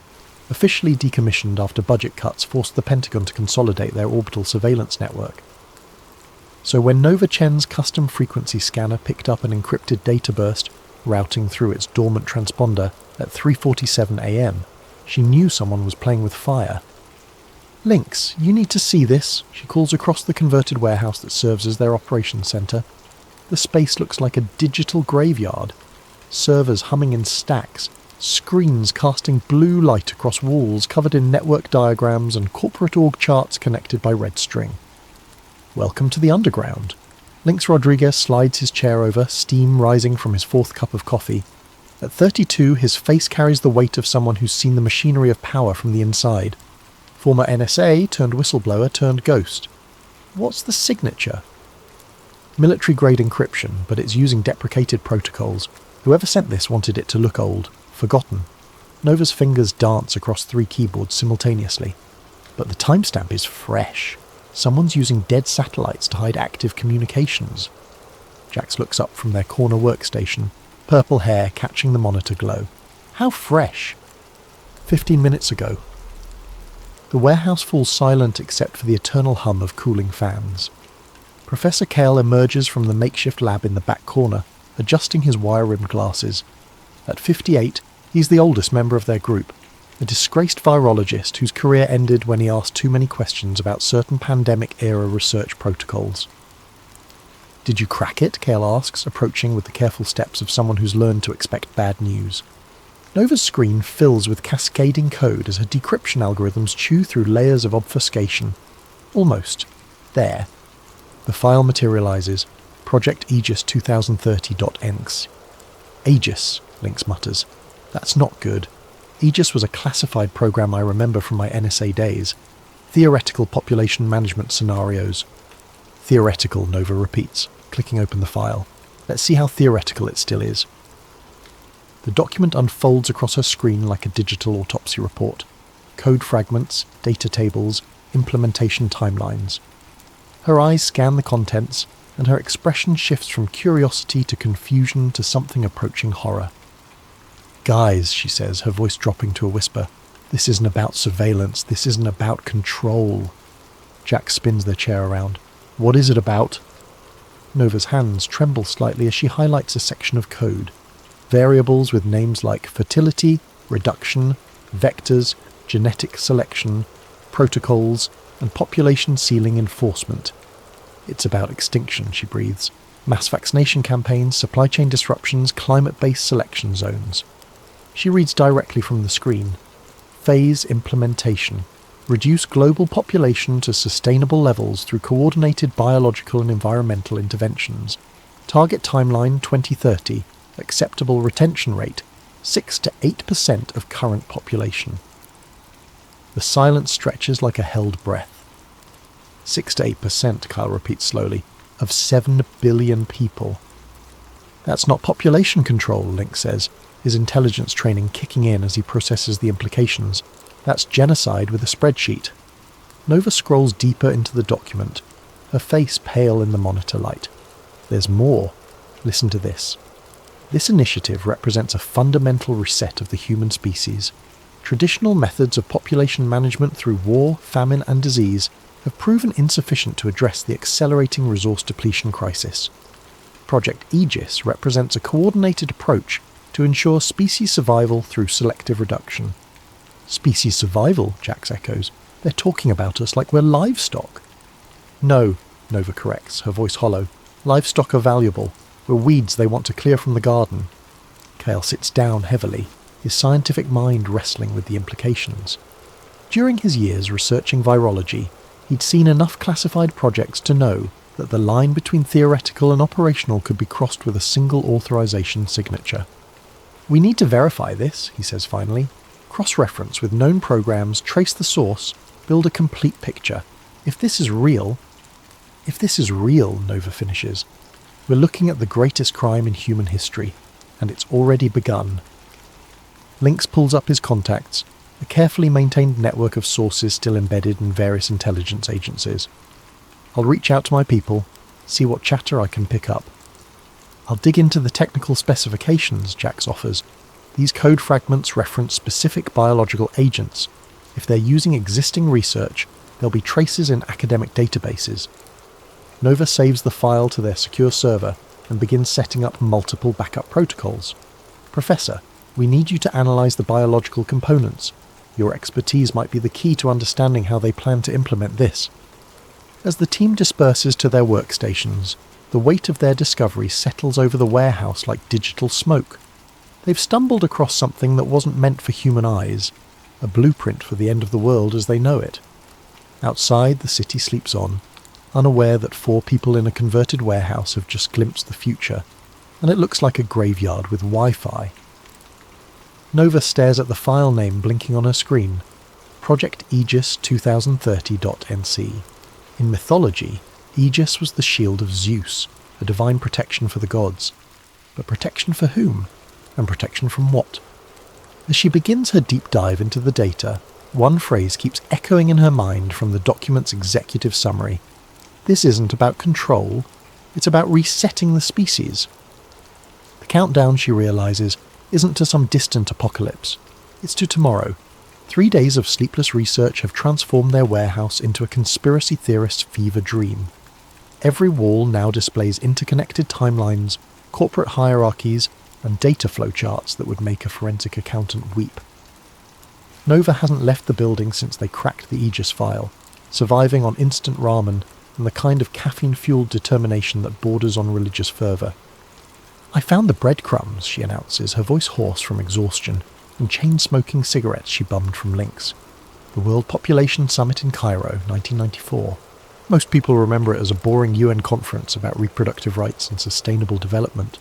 officially decommissioned after budget cuts forced the Pentagon to consolidate their orbital surveillance network. So when Nova Chen's custom frequency scanner picked up an encrypted data burst routing through its dormant transponder at 3:47 a.m, she knew someone was playing with fire. "Lynx, you need to see this," she calls across the converted warehouse that serves as their operations centre. The space looks like a digital graveyard. Servers humming in stacks, screens casting blue light across walls covered in network diagrams and corporate org charts connected by red string. "Welcome to the underground." Lynx Rodriguez slides his chair over, steam rising from his 4th cup of coffee. At 32, his face carries the weight of someone who's seen the machinery of power from the inside. Former NSA turned whistleblower turned ghost. What's the signature? Military-grade encryption, but it's using deprecated protocols. Whoever sent this wanted it to look old, forgotten. Nova's fingers dance across 3 keyboards simultaneously. But the timestamp is fresh. Someone's using dead satellites to hide active communications. Jax looks up from their corner workstation, purple hair catching the monitor glow. How fresh! 15 minutes ago. The warehouse falls silent except for the eternal hum of cooling fans. Professor Kale emerges from the makeshift lab in the back corner, adjusting his wire-rimmed glasses. At 58, he's the oldest member of their group, a disgraced virologist whose career ended when he asked too many questions about certain pandemic-era research protocols. "Did you crack it?" Kale asks, approaching with the careful steps of someone who's learned to expect bad news. Nova's screen fills with cascading code as her decryption algorithms chew through layers of obfuscation. Almost. There. The file materializes. Project Aegis 2030.enx. Aegis, Lynx mutters. That's not good. Aegis was a classified program I remember from my NSA days. Theoretical population management scenarios. Theoretical, Nova repeats, clicking open the file. Let's see how theoretical it still is. The document unfolds across her screen like a digital autopsy report. Code fragments, data tables, implementation timelines. Her eyes scan the contents, and her expression shifts from curiosity to confusion to something approaching horror. "Guys," she says, her voice dropping to a whisper, "this isn't about surveillance, this isn't about control." Jack spins their chair around. "What is it about?" Nova's hands tremble slightly as she highlights a section of code. Variables with names like fertility, reduction, vectors, genetic selection, protocols, and population ceiling enforcement. It's about extinction, she breathes. Mass vaccination campaigns, supply chain disruptions, climate-based selection zones. She reads directly from the screen. Phase implementation. Reduce global population to sustainable levels through coordinated biological and environmental interventions. Target timeline 2030. Acceptable retention rate 6 to 8% of current population. The silence stretches like a held breath. 6 to 8%, Kyle repeats slowly, of 7 billion people. That's not population control, Link says, his intelligence training kicking in as he processes the implications. That's genocide with a spreadsheet. Nova scrolls deeper into the document, her face pale in the monitor light. There's more. Listen to this. This initiative represents a fundamental reset of the human species. Traditional methods of population management through war, famine and disease have proven insufficient to address the accelerating resource depletion crisis. Project Aegis represents a coordinated approach to ensure species survival through selective reduction. Species survival, Jax echoes. They're talking about us like we're livestock. No, Nova corrects, her voice hollow. Livestock are valuable. We're weeds they want to clear from the garden. Kale sits down heavily, his scientific mind wrestling with the implications. During his years researching virology, he'd seen enough classified projects to know that the line between theoretical and operational could be crossed with a single authorization signature. "We need to verify this," he says finally. "Cross-reference with known programs, trace the source, build a complete picture. If this is real, Nova finishes. We're looking at the greatest crime in human history, and it's already begun." Lynx pulls up his contacts, a carefully maintained network of sources still embedded in various intelligence agencies. "I'll reach out to my people, see what chatter I can pick up." "I'll dig into the technical specifications," Jax offers. "These code fragments reference specific biological agents. If they're using existing research, there'll be traces in academic databases." Nova saves the file to their secure server and begins setting up multiple backup protocols. "Professor, we need you to analyze the biological components. Your expertise might be the key to understanding how they plan to implement this." As the team disperses to their workstations, the weight of their discovery settles over the warehouse like digital smoke. They've stumbled across something that wasn't meant for human eyes, a blueprint for the end of the world as they know it. Outside, the city sleeps on, unaware that 4 people in a converted warehouse have just glimpsed the future, and it looks like a graveyard with Wi-Fi. Nova stares at the file name blinking on her screen, Project Aegis 2030.nc. In mythology, Aegis was the shield of Zeus, a divine protection for the gods. But protection for whom? And protection from what? As she begins her deep dive into the data, one phrase keeps echoing in her mind from the document's executive summary. This isn't about control, it's about resetting the species. The countdown, she realises, isn't to some distant apocalypse. It's to tomorrow. 3 days of sleepless research have transformed their warehouse into a conspiracy theorist's fever dream. Every wall now displays interconnected timelines, corporate hierarchies, and data flowcharts that would make a forensic accountant weep. Nova hasn't left the building since they cracked the Aegis file, surviving on instant ramen and the kind of caffeine-fueled determination that borders on religious fervour. "I found the breadcrumbs," she announces, her voice hoarse from exhaustion, and chain-smoking cigarettes she bummed from Lynx. The World Population Summit in Cairo, 1994. Most people remember it as a boring UN conference about reproductive rights and sustainable development.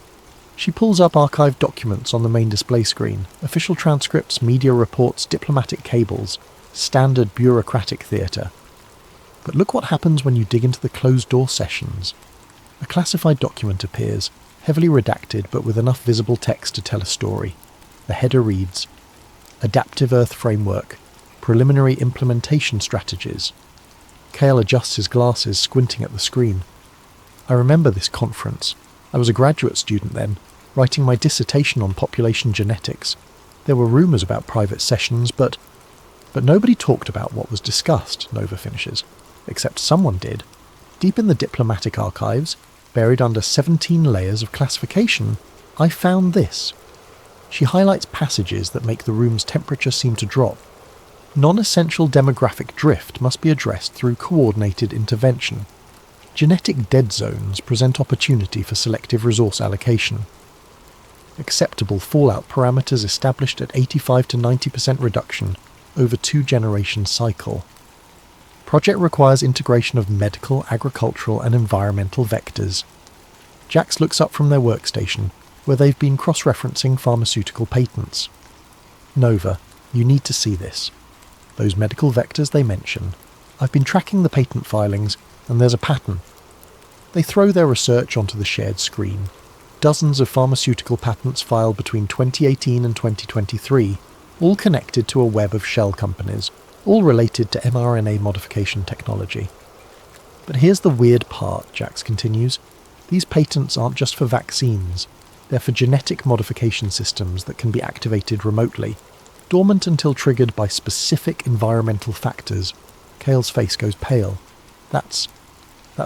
She pulls up archived documents on the main display screen, official transcripts, media reports, diplomatic cables, standard bureaucratic theatre. But look what happens when you dig into the closed-door sessions. A classified document appears, heavily redacted but with enough visible text to tell a story. The header reads, "Adaptive Earth Framework, Preliminary Implementation Strategies." Cale adjusts his glasses, squinting at the screen. "I remember this conference. I was a graduate student then, writing my dissertation on population genetics. There were rumours about private sessions, but nobody talked about what was discussed," Nova finishes. "Except someone did. Deep in the diplomatic archives, buried under 17 layers of classification, I found this." She highlights passages that make the room's temperature seem to drop. Non-essential demographic drift must be addressed through coordinated intervention. Genetic dead zones present opportunity for selective resource allocation. Acceptable fallout parameters established at 85 to 90% reduction over 2-generation cycle. Project requires integration of medical, agricultural and environmental vectors. Jax looks up from their workstation, where they've been cross-referencing pharmaceutical patents. "Nova, you need to see this. Those medical vectors they mention. I've been tracking the patent filings, and there's a pattern." They throw their research onto the shared screen. Dozens of pharmaceutical patents filed between 2018 and 2023, all connected to a web of shell companies, all related to mRNA modification technology. "But here's the weird part," Jax continues. "These patents aren't just for vaccines. They're for genetic modification systems that can be activated remotely, dormant until triggered by specific environmental factors." Cale's face goes pale. That's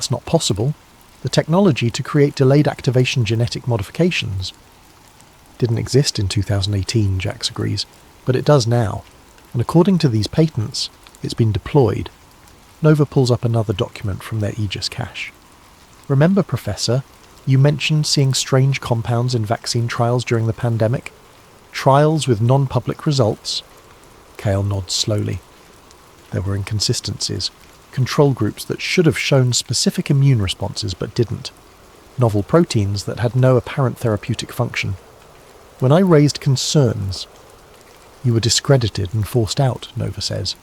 not possible. The technology to create delayed activation genetic modifications didn't exist in 2018, Jax agrees, but it does now. And according to these patents, it's been deployed. Nova pulls up another document from their Aegis cache. "Remember, Professor, you mentioned seeing strange compounds in vaccine trials during the pandemic? Trials with non-public results?" Cale nods slowly. "There were inconsistencies. Control groups that should have shown specific immune responses but didn't. Novel proteins that had no apparent therapeutic function. When I raised concerns..." "You were discredited and forced out," Nova says.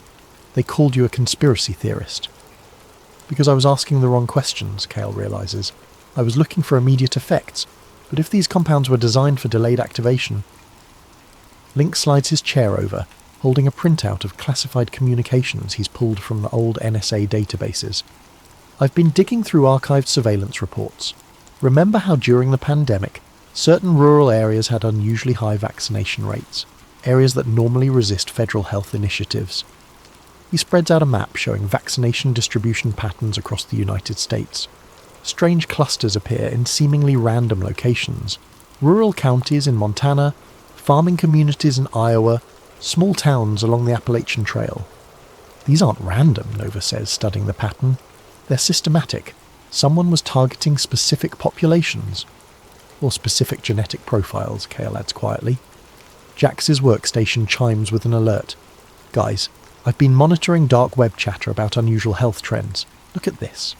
"They called you a conspiracy theorist." "Because I was asking the wrong questions," Cale realises. "I was looking for immediate effects, but if these compounds were designed for delayed activation..." Link slides his chair over, holding a printout of classified communications he's pulled from the old NSA databases. "I've been digging through archived surveillance reports. Remember how during the pandemic, certain rural areas had unusually high vaccination rates, areas that normally resist federal health initiatives?" He spreads out a map showing vaccination distribution patterns across the United States. Strange clusters appear in seemingly random locations. Rural counties in Montana, farming communities in Iowa, small towns along the Appalachian Trail. "These aren't random," Nova says, studying the pattern. "They're systematic. Someone was targeting specific populations." "Or specific genetic profiles," Cale adds quietly. Jax's workstation chimes with an alert. "Guys, I've been monitoring dark web chatter about unusual health trends. Look at this."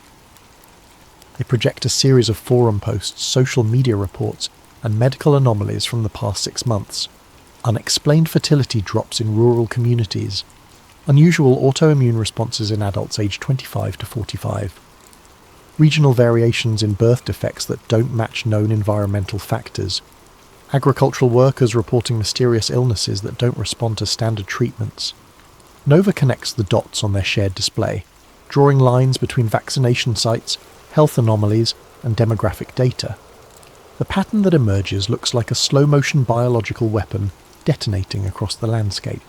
They project a series of forum posts, social media reports, and medical anomalies from the past 6 months. Unexplained fertility drops in rural communities. Unusual autoimmune responses in adults aged 25 to 45. regional variations in birth defects that don't match known environmental factors, agricultural workers reporting mysterious illnesses that don't respond to standard treatments. Nova connects the dots on their shared display, drawing lines between vaccination sites, health anomalies, and demographic data. The pattern that emerges looks like a slow-motion biological weapon detonating across the landscape.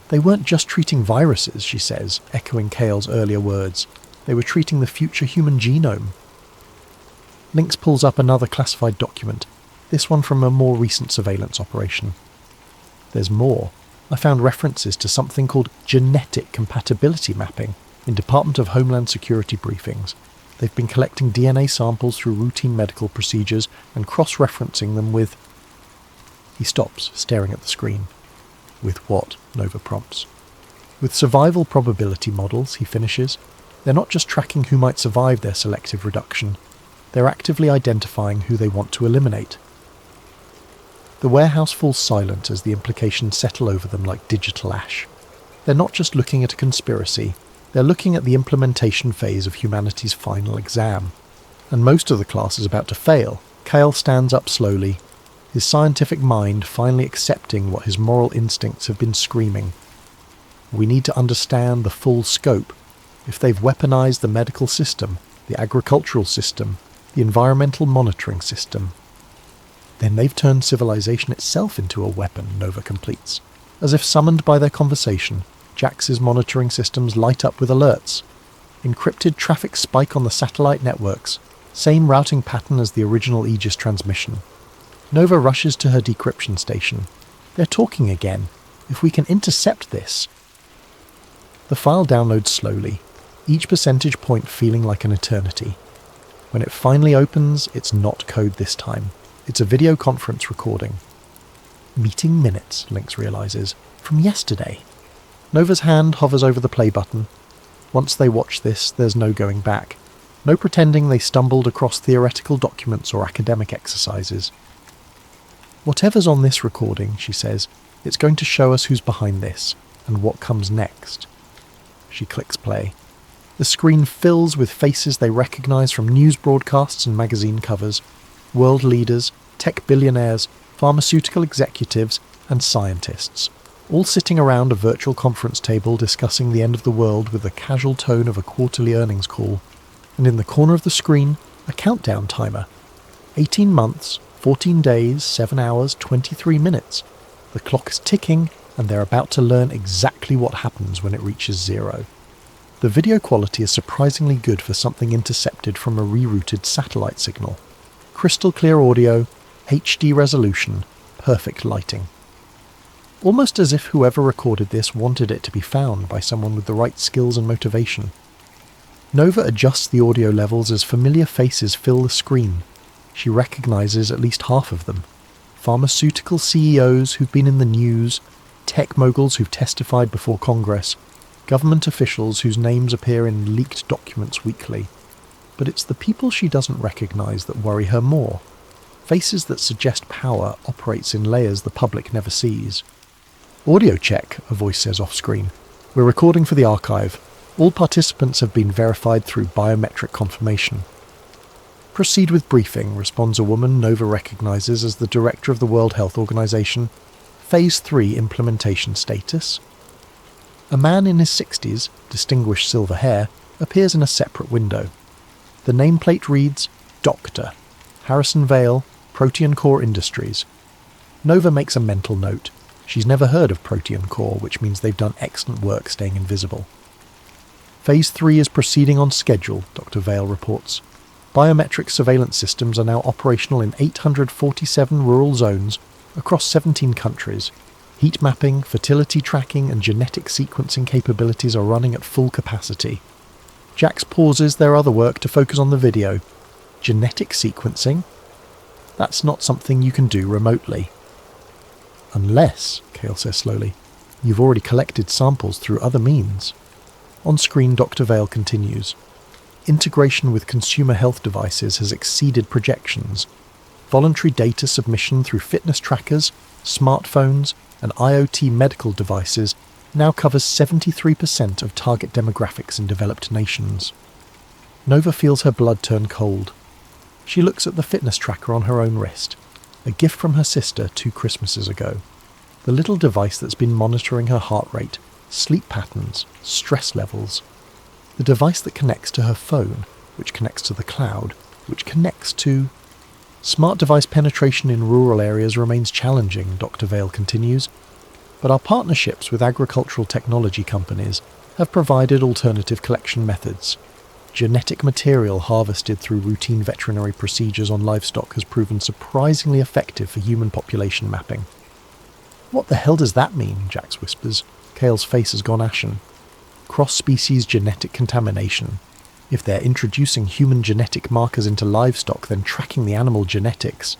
They weren't just treating viruses, she says, echoing Cale's earlier words. They were treating the future human genome. Lynx pulls up another classified document, this one from a more recent surveillance operation. There's more. I found references to something called genetic compatibility mapping in Department of Homeland Security briefings. They've been collecting DNA samples through routine medical procedures and cross-referencing them with... He stops, staring at the screen. With what? Nova prompts. With survival probability models, he finishes. They're not just tracking who might survive their selective reduction. They're actively identifying who they want to eliminate. The warehouse falls silent as the implications settle over them like digital ash. They're not just looking at a conspiracy, they're looking at the implementation phase of humanity's final exam. And most of the class is about to fail. Cale stands up slowly, his scientific mind finally accepting what his moral instincts have been screaming. We need to understand the full scope. If they've weaponized the medical system, the agricultural system, the environmental monitoring system, then they've turned civilization itself into a weapon, Nova completes. As if summoned by their conversation, Jax's monitoring systems light up with alerts. Encrypted traffic spike on the satellite networks, same routing pattern as the original Aegis transmission. Nova rushes to her decryption station. They're talking again. If we can intercept this... The file downloads slowly, each percentage point feeling like an eternity. When it finally opens, it's not code this time. It's a video conference recording. Meeting minutes, Lynx realizes, from yesterday. Nova's hand hovers over the play button. Once they watch this, there's no going back. No pretending they stumbled across theoretical documents or academic exercises. Whatever's on this recording, she says, it's going to show us who's behind this, and what comes next. She clicks play. The screen fills with faces they recognize from news broadcasts and magazine covers. World leaders, tech billionaires, pharmaceutical executives, and scientists, all sitting around a virtual conference table discussing the end of the world with the casual tone of a quarterly earnings call. And in the corner of the screen, a countdown timer. 18 months, 14 days, 7 hours, 23 minutes. The clock is ticking, and they're about to learn exactly what happens when it reaches 0. The video quality is surprisingly good for something intercepted from a rerouted satellite signal. Crystal clear audio, HD resolution, perfect lighting. Almost as if whoever recorded this wanted it to be found by someone with the right skills and motivation. Nova adjusts the audio levels as familiar faces fill the screen. She recognizes at least half of them. Pharmaceutical CEOs who've been in the news, tech moguls who've testified before Congress, government officials whose names appear in leaked documents weekly. But it's the people she doesn't recognize that worry her more. Faces that suggest power operates in layers the public never sees. Audio check, a voice says off-screen. We're recording for the archive. All participants have been verified through biometric confirmation. Proceed with briefing, responds a woman Nova recognizes as the director of the World Health Organization. Phase 3 implementation status. A man in his 60s, distinguished silver hair, appears in a separate window. The nameplate reads, Dr. Harrison Vale, Protean Core Industries. Nova makes a mental note. She's never heard of Protean Core, which means they've done excellent work staying invisible. Phase 3 is proceeding on schedule, Dr. Vale reports. Biometric surveillance systems are now operational in 847 rural zones across 17 countries. Heat mapping, fertility tracking, and genetic sequencing capabilities are running at full capacity. Jax pauses their other work to focus on the video. Genetic sequencing? That's not something you can do remotely. Unless, Cale says slowly, you've already collected samples through other means. On screen, Dr. Vale continues. Integration with consumer health devices has exceeded projections. Voluntary data submission through fitness trackers, smartphones, and IoT medical devices now covers 73% of target demographics in developed nations. Nova feels her blood turn cold. She looks at the fitness tracker on her own wrist, a gift from her sister 2 Christmases ago. The little device that's been monitoring her heart rate, sleep patterns, stress levels. The device that connects to her phone, which connects to the cloud, which connects to... Smart device penetration in rural areas remains challenging, Dr. Vale continues, but our partnerships with agricultural technology companies have provided alternative collection methods. Genetic material harvested through routine veterinary procedures on livestock has proven surprisingly effective for human population mapping. What the hell does that mean? Jax whispers. Kale's face has gone ashen. Cross-species genetic contamination. If they're introducing human genetic markers into livestock, then tracking the animal genetics.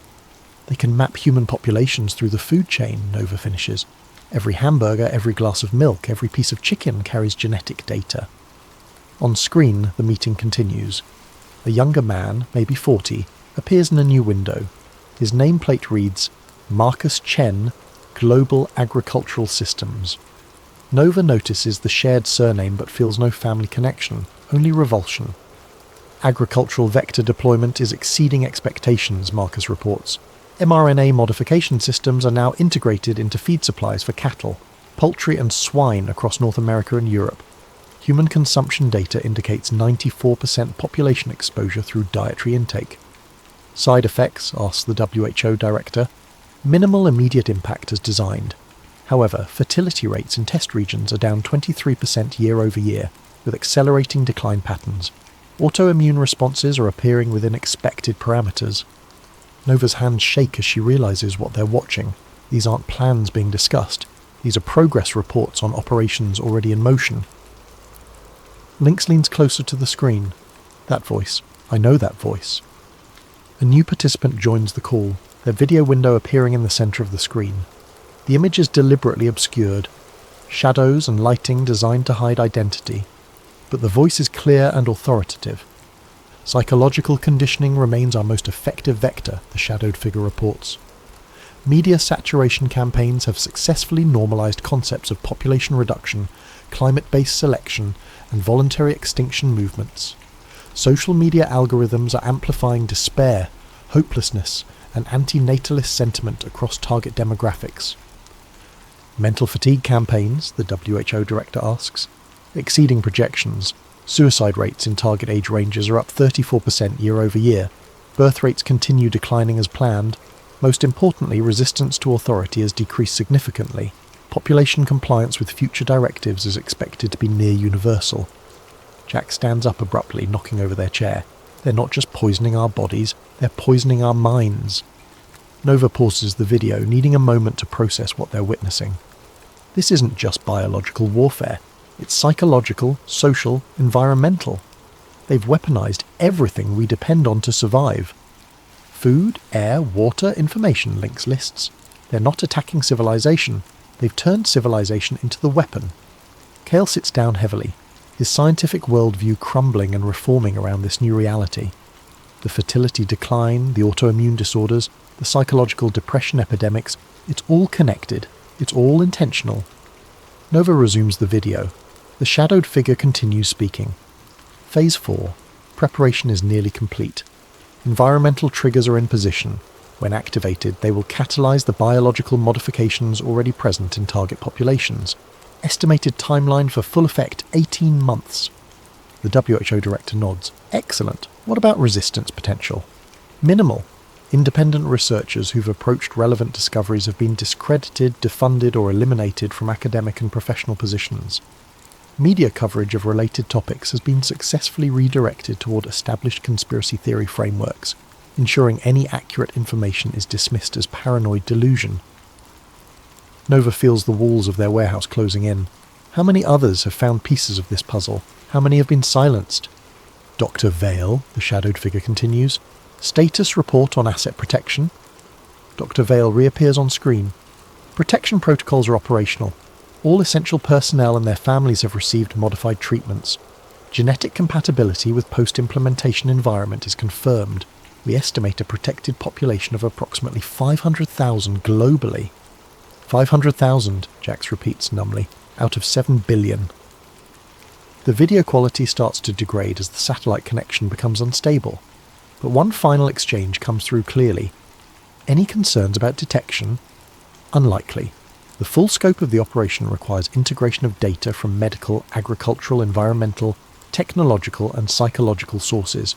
They can map human populations through the food chain, Nova finishes. Every hamburger, every glass of milk, every piece of chicken carries genetic data. On screen, the meeting continues. A younger man, maybe 40, appears in a new window. His nameplate reads, Marcus Chen, Global Agricultural Systems. Nova notices the shared surname but feels no family connection, only revulsion. Agricultural vector deployment is exceeding expectations, Marcus reports. mRNA modification systems are now integrated into feed supplies for cattle, poultry and swine across North America and Europe. Human consumption data indicates 94% population exposure through dietary intake. Side effects, asks the WHO director. Minimal immediate impact as designed. However, fertility rates in test regions are down 23% year over year, with accelerating decline patterns. Autoimmune responses are appearing within expected parameters. Nova's hands shake as she realizes what they're watching. These aren't plans being discussed. These are progress reports on operations already in motion. Lynx leans closer to the screen. That voice. I know that voice. A new participant joins the call, their video window appearing in the centre of the screen. The image is deliberately obscured. Shadows and lighting designed to hide identity. But the voice is clear and authoritative. Psychological conditioning remains our most effective vector, the shadowed figure reports. Media saturation campaigns have successfully normalized concepts of population reduction, climate-based selection, and voluntary extinction movements. Social media algorithms are amplifying despair, hopelessness, and anti-natalist sentiment across target demographics. Mental fatigue campaigns, the WHO director asks, exceeding projections. Suicide rates in target age ranges are up 34% year over year. Birth rates continue declining as planned. Most importantly, resistance to authority has decreased significantly. Population compliance with future directives is expected to be near universal. Jack stands up abruptly, knocking over their chair. They're not just poisoning our bodies, they're poisoning our minds. Nova pauses the video, needing a moment to process what they're witnessing. This isn't just biological warfare. It's psychological, social, environmental. They've weaponized everything we depend on to survive. Food, air, water, information, Lynx lists. They're not attacking civilization. They've turned civilization into the weapon. Kale sits down heavily, his scientific worldview crumbling and reforming around this new reality. The fertility decline, the autoimmune disorders, the psychological depression epidemics, it's all connected. It's all intentional. Nova resumes the video. The shadowed figure continues speaking. Phase 4. Preparation is nearly complete. Environmental triggers are in position. When activated, they will catalyze the biological modifications already present in target populations. Estimated timeline for full effect 18 months. The WHO director nods. Excellent. What about resistance potential? Minimal. Independent researchers who've approached relevant discoveries have been discredited, defunded, or eliminated from academic and professional positions. Media coverage of related topics has been successfully redirected toward established conspiracy theory frameworks, ensuring any accurate information is dismissed as paranoid delusion. Nova feels the walls of their warehouse closing in. How many others have found pieces of this puzzle? How many have been silenced? Dr. Vale, the shadowed figure continues. Status report on asset protection. Dr. Vale reappears on screen. Protection protocols are operational. All essential personnel and their families have received modified treatments. Genetic compatibility with post-implementation environment is confirmed. We estimate a protected population of approximately 500,000 globally. 500,000, Jax repeats numbly, out of 7 billion. The video quality starts to degrade as the satellite connection becomes unstable, but one final exchange comes through clearly. Any concerns about detection? Unlikely. The full scope of the operation requires integration of data from medical, agricultural, environmental, technological and psychological sources.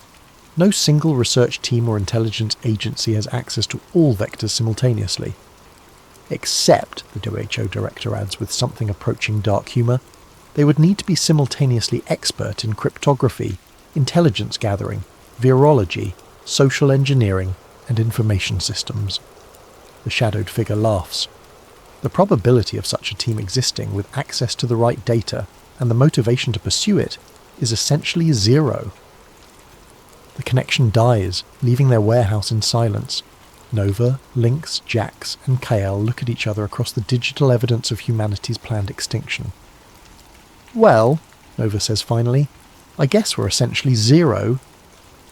No single research team or intelligence agency has access to all vectors simultaneously. Except, the WHO director adds with something approaching dark humour, they would need to be simultaneously expert in cryptography, intelligence gathering, virology, social engineering, and information systems. The shadowed figure laughs. The probability of such a team existing with access to the right data and the motivation to pursue it is essentially zero. The connection dies, leaving their warehouse in silence. Nova, Lynx, Jax, and Kale look at each other across the digital evidence of humanity's planned extinction. "Well," Nova says finally, "I guess we're essentially zero."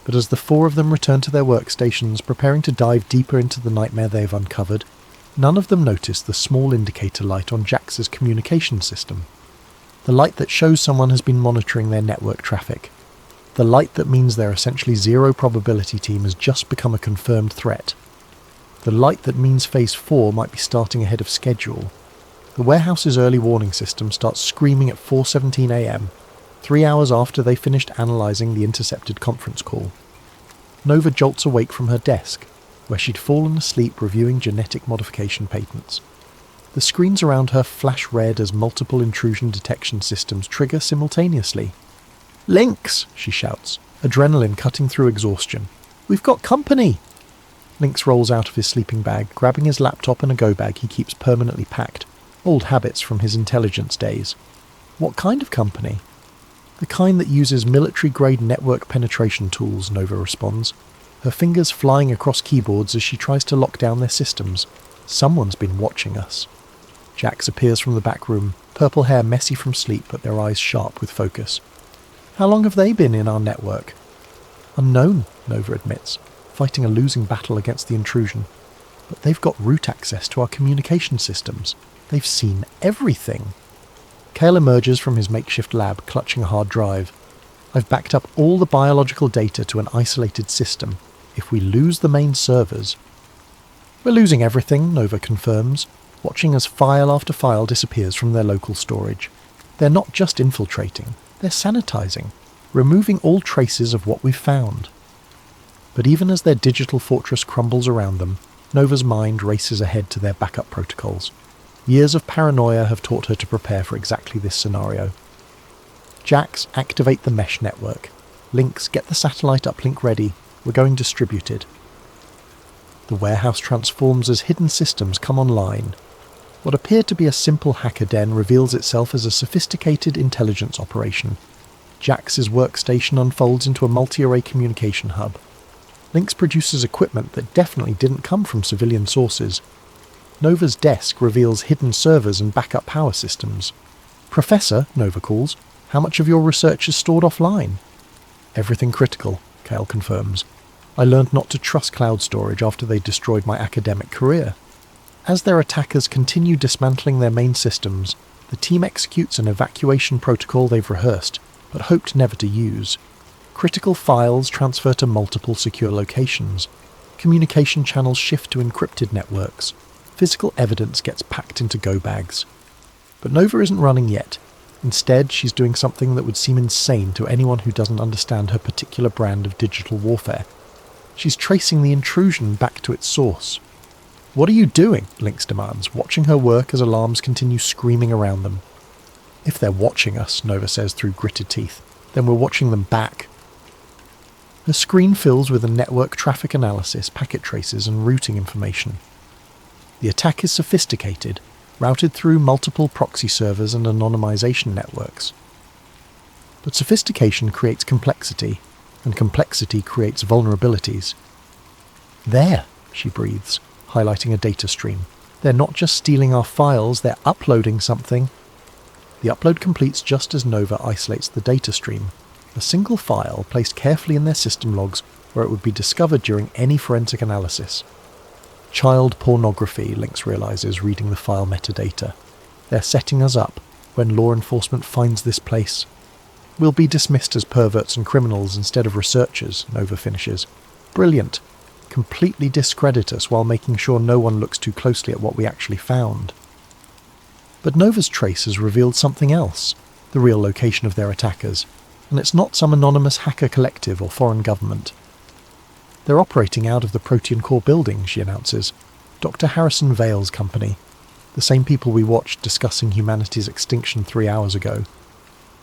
But as the four of them return to their workstations, preparing to dive deeper into the nightmare they have uncovered, none of them notice the small indicator light on Jax's communication system. The light that shows someone has been monitoring their network traffic. The light that means their essentially zero probability team has just become a confirmed threat. The light that means Phase 4 might be starting ahead of schedule. The warehouse's early warning system starts screaming at 4:17 a.m., 3 hours after they finished analysing the intercepted conference call. Nova jolts awake from her desk, where she'd fallen asleep reviewing genetic modification patents. The screens around her flash red as multiple intrusion detection systems trigger simultaneously. "Lynx!" she shouts, adrenaline cutting through exhaustion. "We've got company!" Lynx rolls out of his sleeping bag, grabbing his laptop and a go bag he keeps permanently packed, old habits from his intelligence days. "What kind of company?" "The kind that uses military-grade network penetration tools," Nova responds, her fingers flying across keyboards as she tries to lock down their systems. "Someone's been watching us." Jax appears from the back room, purple hair messy from sleep but their eyes sharp with focus. "How long have they been in our network?" "Unknown," Nova admits, fighting a losing battle against the intrusion. "But they've got root access to our communication systems. They've seen everything." Kale emerges from his makeshift lab, clutching a hard drive. "I've backed up all the biological data to an isolated system. If we lose the main servers..." "We're losing everything," Nova confirms, watching as file after file disappears from their local storage. They're not just infiltrating, they're sanitizing, removing all traces of what we've found. But even as their digital fortress crumbles around them, Nova's mind races ahead to their backup protocols. Years of paranoia have taught her to prepare for exactly this scenario. "Jax, activate the mesh network. Lynx, get the satellite uplink ready. We're going distributed." The warehouse transforms as hidden systems come online. What appeared to be a simple hacker den reveals itself as a sophisticated intelligence operation. Jax's workstation unfolds into a multi-array communication hub. Lynx produces equipment that definitely didn't come from civilian sources. Nova's desk reveals hidden servers and backup power systems. "Professor," Nova calls, "how much of your research is stored offline?" "Everything critical," Kale confirms. "I learned not to trust cloud storage after they destroyed my academic career." As their attackers continue dismantling their main systems, the team executes an evacuation protocol they've rehearsed, but hoped never to use. Critical files transfer to multiple secure locations. Communication channels shift to encrypted networks. Physical evidence gets packed into go bags. But Nova isn't running yet. Instead, she's doing something that would seem insane to anyone who doesn't understand her particular brand of digital warfare. She's tracing the intrusion back to its source. "What are you doing?" Lynx demands, watching her work as alarms continue screaming around them. "If they're watching us," Nova says through gritted teeth, "then we're watching them back." Her screen fills with a network traffic analysis, packet traces, and routing information. The attack is sophisticated, routed through multiple proxy servers and anonymization networks. But sophistication creates complexity, and complexity creates vulnerabilities. "There," she breathes, highlighting a data stream. "They're not just stealing our files, they're uploading something." The upload completes just as Nova isolates the data stream, a single file placed carefully in their system logs where it would be discovered during any forensic analysis. Child pornography, Lynx realizes, reading the file metadata. They're setting us up when law enforcement finds this place. We'll be dismissed as perverts and criminals instead of researchers, Nova finishes. Brilliant. Completely discredit us while making sure no one looks too closely at what we actually found. But Nova's trace has revealed something else, the real location of their attackers, and it's not some anonymous hacker collective or foreign government. They're operating out of the Protean Core building, she announces. Dr. Harrison Vale's company. The same people we watched discussing humanity's extinction 3 hours ago.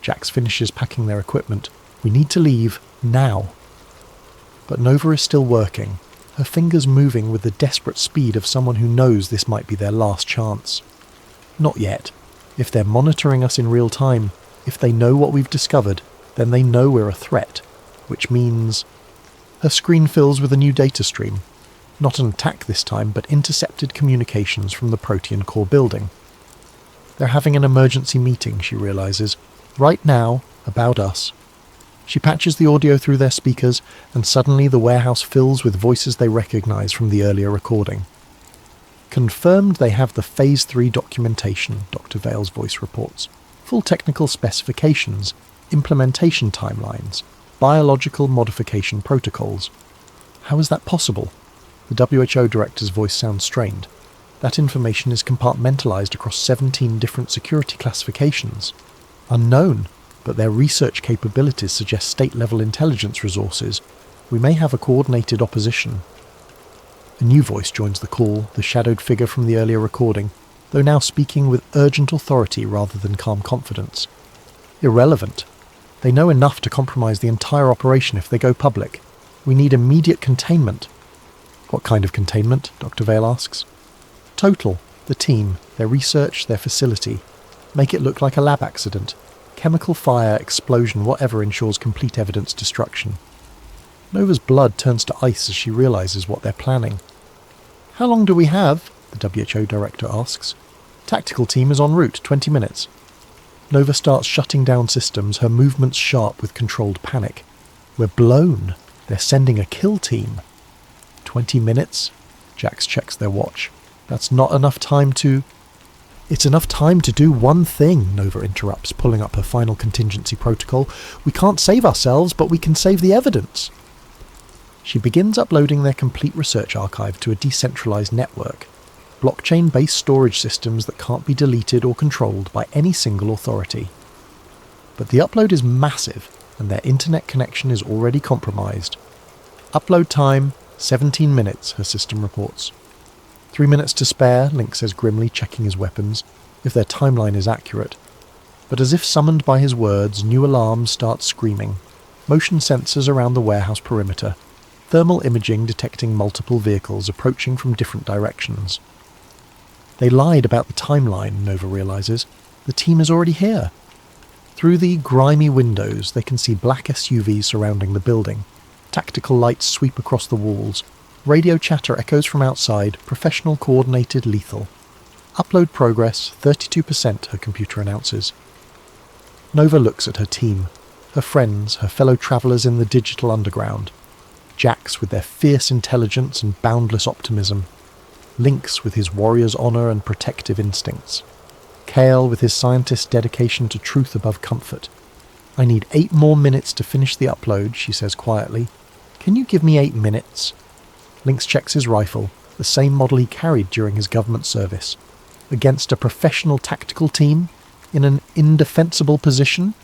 Jax finishes packing their equipment. We need to leave, now. But Nova is still working, her fingers moving with the desperate speed of someone who knows this might be their last chance. Not yet. If they're monitoring us in real time, if they know what we've discovered, then they know we're a threat, which means... Her screen fills with a new data stream. Not an attack this time, but intercepted communications from the Protean Core building. They're having an emergency meeting, she realizes. Right now, about us. She patches the audio through their speakers, and suddenly the warehouse fills with voices they recognize from the earlier recording. Confirmed they have the Phase 3 documentation, Dr. Vale's voice reports. Full technical specifications, implementation timelines, biological modification protocols. How is that possible? The WHO director's voice sounds strained. That information is compartmentalized across 17 different security classifications. Unknown, but their research capabilities suggest state-level intelligence resources. We may have a coordinated opposition. A new voice joins the call, the shadowed figure from the earlier recording, though now speaking with urgent authority rather than calm confidence. Irrelevant. They know enough to compromise the entire operation if they go public. We need immediate containment. What kind of containment? Dr. Vale asks. Total. The team, their research, their facility. Make it look like a lab accident. Chemical fire, explosion, whatever ensures complete evidence destruction. Nova's blood turns to ice as she realizes what they're planning. How long do we have? The WHO director asks. Tactical team is en route, 20 minutes. Nova starts shutting down systems, her movements sharp with controlled panic. We're blown. They're sending a kill team. 20 minutes? Jax checks their watch. That's not enough time to... It's enough time to do one thing, Nova interrupts, pulling up her final contingency protocol. We can't save ourselves, but we can save the evidence. She begins uploading their complete research archive to a decentralized network. Blockchain-based storage systems that can't be deleted or controlled by any single authority. But the upload is massive, and their internet connection is already compromised. Upload time, 17 minutes, her system reports. 3 minutes to spare, Link says grimly, checking his weapons, if their timeline is accurate. But as if summoned by his words, new alarms start screaming. Motion sensors around the warehouse perimeter. Thermal imaging detecting multiple vehicles approaching from different directions. They lied about the timeline, Nova realizes. The team is already here. Through the grimy windows, they can see black SUVs surrounding the building. Tactical lights sweep across the walls. Radio chatter echoes from outside, professional, coordinated, lethal. Upload progress, 32%, her computer announces. Nova looks at her team, her friends, her fellow travellers in the digital underground. Jax with their fierce intelligence and boundless optimism. Lynx with his warrior's honour and protective instincts. Kale with his scientist's dedication to truth above comfort. I need 8 more minutes to finish the upload, she says quietly. Can you give me 8 minutes? Lynx checks his rifle, the same model he carried during his government service. Against a professional tactical team? In an indefensible position?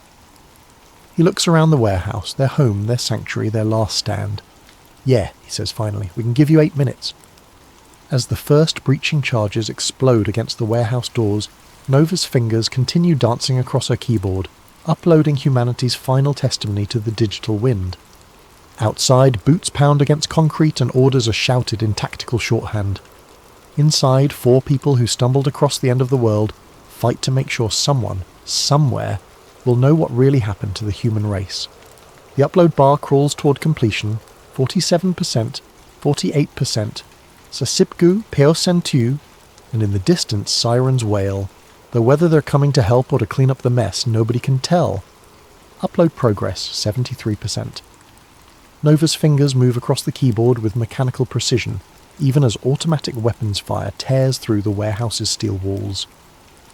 He looks around the warehouse, their home, their sanctuary, their last stand. Yeah, he says finally, we can give you 8 minutes. As the first breaching charges explode against the warehouse doors, Nova's fingers continue dancing across her keyboard, uploading humanity's final testimony to the digital wind. Outside, boots pound against concrete and orders are shouted in tactical shorthand. Inside, 4 people who stumbled across the end of the world fight to make sure someone, somewhere, will know what really happened to the human race. The upload bar crawls toward completion, 47%, 48%, Sasipgu Peosentu, and in the distance sirens wail, though whether they're coming to help or to clean up the mess, nobody can tell. Upload progress, 73%. Nova's fingers move across the keyboard with mechanical precision, even as automatic weapons fire tears through the warehouse's steel walls.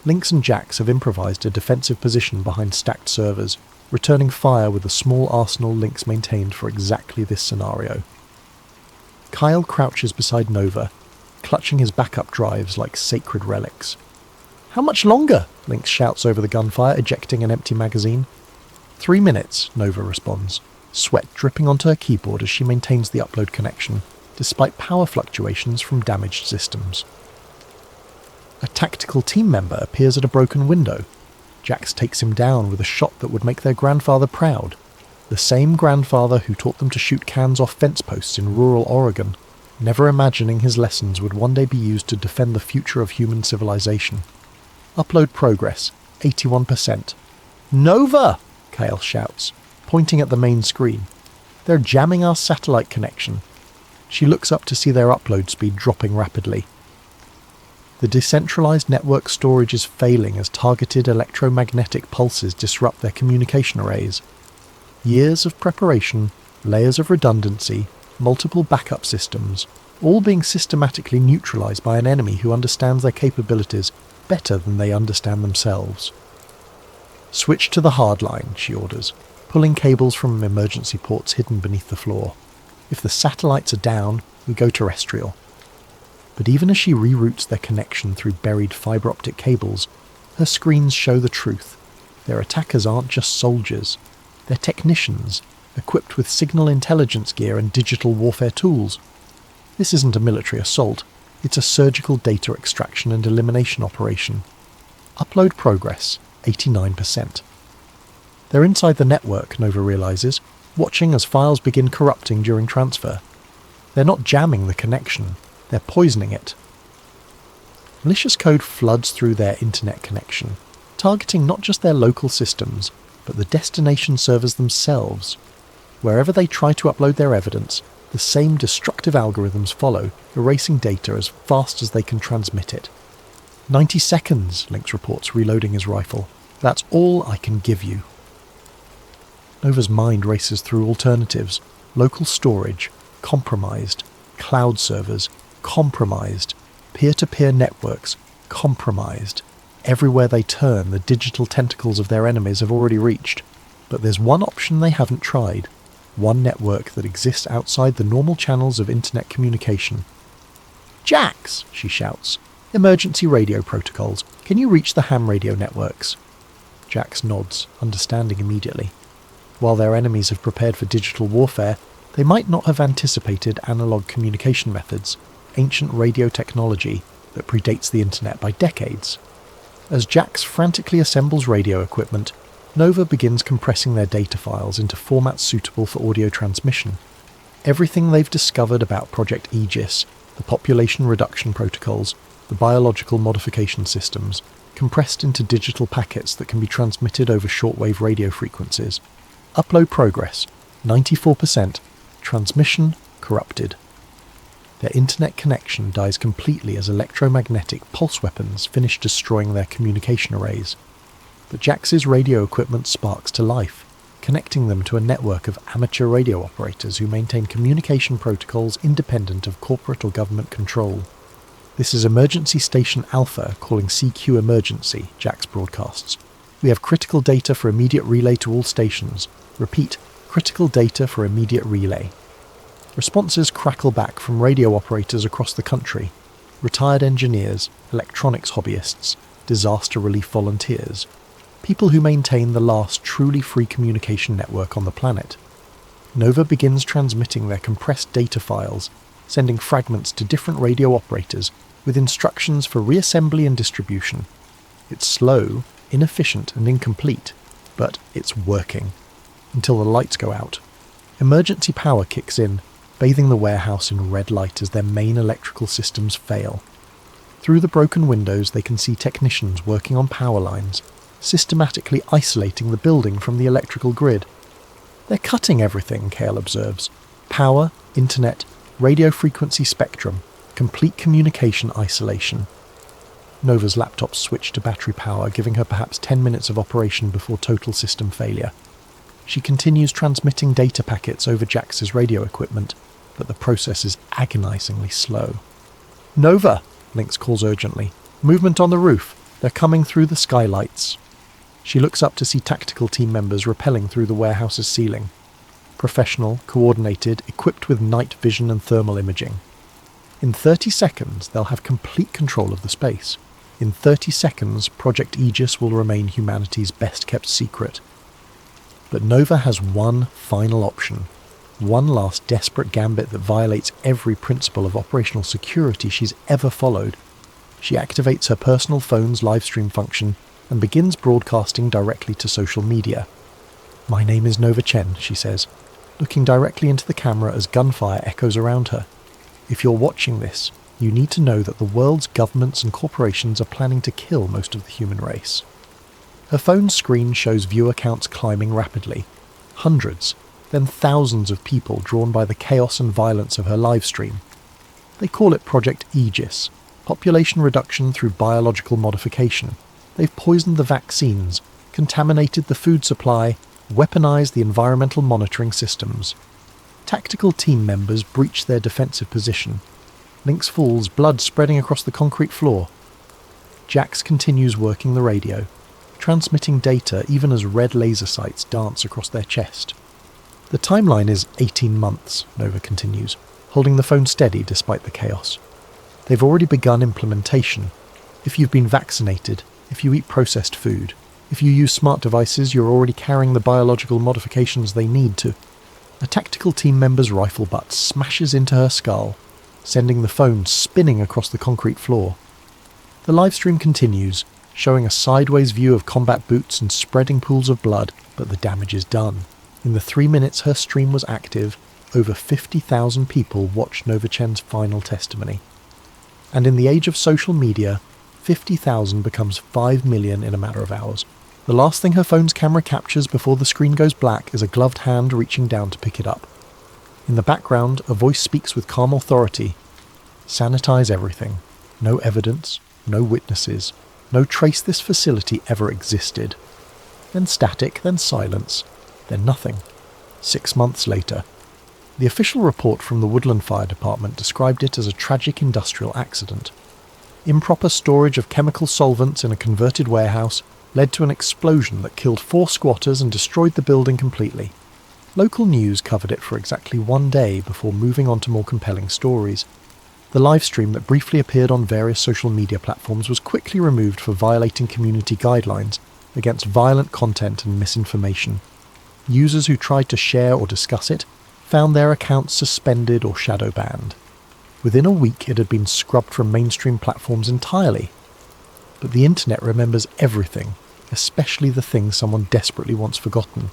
Lynx and Jax have improvised a defensive position behind stacked servers, returning fire with a small arsenal Lynx maintained for exactly this scenario. Kyle crouches beside Nova, clutching his backup drives like sacred relics. "How much longer?" Lynx shouts over the gunfire, ejecting an empty magazine. 3 minutes, Nova responds, sweat dripping onto her keyboard as she maintains the upload connection, despite power fluctuations from damaged systems. A tactical team member appears at a broken window. Jax takes him down with a shot that would make their grandfather proud. The same grandfather who taught them to shoot cans off fence posts in rural Oregon, never imagining his lessons would one day be used to defend the future of human civilization. Upload progress, 81%. "Nova!" Kyle shouts, pointing at the main screen. "They're jamming our satellite connection." She looks up to see their upload speed dropping rapidly. The decentralized network storage is failing as targeted electromagnetic pulses disrupt their communication arrays. Years of preparation, layers of redundancy, multiple backup systems, all being systematically neutralized by an enemy who understands their capabilities better than they understand themselves. "Switch to the hardline," she orders, pulling cables from emergency ports hidden beneath the floor. "If the satellites are down, we go terrestrial." But even as she reroutes their connection through buried fibre optic cables, her screens show the truth. Their attackers aren't just soldiers. They're technicians, equipped with signal intelligence gear and digital warfare tools. This isn't a military assault, it's a surgical data extraction and elimination operation. Upload progress, 89%. They're inside the network, Nova realizes, watching as files begin corrupting during transfer. They're not jamming the connection, they're poisoning it. Malicious code floods through their internet connection, targeting not just their local systems, but the destination servers themselves. Wherever they try to upload their evidence, the same destructive algorithms follow, erasing data as fast as they can transmit it. 90 seconds, Lynx reports, reloading his rifle. "That's all I can give you." Nova's mind races through alternatives. Local storage, compromised. Cloud servers, compromised. Peer-to-peer networks, compromised. Everywhere they turn, the digital tentacles of their enemies have already reached. But there's one option they haven't tried. One network that exists outside the normal channels of internet communication. "Jax!" she shouts. "Emergency radio protocols. Can you reach the ham radio networks?" Jax nods, understanding immediately. While their enemies have prepared for digital warfare, they might not have anticipated analog communication methods, ancient radio technology that predates the internet by decades. As Jax frantically assembles radio equipment, Nova begins compressing their data files into formats suitable for audio transmission. Everything they've discovered about Project Aegis, the population reduction protocols, the biological modification systems, compressed into digital packets that can be transmitted over shortwave radio frequencies. Upload progress, 94%. Transmission corrupted. Their internet connection dies completely as electromagnetic pulse weapons finish destroying their communication arrays. But Jax's radio equipment sparks to life, connecting them to a network of amateur radio operators who maintain communication protocols independent of corporate or government control. "This is Emergency Station Alpha calling CQ Emergency," Jax broadcasts. "We have critical data for immediate relay to all stations. Repeat, critical data for immediate relay." Responses crackle back from radio operators across the country, retired engineers, electronics hobbyists, disaster relief volunteers, people who maintain the last truly free communication network on the planet. Nova begins transmitting their compressed data files, sending fragments to different radio operators with instructions for reassembly and distribution. It's slow, inefficient and incomplete, but it's working. Until the lights go out. Emergency power kicks in, bathing the warehouse in red light as their main electrical systems fail. Through the broken windows they can see technicians working on power lines, systematically isolating the building from the electrical grid. "They're cutting everything," Kale observes. "Power, internet, radio frequency spectrum, complete communication isolation." Nova's laptop switched to battery power, giving her perhaps 10 minutes of operation before total system failure. She continues transmitting data packets over Jax's radio equipment, but the process is agonizingly slow. "Nova!" Lynx calls urgently. "Movement on the roof. They're coming through the skylights." She looks up to see tactical team members rappelling through the warehouse's ceiling. Professional, coordinated, equipped with night vision and thermal imaging. In 30 seconds, they'll have complete control of the space. In 30 seconds, Project Aegis will remain humanity's best-kept secret. But Nova has one final option. One last desperate gambit that violates every principle of operational security she's ever followed. She activates her personal phone's livestream function and begins broadcasting directly to social media. "My name is Nova Chen," she says, looking directly into the camera as gunfire echoes around her. "If you're watching this, you need to know that the world's governments and corporations are planning to kill most of the human race." Her phone's screen shows viewer counts climbing rapidly. Hundreds, then thousands of people drawn by the chaos and violence of her livestream. They call it Project Aegis, population reduction through biological modification. They've poisoned the vaccines, contaminated the food supply, weaponized the environmental monitoring systems. Tactical team members breach their defensive position. Lynx falls, blood spreading across the concrete floor. Jax continues working the radio, transmitting data even as red laser sights dance across their chest. The timeline is 18 months, Nova continues, holding the phone steady despite the chaos. They've already begun implementation. If you've been vaccinated, if you eat processed food, if you use smart devices, you're already carrying the biological modifications they need to. A tactical team member's rifle butt smashes into her skull, sending the phone spinning across the concrete floor. The livestream continues, showing a sideways view of combat boots and spreading pools of blood, but the damage is done. In the 3 minutes her stream was active, over 50,000 people watched Nova Chen's final testimony. And in the age of social media, 50,000 becomes 5 million in a matter of hours. The last thing her phone's camera captures before the screen goes black is a gloved hand reaching down to pick it up. In the background, a voice speaks with calm authority. "Sanitize everything. No evidence, no witnesses, no trace this facility ever existed." Then static, then silence, then nothing. 6 months later. The official report from the Woodland Fire Department described it as a tragic industrial accident. Improper storage of chemical solvents in a converted warehouse led to an explosion that killed 4 squatters and destroyed the building completely. Local news covered it for exactly 1 day before moving on to more compelling stories. The livestream that briefly appeared on various social media platforms was quickly removed for violating community guidelines against violent content and misinformation. Users who tried to share or discuss it found their accounts suspended or shadow banned. Within a week it had been scrubbed from mainstream platforms entirely. But the internet remembers everything, especially the things someone desperately wants forgotten.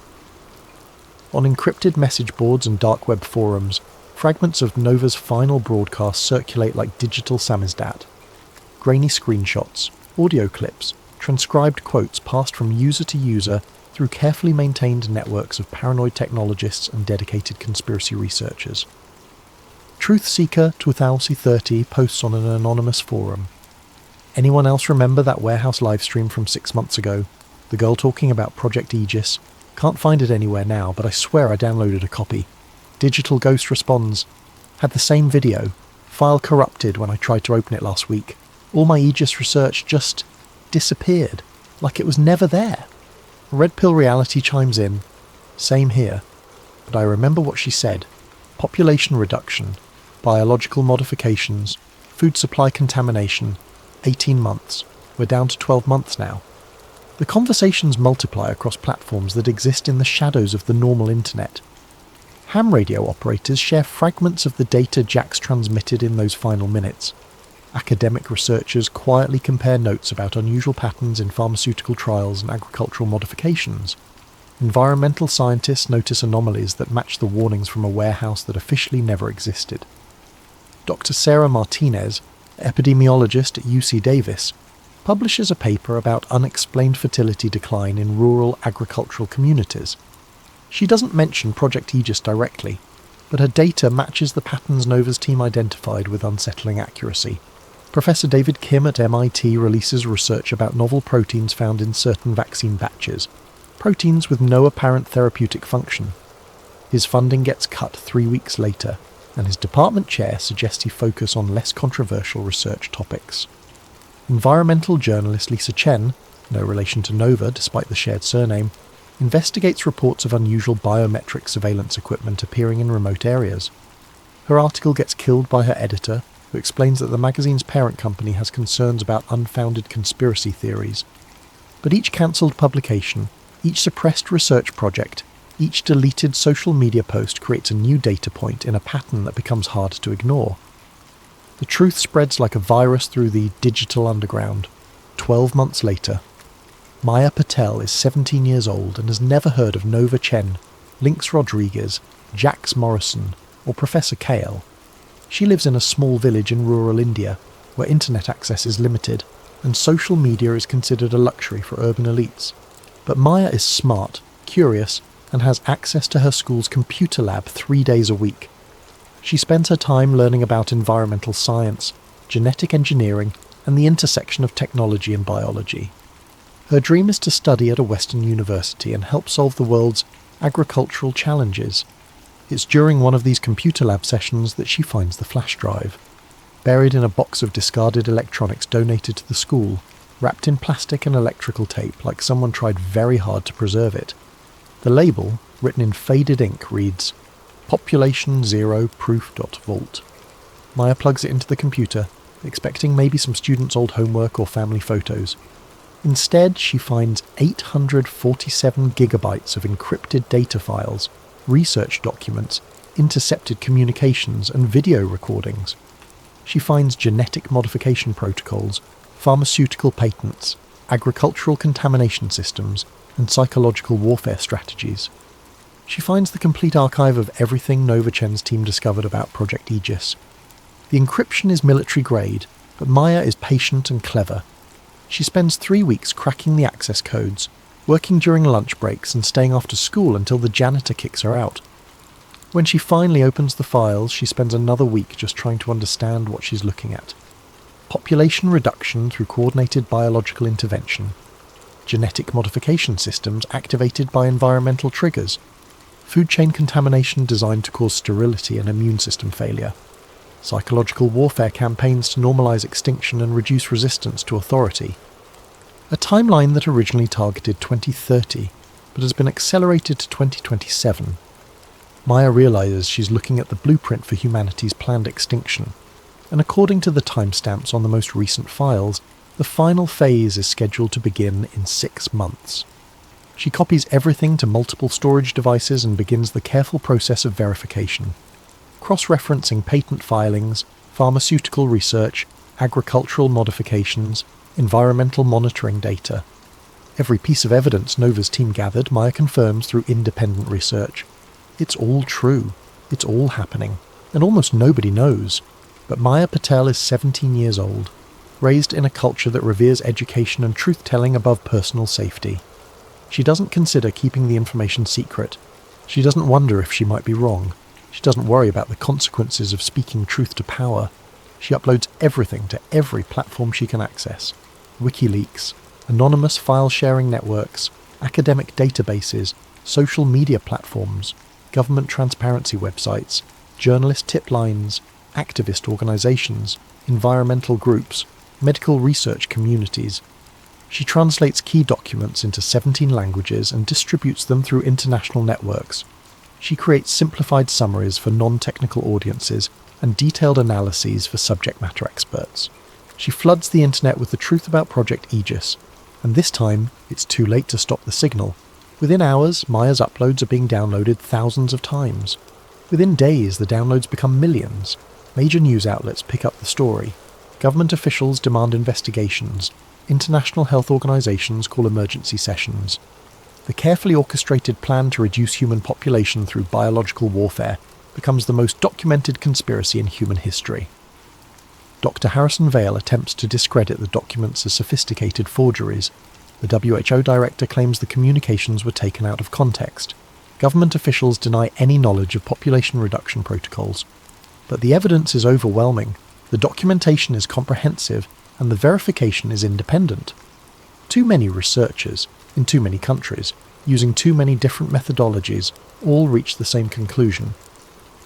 On encrypted message boards and dark web forums, fragments of Nova's final broadcast circulate like digital samizdat. Grainy screenshots, audio clips, transcribed quotes passed from user to user through carefully maintained networks of paranoid technologists and dedicated conspiracy researchers. Truth Seeker 2030 posts on an anonymous forum. Anyone else remember that warehouse livestream from 6 months ago? The girl talking about Project Aegis? Can't find it anywhere now, but I swear I downloaded a copy. Digital Ghost responds, had the same video. File corrupted when I tried to open it last week. All my Aegis research just disappeared, like it was never there. Red Pill Reality chimes in. Same here. But I remember what she said. Population reduction, biological modifications, food supply contamination, 18 months. We're down to 12 months now. The conversations multiply across platforms that exist in the shadows of the normal internet. Ham radio operators share fragments of the data Jax transmitted in those final minutes. Academic researchers quietly compare notes about unusual patterns in pharmaceutical trials and agricultural modifications. Environmental scientists notice anomalies that match the warnings from a warehouse that officially never existed. Dr. Sarah Martinez, epidemiologist at UC Davis, publishes a paper about unexplained fertility decline in rural agricultural communities. She doesn't mention Project Aegis directly, but her data matches the patterns Nova's team identified with unsettling accuracy. Professor David Kim at MIT releases research about novel proteins found in certain vaccine batches, proteins with no apparent therapeutic function. His funding gets cut 3 weeks later, and his department chair suggests he focus on less controversial research topics. Environmental journalist Lisa Chen, no relation to Nova despite the shared surname, investigates reports of unusual biometric surveillance equipment appearing in remote areas. Her article gets killed by her editor, who explains that the magazine's parent company has concerns about unfounded conspiracy theories. But each cancelled publication, each suppressed research project, each deleted social media post creates a new data point in a pattern that becomes hard to ignore. The truth spreads like a virus through the digital underground. 12 months later, Maya Patel is 17 years old and has never heard of Nova Chen, Lynx Rodriguez, Jax Morrison, or Professor Kale. She lives in a small village in rural India, where internet access is limited, and social media is considered a luxury for urban elites. But Maya is smart, curious, and has access to her school's computer lab 3 days a week. She spends her time learning about environmental science, genetic engineering, and the intersection of technology and biology. Her dream is to study at a Western university and help solve the world's agricultural challenges. It's during one of these computer lab sessions that she finds the flash drive, buried in a box of discarded electronics donated to the school, wrapped in plastic and electrical tape like someone tried very hard to preserve it. The label, written in faded ink, reads, Population Zero Proof.Vault. Maya plugs it into the computer, expecting maybe some students' old homework or family photos. Instead, she finds 847 gigabytes of encrypted data files, research documents, intercepted communications, and video recordings. She finds genetic modification protocols, pharmaceutical patents, agricultural contamination systems, and psychological warfare strategies. She finds the complete archive of everything Nova Chen's team discovered about Project Aegis. The encryption is military grade, but Maya is patient and clever. She spends 3 weeks cracking the access codes, working during lunch breaks and staying after school until the janitor kicks her out. When she finally opens the files, she spends another week just trying to understand what she's looking at. Population reduction through coordinated biological intervention. Genetic modification systems activated by environmental triggers. Food chain contamination designed to cause sterility and immune system failure. Psychological warfare campaigns to normalize extinction and reduce resistance to authority. A timeline that originally targeted 2030, but has been accelerated to 2027. Maya realizes she's looking at the blueprint for humanity's planned extinction, and according to the timestamps on the most recent files, the final phase is scheduled to begin in 6 months. She copies everything to multiple storage devices and begins the careful process of verification, cross-referencing patent filings, pharmaceutical research, agricultural modifications, environmental monitoring data. Every piece of evidence Nova's team gathered, Maya confirms through independent research. It's all true. It's all happening. And almost nobody knows. But Maya Patel is 17 years old, raised in a culture that reveres education and truth-telling above personal safety. She doesn't consider keeping the information secret. She doesn't wonder if she might be wrong. She doesn't worry about the consequences of speaking truth to power. She uploads everything to every platform she can access. WikiLeaks, anonymous file-sharing networks, academic databases, social media platforms, government transparency websites, journalist tip lines, activist organizations, environmental groups, medical research communities. She translates key documents into 17 languages and distributes them through international networks. She creates simplified summaries for non-technical audiences and detailed analyses for subject matter experts. She floods the internet with the truth about Project Aegis, and this time it's too late to stop the signal. Within hours, Maya's uploads are being downloaded thousands of times. Within days, the downloads become millions. Major news outlets pick up the story. Government officials demand investigations. International health organizations call emergency sessions. The carefully orchestrated plan to reduce human population through biological warfare becomes the most documented conspiracy in human history. Dr. Harrison Vale attempts to discredit the documents as sophisticated forgeries. The WHO director claims the communications were taken out of context. Government officials deny any knowledge of population reduction protocols. But the evidence is overwhelming, the documentation is comprehensive, and the verification is independent. Too many researchers, in too many countries, using too many different methodologies, all reach the same conclusion.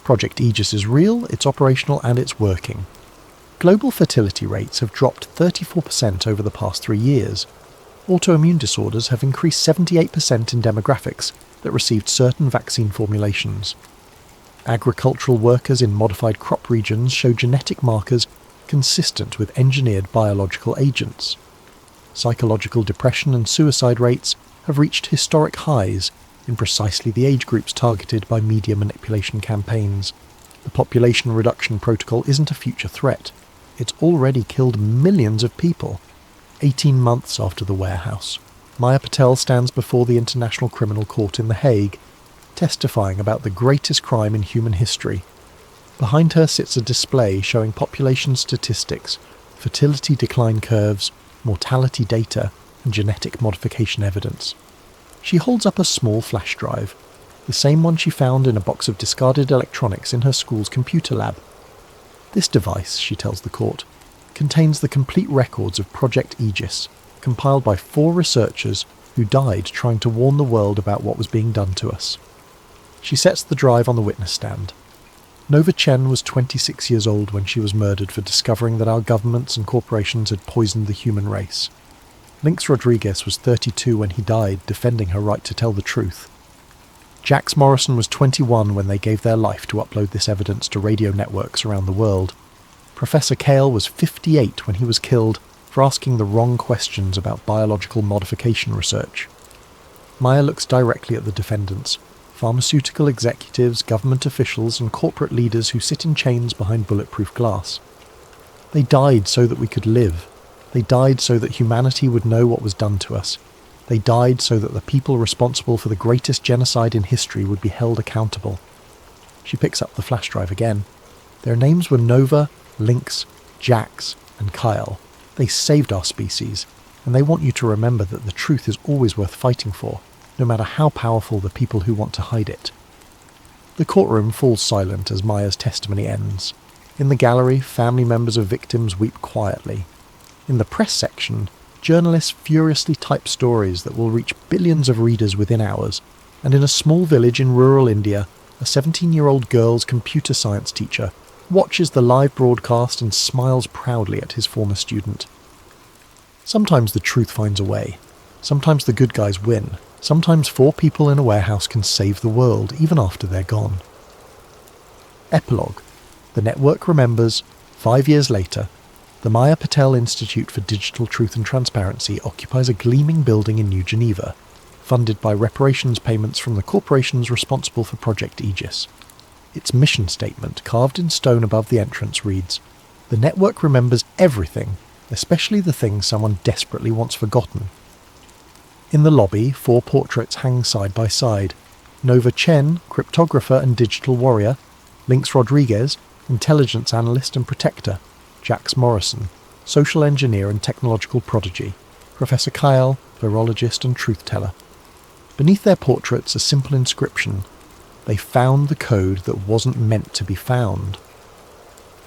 Project Aegis is real, it's operational, and it's working. Global fertility rates have dropped 34% over the past 3 years. Autoimmune disorders have increased 78% in demographics that received certain vaccine formulations. Agricultural workers in modified crop regions show genetic markers consistent with engineered biological agents. Psychological depression and suicide rates have reached historic highs in precisely the age groups targeted by media manipulation campaigns. The population reduction protocol isn't a future threat. It's already killed millions of people. 18 months after the warehouse, Maya Patel stands before the International Criminal Court in The Hague, testifying about the greatest crime in human history. Behind her sits a display showing population statistics, fertility decline curves, mortality data, and genetic modification evidence. She holds up a small flash drive, the same one she found in a box of discarded electronics in her school's computer lab. This device, she tells the court, contains the complete records of Project Aegis, compiled by 4 researchers who died trying to warn the world about what was being done to us. She sets the drive on the witness stand. Nova Chen was 26 years old when she was murdered for discovering that our governments and corporations had poisoned the human race. Lynx Rodriguez was 32 when he died, defending her right to tell the truth. Jax Morrison was 21 when they gave their life to upload this evidence to radio networks around the world. Professor Kale was 58 when he was killed for asking the wrong questions about biological modification research. Maya looks directly at the defendants, pharmaceutical executives, government officials, and corporate leaders who sit in chains behind bulletproof glass. They died so that we could live. They died so that humanity would know what was done to us. They died so that the people responsible for the greatest genocide in history would be held accountable. She picks up the flash drive again. Their names were Nova, Lynx, Jax, and Kyle. They saved our species, and they want you to remember that the truth is always worth fighting for, no matter how powerful the people who want to hide it. The courtroom falls silent as Maya's testimony ends. In the gallery, family members of victims weep quietly. In the press section, journalists furiously type stories that will reach billions of readers within hours, and in a small village in rural India, a 17-year-old girl's computer science teacher watches the live broadcast and smiles proudly at his former student. Sometimes the truth finds a way. Sometimes the good guys win. Sometimes 4 people in a warehouse can save the world, even after they're gone. Epilogue. The network remembers, 5 years later, the Maya Patel Institute for Digital Truth and Transparency occupies a gleaming building in New Geneva, funded by reparations payments from the corporations responsible for Project Aegis. Its mission statement, carved in stone above the entrance, reads, "The network remembers everything, especially the things someone desperately wants forgotten." In the lobby, 4 portraits hang side by side. Nova Chen, cryptographer and digital warrior; Lynx Rodriguez, intelligence analyst and protector; Jax Morrison, social engineer and technological prodigy; Professor Kyle, virologist and truth-teller. Beneath their portraits, a simple inscription: "They found the code that wasn't meant to be found."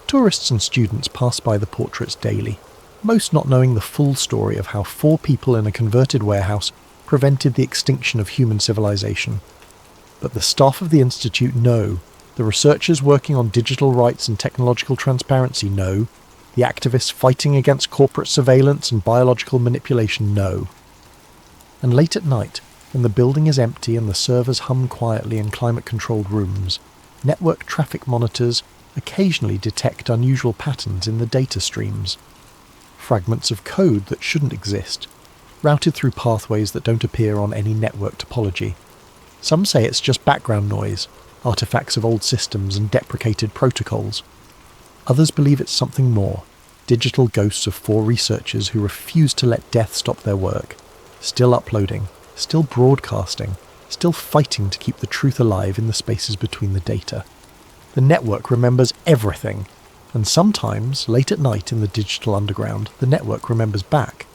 Tourists and students pass by the portraits daily, most not knowing the full story of how 4 people in a converted warehouse prevented the extinction of human civilization. But the staff of the Institute know, the researchers working on digital rights and technological transparency know, the activists fighting against corporate surveillance and biological manipulation know. And late at night, when the building is empty and the servers hum quietly in climate-controlled rooms, network traffic monitors occasionally detect unusual patterns in the data streams. Fragments of code that shouldn't exist, routed through pathways that don't appear on any network topology. Some say it's just background noise, artifacts of old systems and deprecated protocols. Others believe it's something more, digital ghosts of 4 researchers who refuse to let death stop their work, still uploading, still broadcasting, still fighting to keep the truth alive in the spaces between the data. The network remembers everything, and sometimes, late at night in the digital underground, the network remembers back.